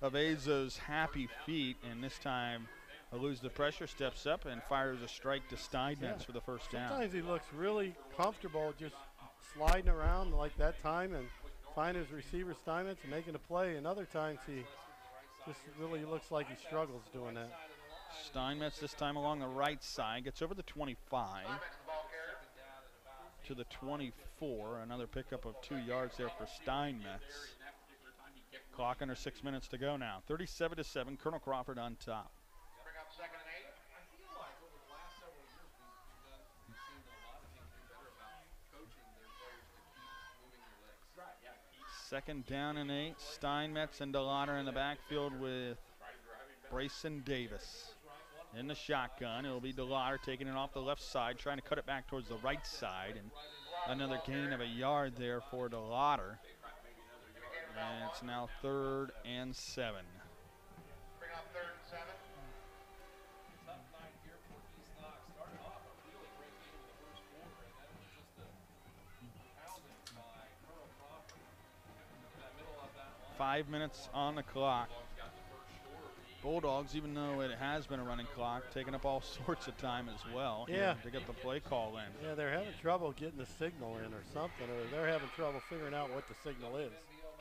evades those happy feet, and this time eludes the pressure, steps up, and fires a strike to Steinmetz for the first down. Sometimes he looks really comfortable just sliding around like that time and finding his receiver Steinmetz and making a play, and other times he just really looks like he struggles doing that. Steinmetz this time along the right side, gets over the 25 to the 24. Another pickup of 2 yards there for Steinmetz. Clock under 6 minutes to go now. 37-7, Colonel Crawford on top. 2nd down and 8. Steinmetz and DeLauder in the backfield with Brayson Davis. In the shotgun, it'll be DeLauder taking it off the left side, trying to cut it back towards the right side. And another gain of a yard there for DeLauder. And it's now 3rd and 7. Five minutes on the clock. Bulldogs, even though it has been a running clock, taking up all sorts of time as well to get the play call in. Yeah, they're having trouble getting the signal in or something, or they're having trouble figuring out what the signal is.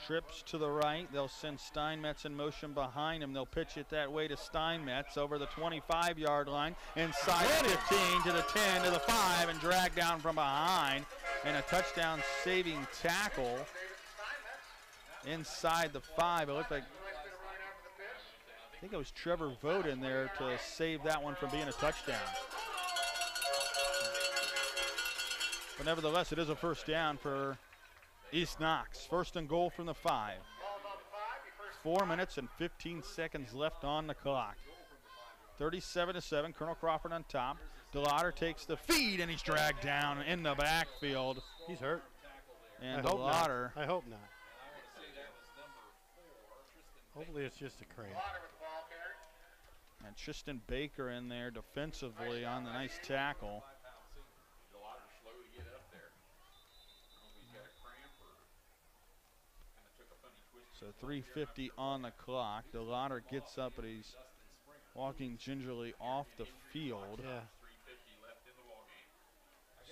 Trips to the right. They'll send Steinmetz in motion behind him. They'll pitch it that way to Steinmetz over the 25-yard line, inside 15 to the 10 to the 5, and dragged down from behind. And a touchdown-saving tackle inside the 5. It looked like, I think it was Trevor Vogt in there to save that one from being a touchdown. But nevertheless, it is a first down for East Knox. 1st and goal from the 5. 4 minutes and 15 seconds left on the clock. 37-7, Colonel Crawford on top. DeLauder takes the feed, and he's dragged down in the backfield. He's hurt. And DeLauder. I hope not. Hopefully it's just a cramp. And Tristan Baker in there defensively on the nice tackle. So 3:50 on the clock. DeLauder gets up, but he's walking gingerly off the field. Yeah.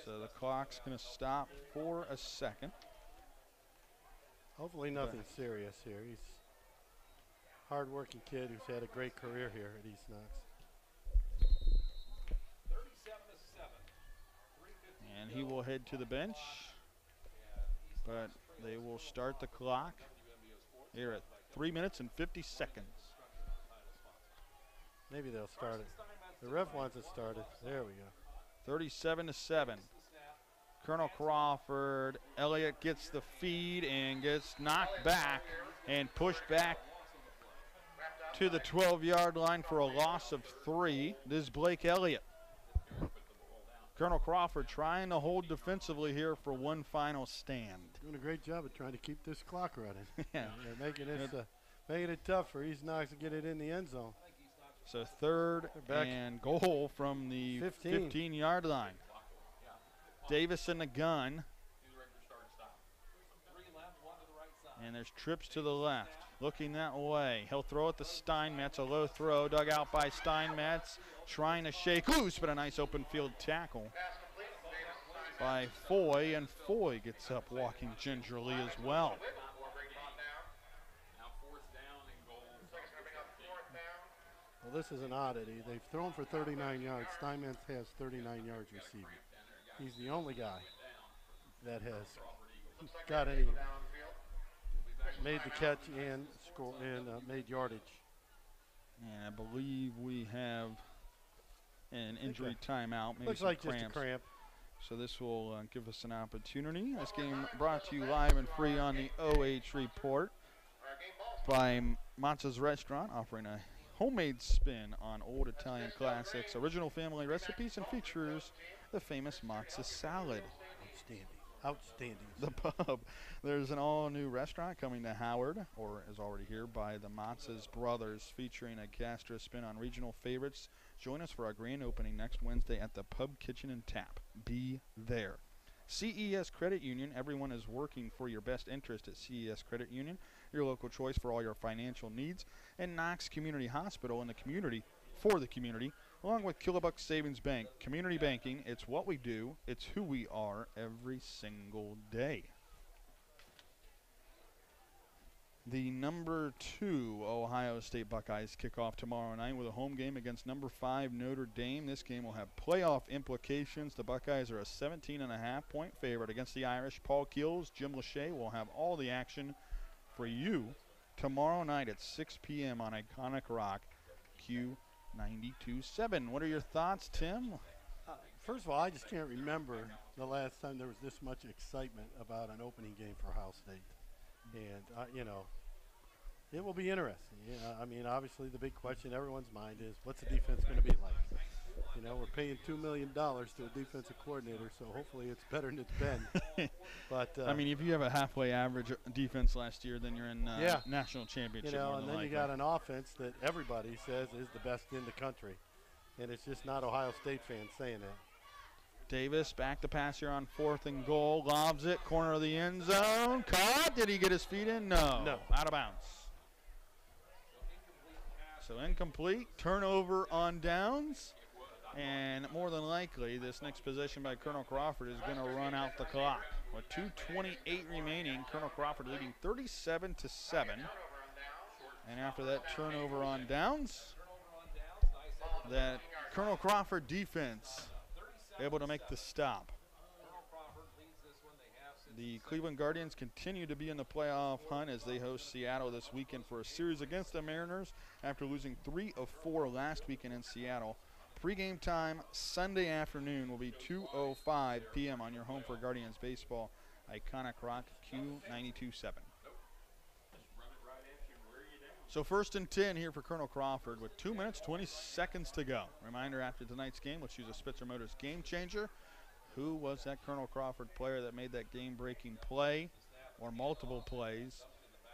So the clock's going to stop for a second. Hopefully nothing serious here. hard-working kid who's had a great career here at East Knox. And he will head to the bench, but they will start the clock here at 3 minutes and 50 seconds. Maybe they'll start it. The ref wants it started. There we go. 37-7. Colonel Crawford. Elliott gets the feed and gets knocked back and pushed back to the 12-yard line for a loss of 3. This is Blake Elliott. Colonel Crawford trying to hold defensively here for one final stand. Doing a great job of trying to keep this clock running. Yeah. Making it tough for East Knox to get it in the end zone. So 3rd and goal from the 15-yard line. Davis in the gun. And there's trips to the left. Looking that way. He'll throw it to Steinmetz. A low throw dug out by Steinmetz. Trying to shake loose, but a nice open field tackle by Foy. And Foy gets up walking gingerly as well. Well, this is an oddity. They've thrown for 39 yards. Steinmetz has 39 yards receiving. He's the only guy that has got any, made the catch and score and made yardage. And I believe we have an injury timeout. Maybe looks like just a cramp. So this will give us an opportunity. This game brought to you live and free on the OH Report by Mazza's Restaurant, offering a homemade spin on old Italian classics, original family recipes, and features the famous Mazza salad. Outstanding. The pub. There's an all-new restaurant coming to Howard, or is already here, by the Mazza's Brothers, featuring a gastro spin on regional favorites. Join us for our grand opening next Wednesday at the Pub, Kitchen, and Tap. Be there. CES Credit Union. Everyone is working for your best interest at CES Credit Union, your local choice for all your financial needs. And Knox Community Hospital in the community, for the community, along with Killbuck Savings Bank. Community banking, it's what we do, it's who we are every single day. The number 2 Ohio State Buckeyes kick off tomorrow night with a home game against number 5 Notre Dame. This game will have playoff implications. The Buckeyes are a 17.5-point favorite against the Irish. Paul Keels, Jim Lachey will have all the action for you tomorrow night at 6 p.m. on Iconic Rock Q92.7. What are your thoughts, Tim? First of all, I just can't remember the last time there was this much excitement about an opening game for Ohio State. And, you know, it will be interesting. I mean, obviously the big question in everyone's mind is, what's the defense going to be like? You know, we're paying $2 million to a defensive coordinator, so hopefully it's better than it's been. But I mean, if you have a halfway average defense last year, then you're in national championship. You know, and then you got an offense that everybody says is the best in the country. And it's just not Ohio State fans saying that. Davis back to pass here on 4th and goal. Lobs it, corner of the end zone. Caught. Did he get his feet in? No. Out of bounds. So incomplete. Turnover on downs. And more than likely, this next possession by Colonel Crawford is going to run out the clock. With 2:28 remaining, Colonel Crawford leading 37-7. And after that turnover on downs, that Colonel Crawford defense able to make the stop. The Cleveland Guardians continue to be in the playoff hunt as they host Seattle this weekend for a series against the Mariners after losing 3 of 4 last weekend in Seattle. Pre-game time Sunday afternoon will be 2:05 p.m. on your home for Guardians baseball. Iconic Rock Q92.7. So 1st and 10 here for Colonel Crawford with 2 minutes, 20 seconds to go. Reminder, after tonight's game, let's use a Spitzer Motors game changer. Who was that Colonel Crawford player that made that game-breaking play or multiple plays?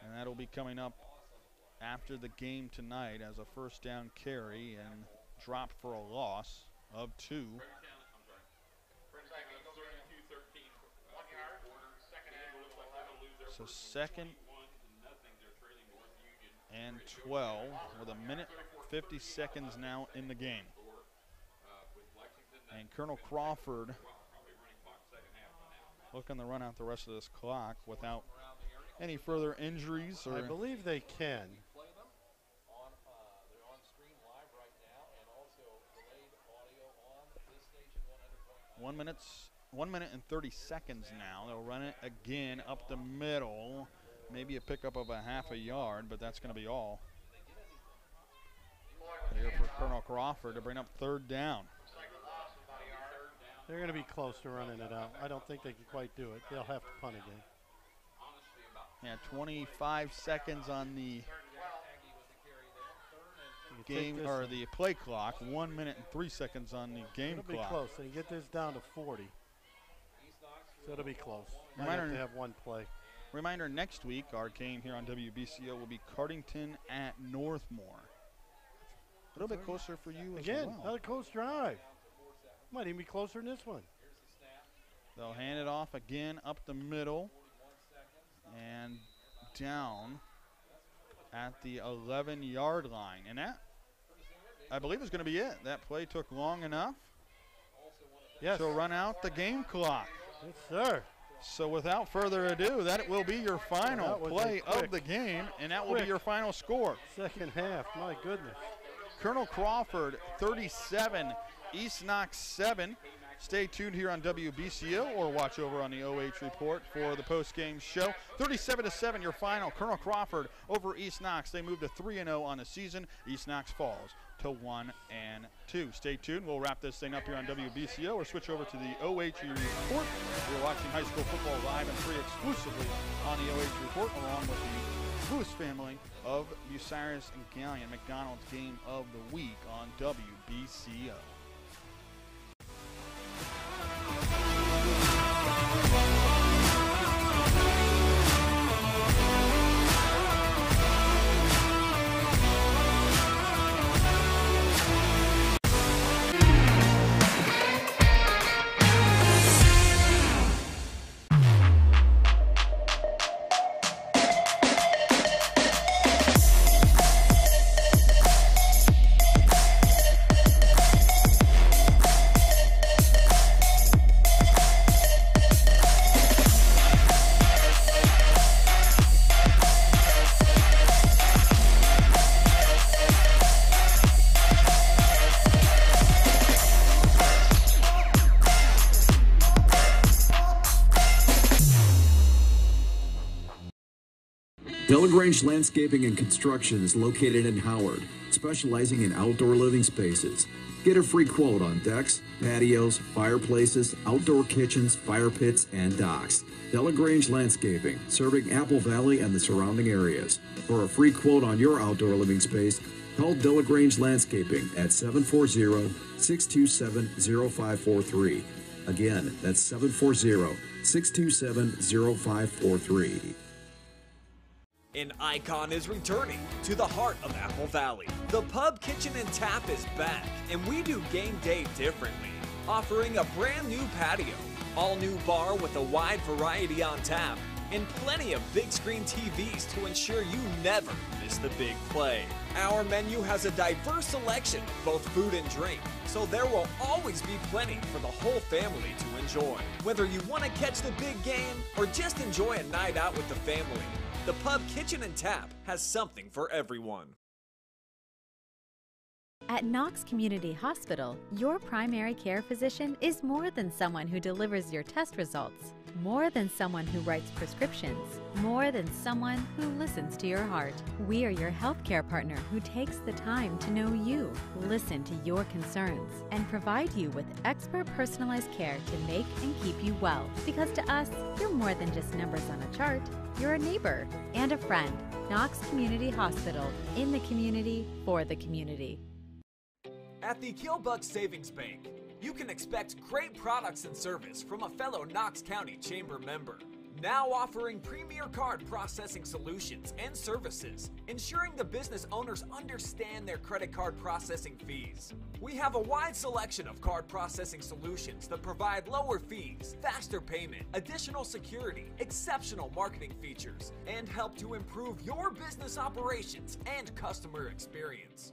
And that'll be coming up after the game tonight as a first down carry and drop for a loss of 2. So 2nd and 12 with a minute 50 seconds now in the game. And Colonel Crawford looking to run out the rest of this clock without any further injuries. I believe they can. 1 minute and 30 seconds now. They'll run it again up the middle. Maybe a pickup of a half a yard, but that's going to be all. Here for Colonel Crawford to bring up 3rd down. They're going to be close to running it out. I don't think they can quite do it. They'll have to punt again. Yeah, 25 seconds on the game or the play clock. 1 minute and 3 seconds on the game clock. It'll be close. They get this down to 40. So it'll be close. Might have to have one play. Reminder, next week our game here on WBCO will be Cardington at Northmore. A little bit closer for you as well. Again, another close drive. Might even be closer than this one. They'll hand it off again up the middle and down at the 11-yard line. And that, I believe, is going to be it. That play took long enough. Yes. So run out the game clock. Yes, sir. So without further ado, that will be your final play of the game, and that will be your final score. Second half, my goodness. Colonel Crawford 37, East Knox 7. Stay tuned here on WBCO or watch over on the OH Report for the post-game show. 37-7 your final. Colonel Crawford over East Knox. They move to 3-0 on the season. East Knox falls to 1-2. Stay tuned. We'll wrap this thing up here on WBCO or switch over to the OH Report. We're watching high school football live and free exclusively on the OH Report along with the Boost family of Bucyrus and Gallion, McDonald's game of the week on WBCO. Delagrange Landscaping and Construction is located in Howard, specializing in outdoor living spaces. Get a free quote on decks, patios, fireplaces, outdoor kitchens, fire pits, and docks. Delagrange Landscaping, serving Apple Valley and the surrounding areas. For a free quote on your outdoor living space, call Delagrange Landscaping at 740-627-0543. Again, that's 740-627-0543. An icon is returning to the heart of Apple Valley. The Pub, Kitchen, and Tap is back, and we do game day differently, offering a brand new patio, all new bar with a wide variety on tap, and plenty of big screen TVs to ensure you never miss the big play. Our menu has a diverse selection of both food and drink, so there will always be plenty for the whole family to enjoy. Whether you want to catch the big game or just enjoy a night out with the family, the Pub, Kitchen, and Tap has something for everyone. At Knox Community Hospital, your primary care physician is more than someone who delivers your test results, more than someone who writes prescriptions, more than someone who listens to your heart. We are your healthcare partner who takes the time to know you, listen to your concerns, and provide you with expert personalized care to make and keep you well. Because to us, you're more than just numbers on a chart. You're a neighbor and a friend. Knox Community Hospital, in the community, for the community. At the Killbuck Savings Bank, you can expect great products and service from a fellow Knox County Chamber member. Now offering premier card processing solutions and services, ensuring the business owners understand their credit card processing fees. We have a wide selection of card processing solutions that provide lower fees, faster payment, additional security, exceptional marketing features, and help to improve your business operations and customer experience.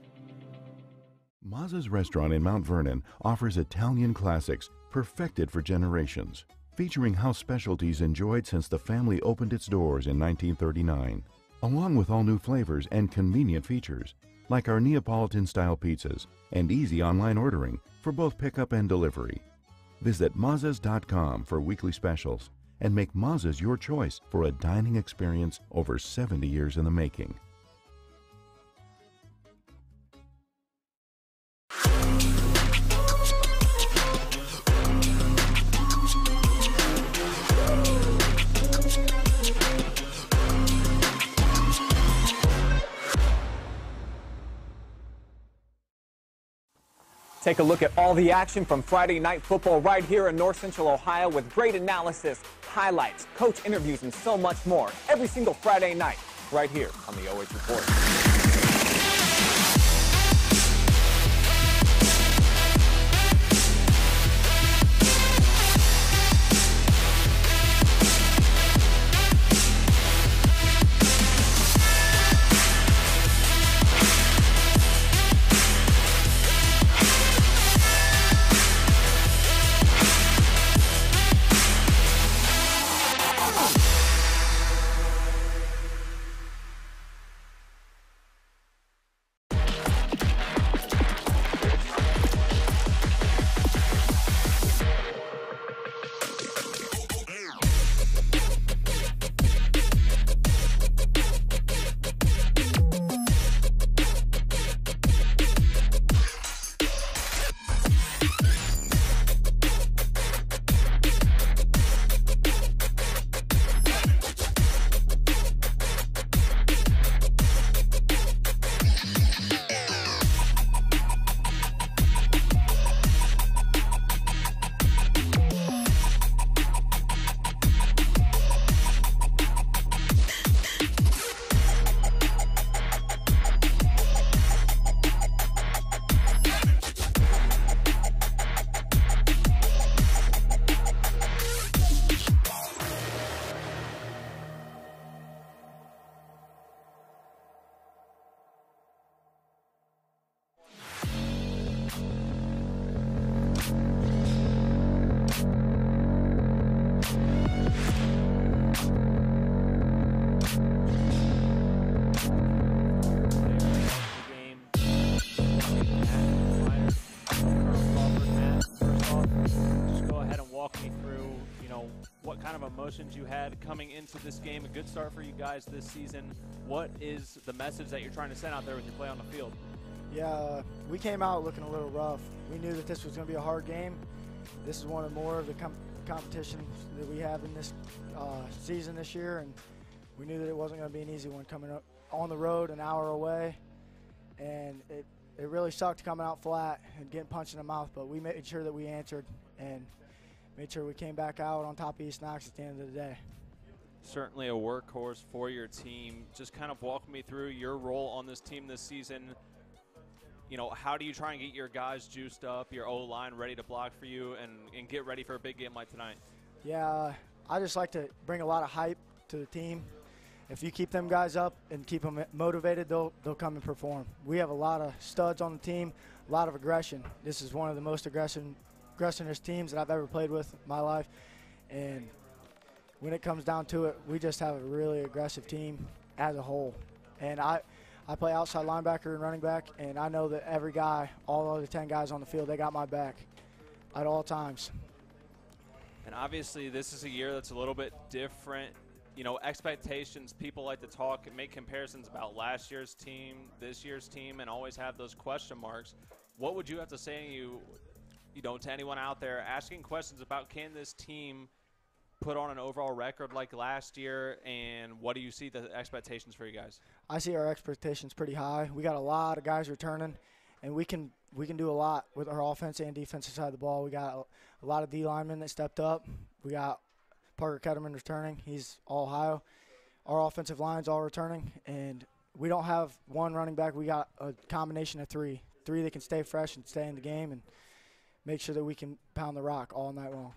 Mazza's restaurant in Mount Vernon offers Italian classics perfected for generations, featuring house specialties enjoyed since the family opened its doors in 1939, along with all new flavors and convenient features, like our Neapolitan-style pizzas and easy online ordering for both pickup and delivery. Visit Mazzas.com for weekly specials and make Mazza's your choice for a dining experience over 70 years in the making. Take a look at all the action from Friday Night Football right here in North Central Ohio with great analysis, highlights, coach interviews, and so much more every single Friday night right here on the OH Report. You had coming into this game, a good start for you guys this season. What is the message that you're trying to send out there with your play on the field? Yeah, we came out looking a little rough. We knew that this was going to be a hard game. This is one of more of the competitions that we have in this season this year, and we knew that it wasn't going to be an easy one coming up on the road an hour away, and it really sucked coming out flat and getting punched in the mouth, but we made sure that we answered and made sure we came back out on top of East Knox at the end of the day. Certainly a workhorse for your team. Just kind of walk me through your role on this team this season. You know, how do you try and get your guys juiced up, your O-line ready to block for you, and get ready for a big game like tonight? Yeah, I just like to bring a lot of hype to the team. If you keep them guys up and keep them motivated, they'll come and perform. We have a lot of studs on the team, a lot of aggression. This is one of the most aggressive teams that I've ever played with in my life, and when it comes down to it, we just have a really aggressive team as a whole. And I play outside linebacker and running back, and I know that every guy, all of the 10 guys on the field, they got my back at all times. And obviously this is a year that's a little bit different. You know, expectations, people like to talk and make comparisons about last year's team, this year's team, and always have those question marks. What would you have to say to anyone out there asking questions about, can this team put on an overall record like last year, and what do you see the expectations for you guys? I see our expectations pretty high. We got a lot of guys returning, and we can do a lot with our offense and defensive side of the ball. We got a lot of D linemen that stepped up. We got Parker Ketterman returning. He's all Ohio. Our offensive line's all returning, and we don't have one running back. We got a combination of three that can stay fresh and stay in the game and make sure that we can pound the rock all night long.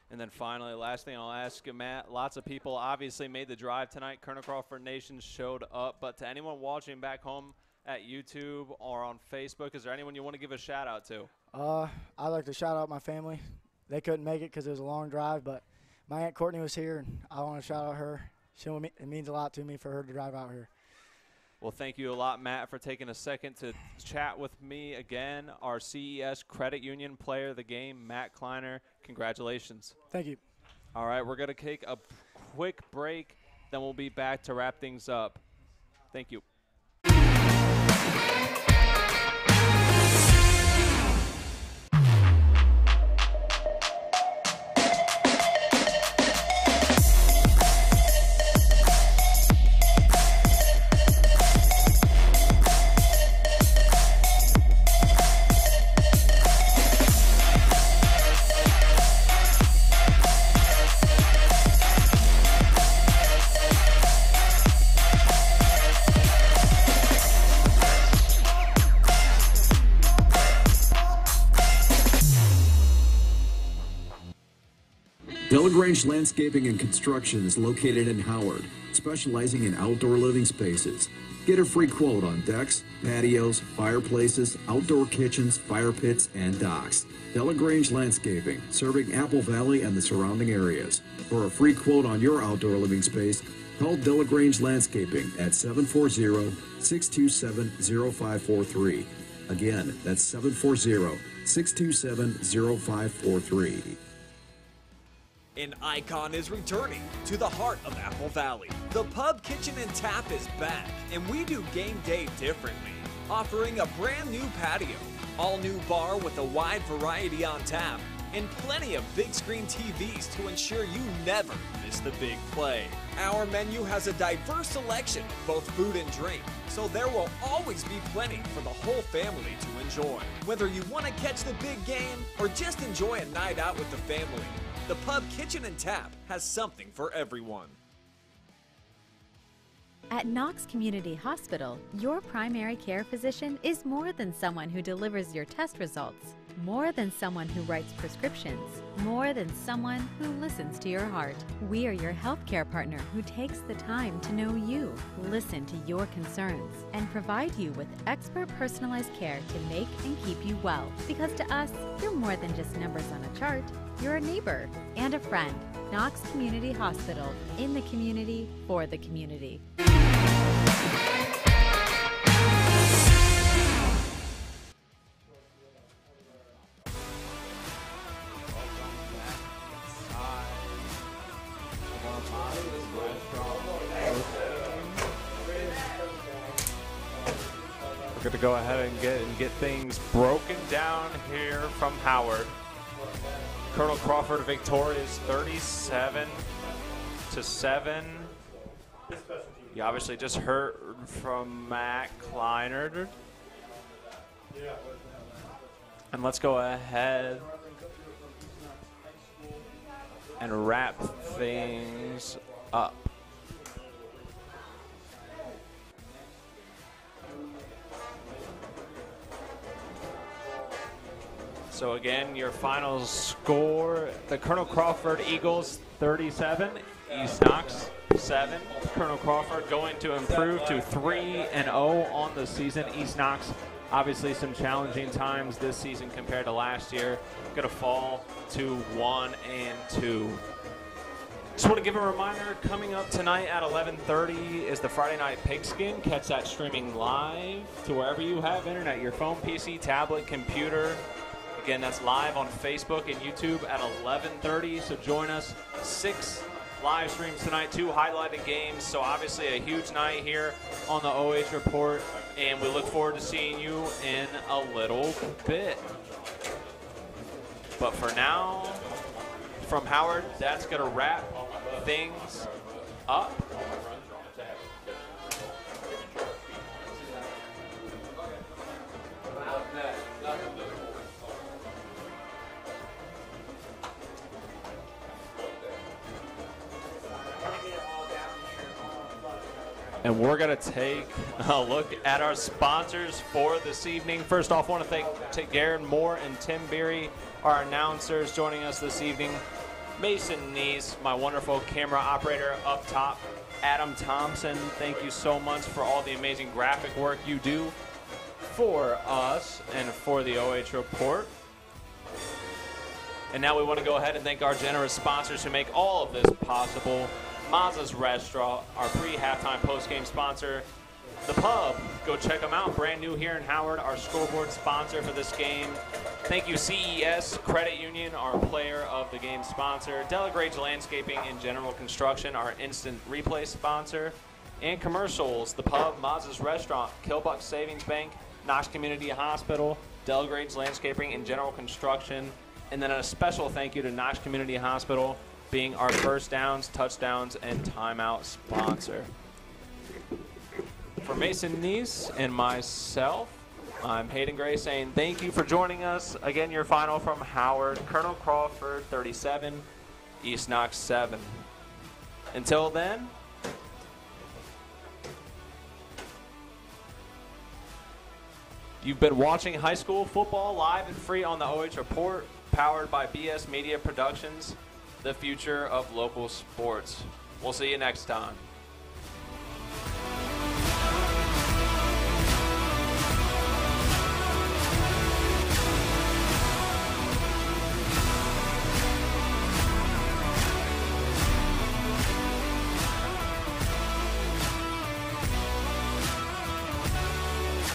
And then finally, last thing I'll ask you, Matt, lots of people obviously made the drive tonight. Colonel Crawford Nation showed up. But to anyone watching back home at YouTube or on Facebook, is there anyone you want to give a shout-out to? I'd like to shout out my family. They couldn't make it because it was a long drive, but my Aunt Courtney was here, and I want to shout out her. It means a lot to me for her to drive out here. Well, thank you a lot, Matt, for taking a second to chat with me again. Our CES Credit Union player of the game, Matt Kleiner. Congratulations. Thank you. All right, we're going to take a quick break, then we'll be back to wrap things up. Thank you. Delagrange Landscaping and Construction is located in Howard, specializing in outdoor living spaces. Get a free quote on decks, patios, fireplaces, outdoor kitchens, fire pits, and docks. Delagrange Landscaping, serving Apple Valley and the surrounding areas. For a free quote on your outdoor living space, call Delagrange Landscaping at 740-627-0543. Again, that's 740-627-0543. An icon is returning to the heart of Apple Valley. The Pub, Kitchen, and Tap is back, and we do game day differently, offering a brand new patio, all new bar with a wide variety on tap, and plenty of big screen TVs to ensure you never miss the big play. Our menu has a diverse selection, both food and drink, so there will always be plenty for the whole family to enjoy. Whether you want to catch the big game or just enjoy a night out with the family, the Pub, Kitchen, and Tap has something for everyone. At Knox Community Hospital, your primary care physician is more than someone who delivers your test results, more than someone who writes prescriptions, more than someone who listens to your heart. We are your healthcare partner who takes the time to know you, listen to your concerns, and provide you with expert personalized care to make and keep you well. Because to us, you're more than just numbers on a chart. You're a neighbor and a friend. Knox Community Hospital, in the community, for the community. We're going to go ahead and get things broken down here from Howard. Colonel Crawford victorious 37-7. You obviously just heard from Matt Kleiner. And let's go ahead and wrap things up. So again, your final score, the Colonel Crawford Eagles 37, East Knox 7. Colonel Crawford going to improve to 3-0 on the season. East Knox, obviously some challenging times this season compared to last year. Going to fall to 1-2. Just want to give a reminder, coming up tonight at 11:30 is the Friday Night Pigskin. Catch that streaming live to wherever you have internet, your phone, PC, tablet, computer. Again, that's live on Facebook and YouTube at 11:30, so join us. 6 live streams tonight, 2 highlighted games, so obviously a huge night here on the OH Report, and we look forward to seeing you in a little bit. But for now, from Howard, that's going to wrap things up. And we're going to take a look at our sponsors for this evening. First off, I want to thank Garen Moore and Tim Birie, our announcers joining us this evening. Mason Neese, my wonderful camera operator up top. Adam Thompson, thank you so much for all the amazing graphic work you do for us and for the OH Report. And now we want to go ahead and thank our generous sponsors who make all of this possible. Mazza's Restaurant, our pre-halftime post-game sponsor. The Pub, go check them out. Brand new here in Howard, our scoreboard sponsor for this game. Thank you, CES Credit Union, our player of the game sponsor. Delagrange Landscaping and General Construction, our instant replay sponsor. And commercials, The Pub, Mazza's Restaurant, Killbuck Savings Bank, Knox Community Hospital, Delagrange Landscaping and General Construction. And then a special thank you to Knox Community Hospital being our first downs, touchdowns, and timeout sponsor. For Mason Neese and myself, I'm Hayden Gray saying thank you for joining us. Again, your final from Howard, Colonel Crawford 37, East Knox 7. Until then, you've been watching high school football live and free on the OH Report, powered by BS Media Productions, the future of local sports. We'll see you next time.